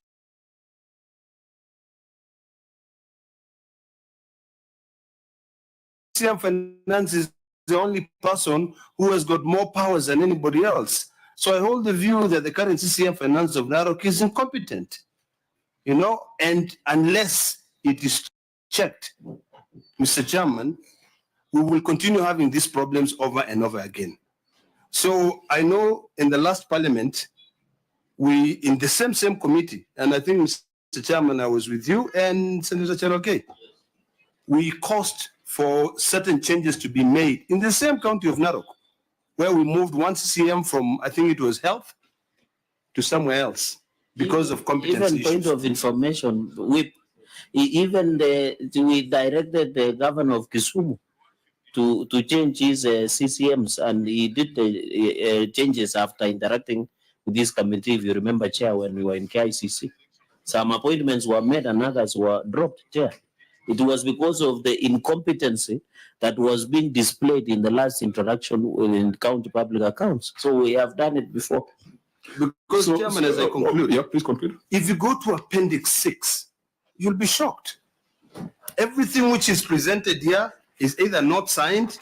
Finance is the only person who has got more powers than anybody else. So I hold the view that the current CCM Finance of Narok is incompetent, you know, and unless it is checked, Mr. Chairman, we will continue having these problems over and over again. So I know in the last parliament, we, in the same committee, and I think, Mr. Chairman, I was with you and Senator Cherokee, we caused for certain changes to be made in the same county of Narok, where we moved one CCM from, I think it was health, to somewhere else because of competence Even point issues. of information, we directed the governor of Kisumu to change his CCMs, and he did the changes after interacting with this committee. If you remember, Chair, when we were in KICC, some appointments were made and others were dropped, Chair. It was because of the incompetency that was being displayed in the last introduction in county public accounts. So we have done it before. Because, Chairman, as I conclude, yeah, please conclude. If you go to Appendix 6, you'll be shocked. Everything which is presented here is either not signed,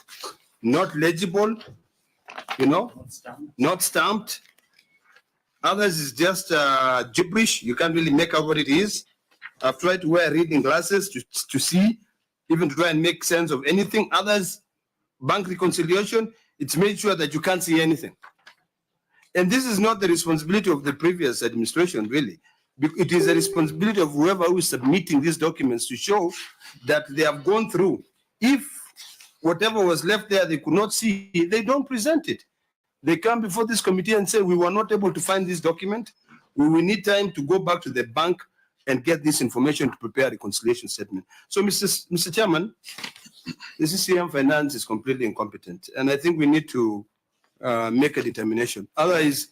not legible, you know, not stamped. Others is just gibberish. You can't really make out what it is. I've tried to wear reading glasses to see, even to try and make sense of anything. Others, bank reconciliation, it's made sure that you can't see anything. And this is not the responsibility of the previous administration, really. It is the responsibility of whoever who is submitting these documents to show that they have gone through. If whatever was left there they could not see, they don't present it. They come before this committee and say, we were not able to find this document. We will need time to go back to the bank and get this information to prepare a reconciliation statement. So, Mr. Chairman, the CCM Finance is completely incompetent. And I think we need to make a determination. Otherwise,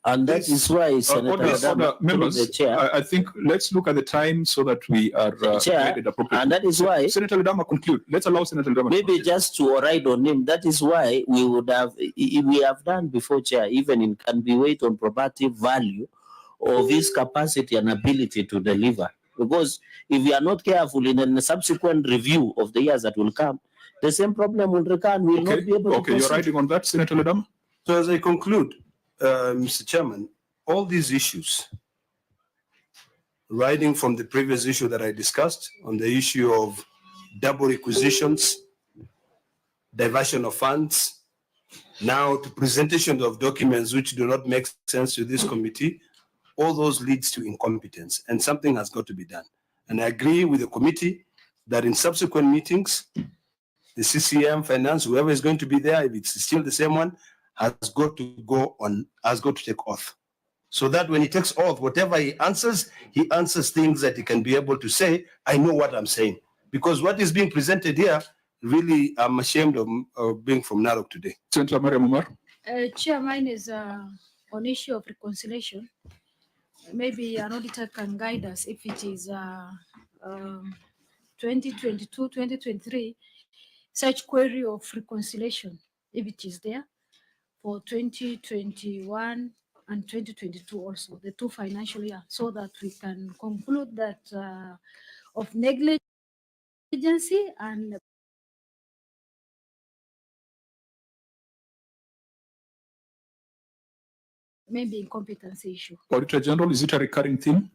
and that is why, Senator members, the chair, I think let's look at the time so that we are guided appropriately. And that is why Senator Ledama conclude. Let's allow Senator Ledama. Maybe just to ride on him. That is why we have done before, Chair, even in can be weight on probative value of his capacity and ability to deliver. Because if we are not careful in a subsequent review of the years that will come, the same problem will recur and we will not be able to proceed. You're riding on that, Senator Ledama? So as I conclude, Mr. Chairman, all these issues, riding from the previous issue that I discussed on the issue of double requisitions, diversion of funds, now to presentation of documents which do not make sense to this committee, all those leads to incompetence, and something has got to be done. And I agree with the committee that in subsequent meetings, the CCM Finance, whoever is going to be there, if it's still the same one, has got to take oath. So that when he takes oath, whatever he answers things that he can be able to say, I know what I'm saying. Because what is being presented here, really, I'm ashamed of being from Narok today. Senator Mariam Umar. Chair, mine is on issue of reconciliation. Maybe an auditor can guide us if it is 2022, 2023, such query of reconciliation, if it is there, for 2021 and 2022 also, the two financial years, so that we can conclude that of negligence and maybe incompetency issue. Auditor General, is it a recurring theme?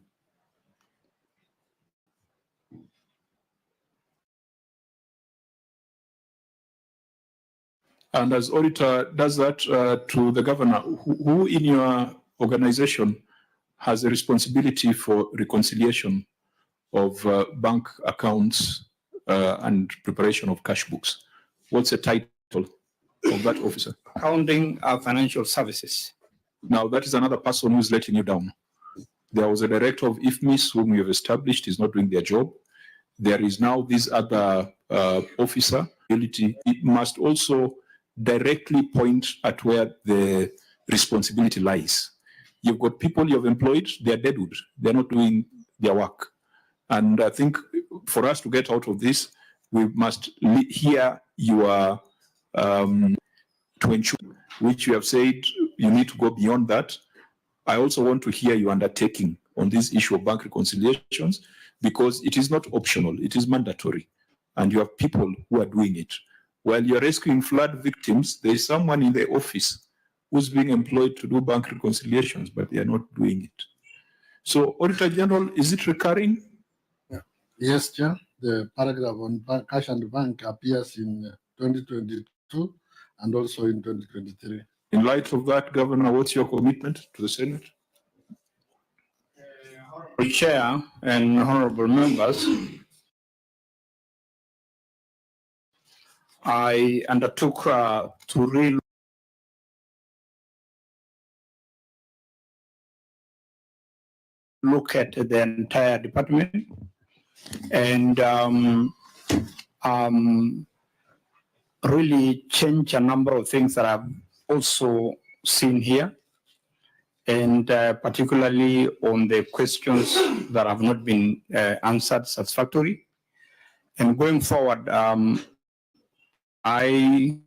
And as auditor does that to the governor, who in your organization has a responsibility for reconciliation of bank accounts and preparation of cash books? What's the title of that officer? Accounting financial services. Now, that is another person who's letting you down. There was a director of IFMIS whom you have established is not doing their job. There is now this other officer. It must also directly point at where the responsibility lies. You've got people you've employed, they're deadwood, they're not doing their work. And I think for us to get out of this, we must hear your, to ensure, which you have said you need to go beyond that. I also want to hear your undertaking on this issue of bank reconciliations, because it is not optional, it is mandatory. And you have people who are doing it. While you're rescuing flood victims, there is someone in the office who's being employed to do bank reconciliations, but they are not doing it. So, Auditor General, is it recurring? Yes, Chair. The paragraph on cash and bank appears in 2022 and also in 2023. In light of that, Governor, what's your commitment to the Senate? Chair and honorable members, I undertook to look at the entire department and really change a number of things that I've also seen here, and particularly on the questions that have not been answered satisfactorily. And going forward, I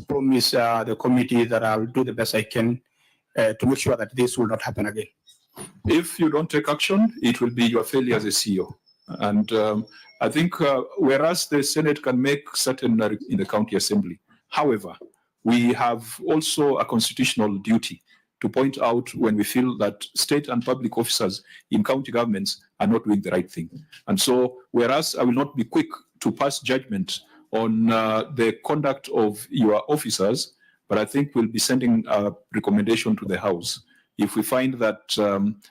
promise the committee that I'll do the best I can to make sure that this will not happen again. If you don't take action, it will be your failure as a CEO. And I think whereas the Senate can make certain in the county assembly, however, we have also a constitutional duty to point out when we feel that state and public officers in county governments are not doing the right thing. And so, whereas I will not be quick to pass judgment on the conduct of your officers, but I think we'll be sending a recommendation to the House if we find that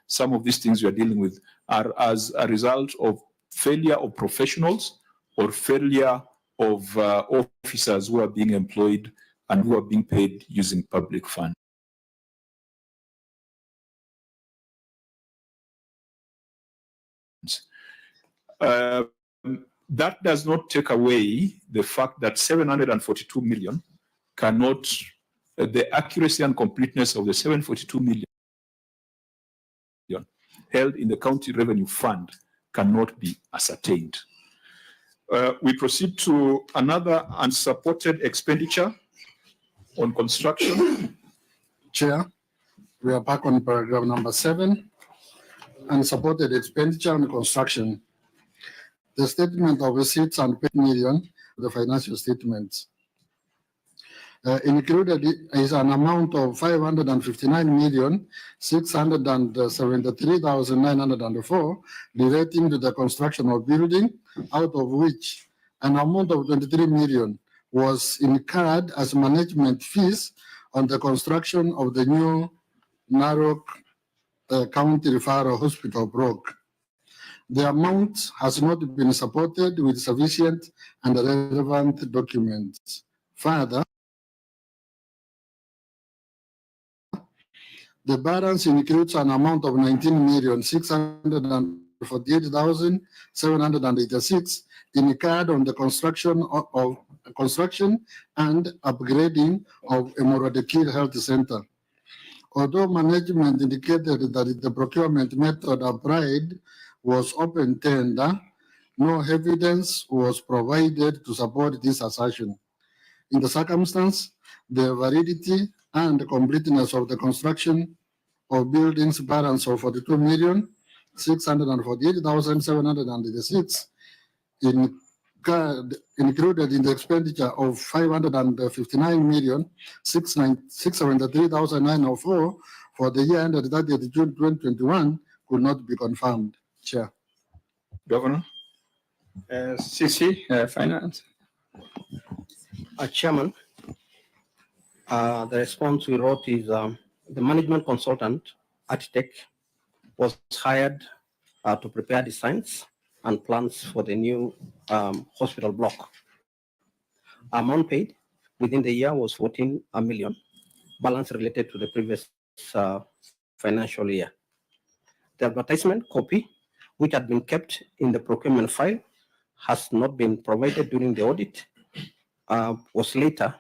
some of these things we are dealing with are as a result of failure of professionals or failure of officers who are being employed and who are being paid using public funds. That does not take away the fact that 742 million cannot, the accuracy and completeness of the 742 million held in the county revenue fund cannot be ascertained. We proceed to another unsupported expenditure on construction. Chair, we are back on paragraph number 7, unsupported expenditure on construction. The statement of receipts and paid million, the financial statements. Included is an amount of 559,673,904 relating to the construction of building, out of which an amount of 23 million was incurred as management fees on the construction of the new Narok County Referral Hospital Broke. The amount has not been supported with sufficient and relevant documents. Further, the balance includes an amount of 19,648,786 incurred on the construction and upgrading of Emoradekir Health Center. Although management indicated that the procurement method applied was open tender, no evidence was provided to support this assertion. In the circumstance, the validity and completeness of the construction of buildings balance of 42,648,786 included in the expenditure of 559,673,904 for the year ended 30th June 2021 could not be confirmed. Chair. Governor. CC, Finance. Chairman, The response we wrote is the management consultant architect was hired to prepare designs and plans for the new hospital block. Amount paid within the year was 14 million, balance related to the previous financial year. The advertisement copy, which had been kept in the procurement file, has not been provided during the audit, was later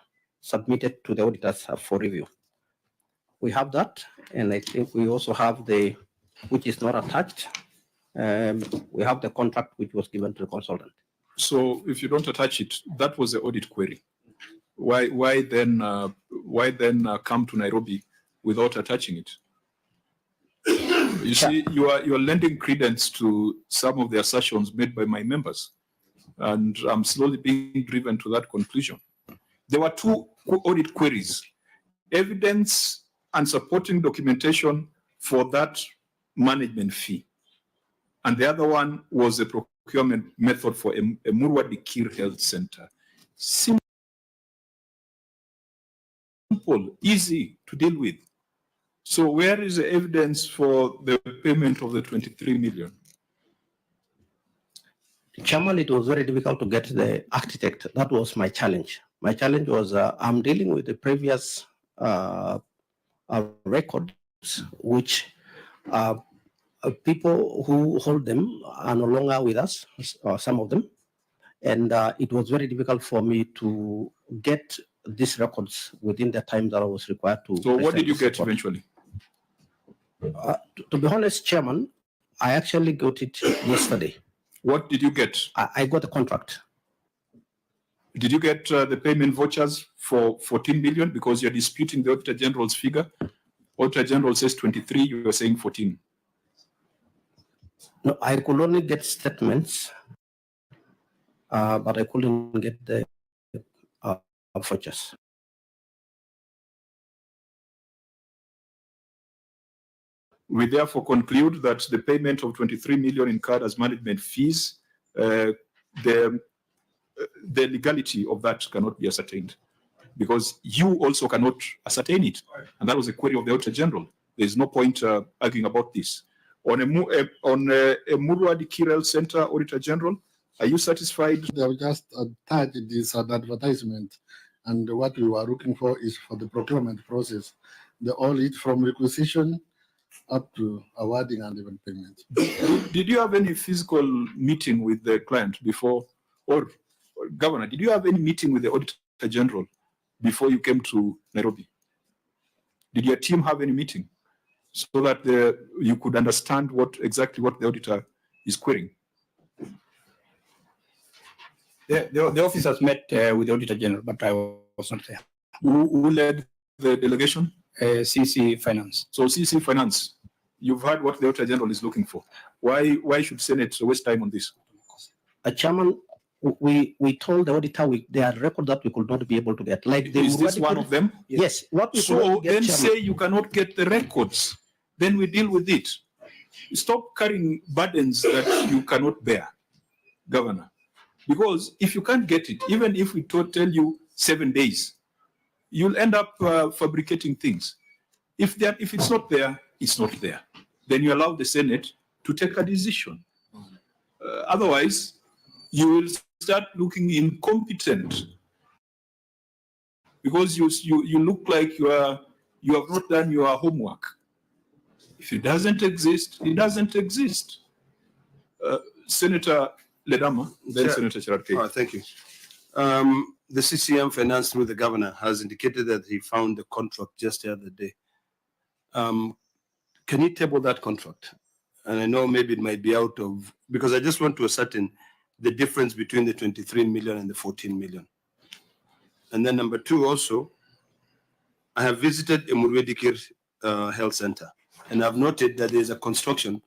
submitted to the auditors for review. We have that, and I think we also have the, which is not attached, we have the contract which was given to the consultant. So if you don't attach it, that was the audit query. Why then come to Nairobi without attaching it? You see, you are lending credence to some of the assertions made by my members, and I'm slowly being driven to that conclusion. There were two audit queries: evidence and supporting documentation for that management fee, and the other one was a procurement method for a Murwadi Kir Health Center. Simple, easy to deal with. So where is the evidence for the payment of the 23 million? Chairman, it was very difficult to get the architect. That was my challenge. My challenge was I'm dealing with the previous records, which people who hold them are no longer with us, some of them. And it was very difficult for me to get these records within the time that I was required to. So what did you get eventually? To be honest, Chairman, I actually got it yesterday. What did you get? I got a contract. Did you get the payment vouchers for 14 million because you're disputing the Auditor General's figure? Auditor General says 23, you are saying 14. No, I could only get statements, but I couldn't get the vouchers. We therefore conclude that the payment of 23 million incurred as management fees, the legality of that cannot be ascertained, because you also cannot ascertain it. And that was a query of the Auditor General. There's no point arguing about this. On a Murwadi Kir Health Center, Auditor General, are you satisfied? They have just attached this advertisement, and what we were looking for is for the procurement process, the audit from requisition up to awarding and even payment. Did you have any physical meeting with the client before, or Governor, did you have any meeting with the Auditor General before you came to Nairobi? Did your team have any meeting so that you could understand exactly what the auditor is querying? The officers met with the Auditor General, but I was not there. Who led the delegation? CC Finance. So CC Finance, you've heard what the Auditor General is looking for. Why should Senate waste time on this? Chairman, we told the auditor there are records that we could not be able to get. Like Is this one of them? Yes. What we could So not get, then Chairman, say you cannot get the records. Then we deal with it. Stop carrying burdens that you cannot bear, Governor. Because if you can't get it, even if we tell you 7 days, you'll end up fabricating things. If it's not there, it's not there. Then you allow the Senate to take a decision. Otherwise, you will start looking incompetent because you look like you have not done your homework. If it doesn't exist, it doesn't exist. Senator Ledama, then Sure. Senator Cherargei. Thank you. The CCM Finance through the governor has indicated that he found the contract just the other day. Can you table that contract? And I know maybe it might be out of, because I just want to ascertain the difference between the 23 million and the 14 million. And then number two also, I have visited a Murwadi Kir Health Center, and I've noted that there's a construction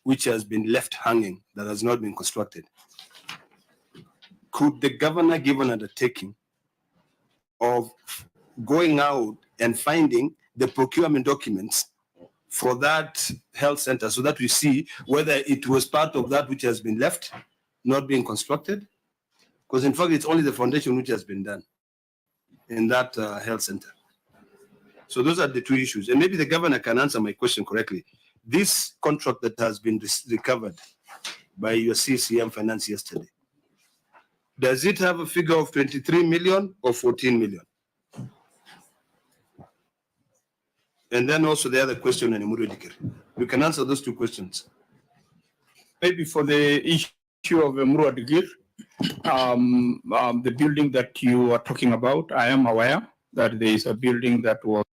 which has been left hanging that has not been constructed. Could the governor give an undertaking of going out and finding the procurement documents for that health center so that we see whether it was part of that which has been left, not being constructed? Because in fact, it's only the foundation which has been done in that health center. So those are the two issues. And maybe the governor can answer my question correctly. This contract that has been recovered by your CCM finance yesterday, does it have a figure of 23 million or 14 million? And then also the other question on Emuru Dikir. You can answer those two questions. Maybe for the issue of Emuru Dikir, the building that you are talking about, I am aware that there is a building that was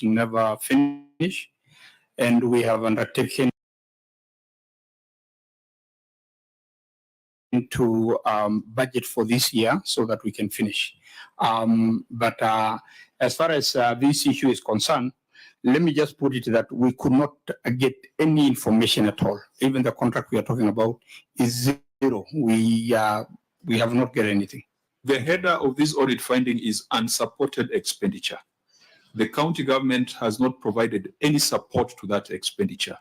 never finished, and we have undertaken to budget for this year so that we can finish. But as far as this issue is concerned, let me just put it that we could not get any information at all. Even the contract we are talking about is zero. We have not get anything. The header of this audit finding is unsupported expenditure. The county government has not provided any support to that expenditure.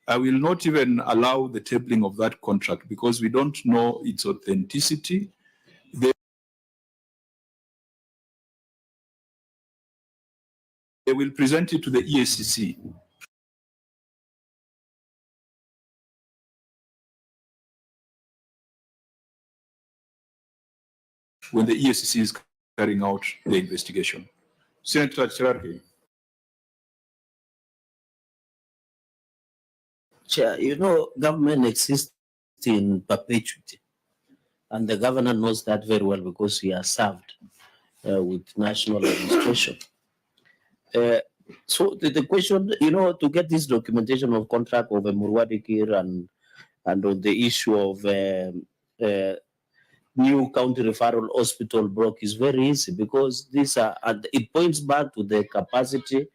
I will not even allow the tabling of that contract because we don't know its authenticity. They will present it to the EACC. When the EACC is carrying out the investigation. Senator Cherargei. Chair, you know, government exists in perpetuity. And the governor knows that very well because he has served with national administration. So the question, you know, to get this documentation of contract of Emuru Dikir and on the issue of new county referral hospital block is very easy because these are, and it points back to the capacity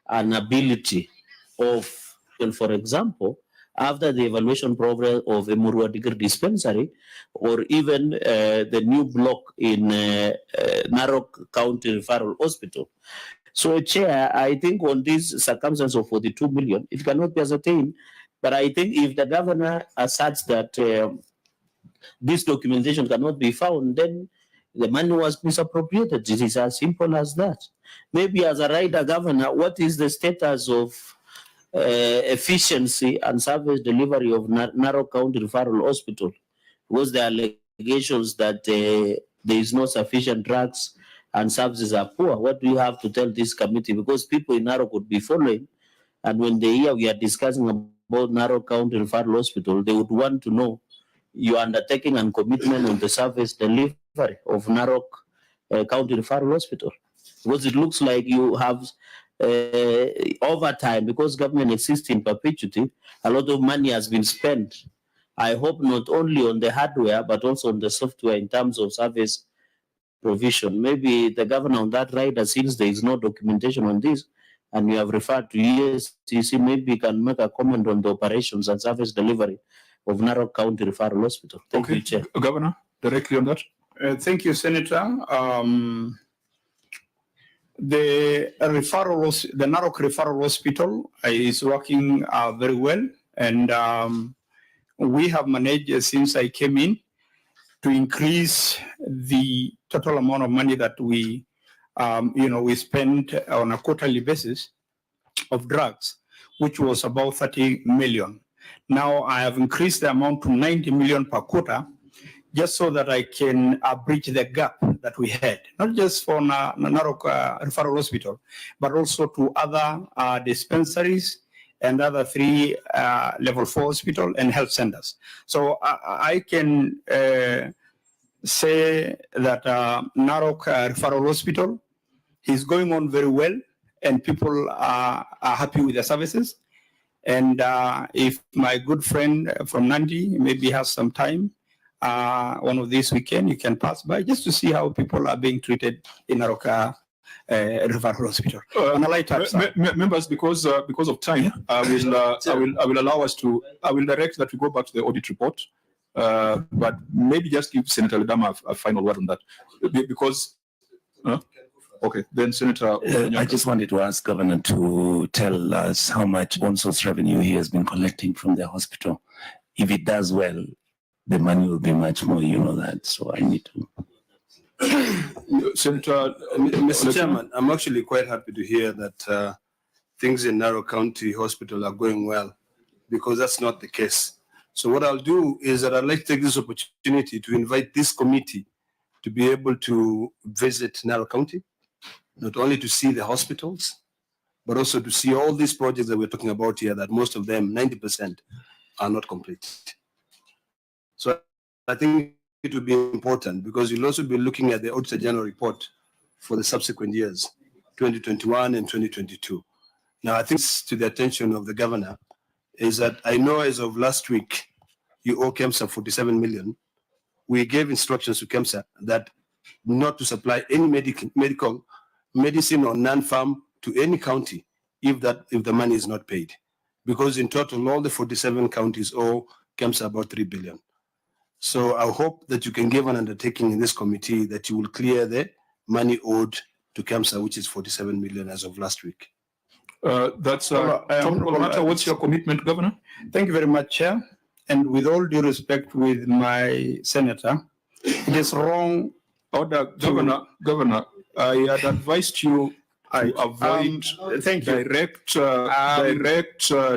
and ability of, well, for example, after the evaluation program of Emuru Dikir dispensary, or even the new block in Narok County Referral Hospital. So, Chair, I think on this circumstance of 42 million, it cannot be ascertained. But I think if the governor asserts that this documentation cannot be found, then the money was misappropriated. It is as simple as that. Maybe as a rider governor, what is the status of efficiency and service delivery of Narok County Referral Hospital? Was there allegations that there is no sufficient drugs and services are poor? What do you have to tell this committee? Because people in Narok would be following, and when they hear we are discussing about Narok County Referral Hospital, they would want to know your undertaking and commitment on the service delivery of Narok County Referral Hospital. Because it looks like you have over time, because government exists in perpetuity, a lot of money has been spent. I hope not only on the hardware, but also on the software in terms of service provision. Maybe the governor on that rider, since there is no documentation on this, and you have referred to EACC, maybe you can make a comment on the operations and service delivery of Narok County Referral Hospital. Thank you, Chair. Governor, directly on that. Thank you, Senator. The Narok Referral Hospital is working very well, and we have managed since I came in to increase the total amount of money that we spend on a quarterly basis of drugs, which was about 30 million. Now I have increased the amount to 90 million per quarter, just so that I can bridge the gap that we had, not just for Narok Referral Hospital, but also to other dispensaries and other 3 level 4 hospital and health centers. So I can say that Narok Referral Hospital is going on very well, and people are happy with the services. And if my good friend from Nandi maybe has some time, one of these weekend, you can pass by just to see how people are being treated in Narok Referral Hospital. On a light members, because of time, I will allow us to. I will direct that we go back to the audit report, but maybe just give Senator Ledama a final word on that, because. Okay, then Senator. I just wanted to ask Governor to tell us how much on-source revenue he has been collecting from the hospital. If it does well, the money will be much more, you know that. So I need to. Senator, Mr. Chairman, I'm actually quite happy to hear that things in Narok County Hospital are going well, because that's not the case. So what I'll do is that I'd like to take this opportunity to invite this committee to be able to visit Narok County, not only to see the hospitals, but also to see all these projects that we're talking about here, that most of them, 90%, are not complete. So I think it will be important, because you'll also be looking at the Auditor General report for the subsequent years, 2021 and 2022. Now, I think to the attention of the governor is that I know as of last week, you owe KEMSA 47 million. We gave instructions to KEMSA that not to supply any medical medicine or non-farm to any county if the money is not paid. Because in total, all the 47 counties owe KEMSA about 3 billion. So I hope that you can give an undertaking in this committee that you will clear the money owed to KEMSA, which is 47 million as of last week. That's a topical matter. What's your commitment, Governor? Thank you very much, Chair. And with all due respect with my senator, it is wrong. Order, Governor, I had advised you to avoid direct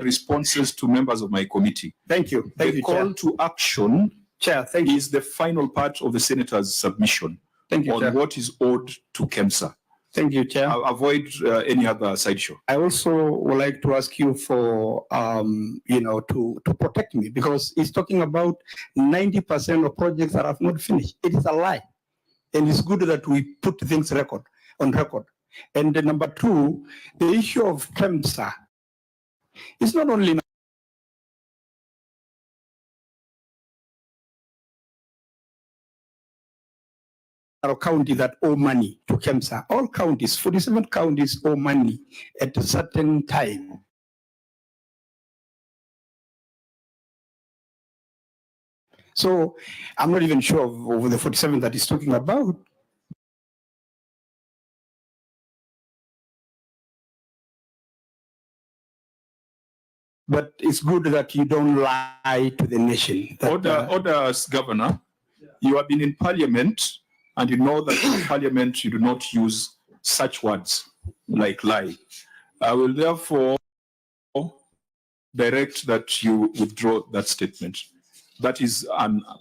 responses to members of my committee. Thank you. The call to action, Chair, is the final part of the senator's submission on Chair. What is owed to KEMSA. Thank you, Chair. Avoid any other sideshow. I also would like to ask you for, to protect me, because it's talking about 90% of projects that have not finished. It is a lie. And it's good that we put things on record. And the number two, the issue of KEMSA is not only our county that owe money to KEMSA. All counties, 47 counties owe money at a certain time. So I'm not even sure of the 47 that he's talking about. But it's good that you don't lie to the nation. Orders, Governor. You have been in Parliament, and you know that in Parliament you do not use such words like lie. I will therefore direct that you withdraw that statement. That is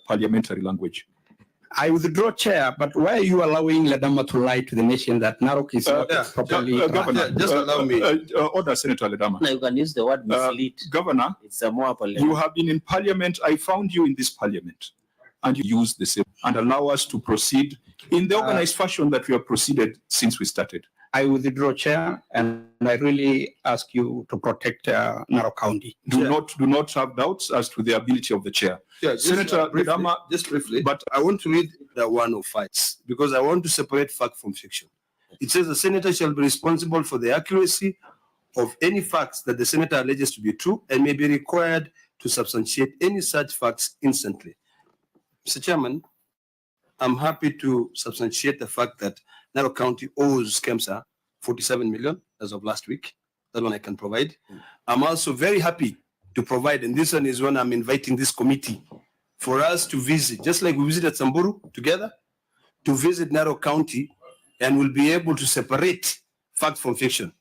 parliamentary language. I withdraw, Chair, but why are you allowing Ledama to lie to the nation that Narok is not properly... Governor, just allow me. Order, Senator Ledama. No, you can use the word mislead. Governor, It's a more you have been in Parliament. I found you in this Parliament, and you use the same and allow us to proceed in the organized fashion that we have proceeded since we started. I withdraw, Chair, and I really ask you to protect Narok County. Do not have doubts as to the ability of the chair. Yeah, Senator Ledama, just briefly, but I want to read the 105 because I want to separate fact from fiction. It says the senator shall be responsible for the accuracy of any facts that the senator alleges to be true and may be required to substantiate any such facts instantly. Mr. Chairman, I'm happy to substantiate the fact that Narok County owes KEMSA 47 million as of last week. That one I can provide. I'm also very happy to provide, and this one is when I'm inviting this committee for us to visit, just like we visited Samburu together, to visit Narok County, and we'll be able to separate fact from fiction.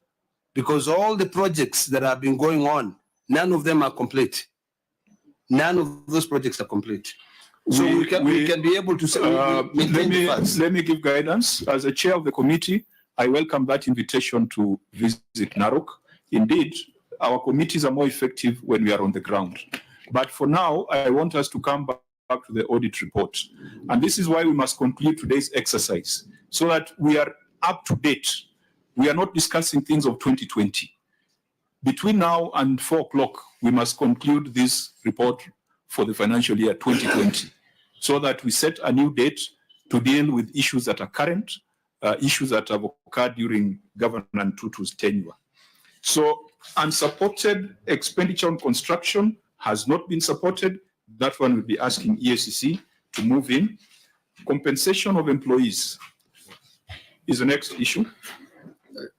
Because all the projects that have been going on, none of them are complete. None of those projects are complete. So we can be able to maintain the facts. Let me give guidance. As a chair of the committee, I welcome that invitation to visit Narok. Indeed, our committees are more effective when we are on the ground. But for now, I want us to come back to the audit report. And this is why we must conclude today's exercise, so that we are up to date. We are not discussing things of 2020. Between now and 4 o'clock, we must conclude this report for the financial year 2020, so that we set a new date to deal with issues that are current, issues that have occurred during Governor Ntutu's tenure. So unsupported expenditure on construction has not been supported. That one will be asking EACC to move in. Compensation of employees is the next issue.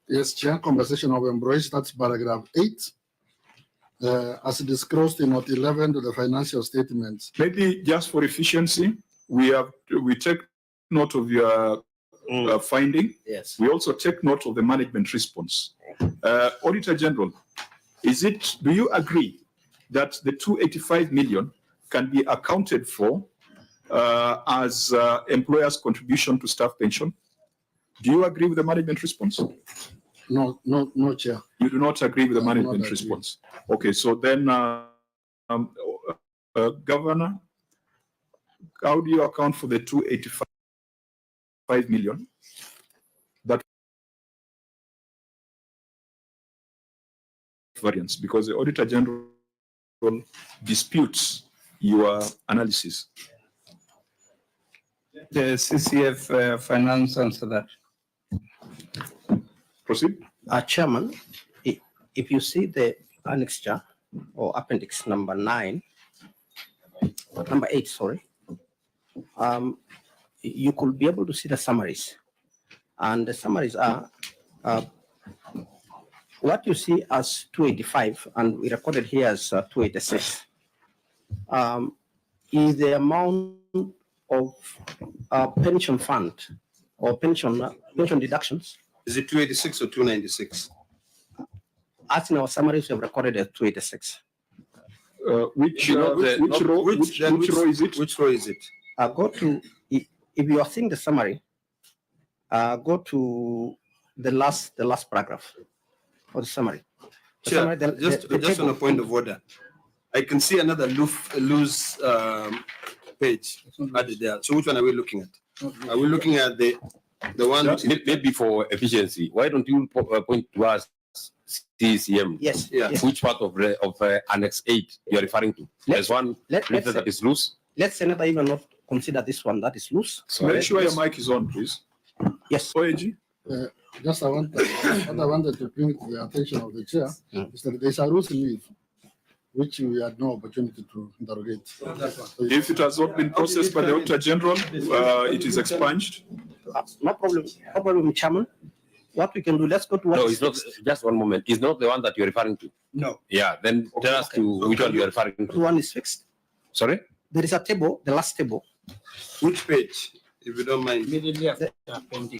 Yes, Chair, compensation of employees, that's paragraph 8. As disclosed in note 11 to the financial statements. Maybe just for efficiency, we take note of your finding. Yes. We also take note of the management response. Auditor General, do you agree that the 285 million can be accounted for as employers' contribution to staff pension? Do you agree with the management response? No, Chair. You do not agree with the I do not management agree. response. Okay, so then, Governor, how do you account for the 285 million? That variance, because the Auditor General disputes your analysis. The CCF finance answer that. Proceed. Chairman, if you see the annexure or appendix number 8, sorry, you could be able to see the summaries. And the summaries are what you see as 285, and we recorded here as 286, is the amount of pension fund or pension deductions. Is it 286 or 296? As in our summaries, we have recorded as 286. Which You know, the- which not- row? which- Which then row is it? Which row is it? Go to, if you are seeing the summary, go to the last paragraph of the summary. The Chair, summary, just on table. a point of order, I can see another loose page added there. So which one are we looking at? Are we looking at the one? which is- Maybe for efficiency, why don't you point to us CCM? Yes. Yes. Which part of Annex 8 you are referring to? There's one let's letter that is loose. Let's Senator even not consider this one that is loose. Make sure your mic is on, please. Yes. OAG. Just what I wanted to bring to the attention of the chair is that there's a rules leave, which we had no opportunity to interrogate. If it has not been processed by the Auditor General, it is expunged. No problem, Chairman. What we can do, let's go to what No, is it's not. Just one moment. It's not the one that you're referring to. No. Yeah, then tell us to which one you're referring the to. one is fixed. Sorry? There is a table, the last table. Which page, if you don't mind? Immediately after appendix.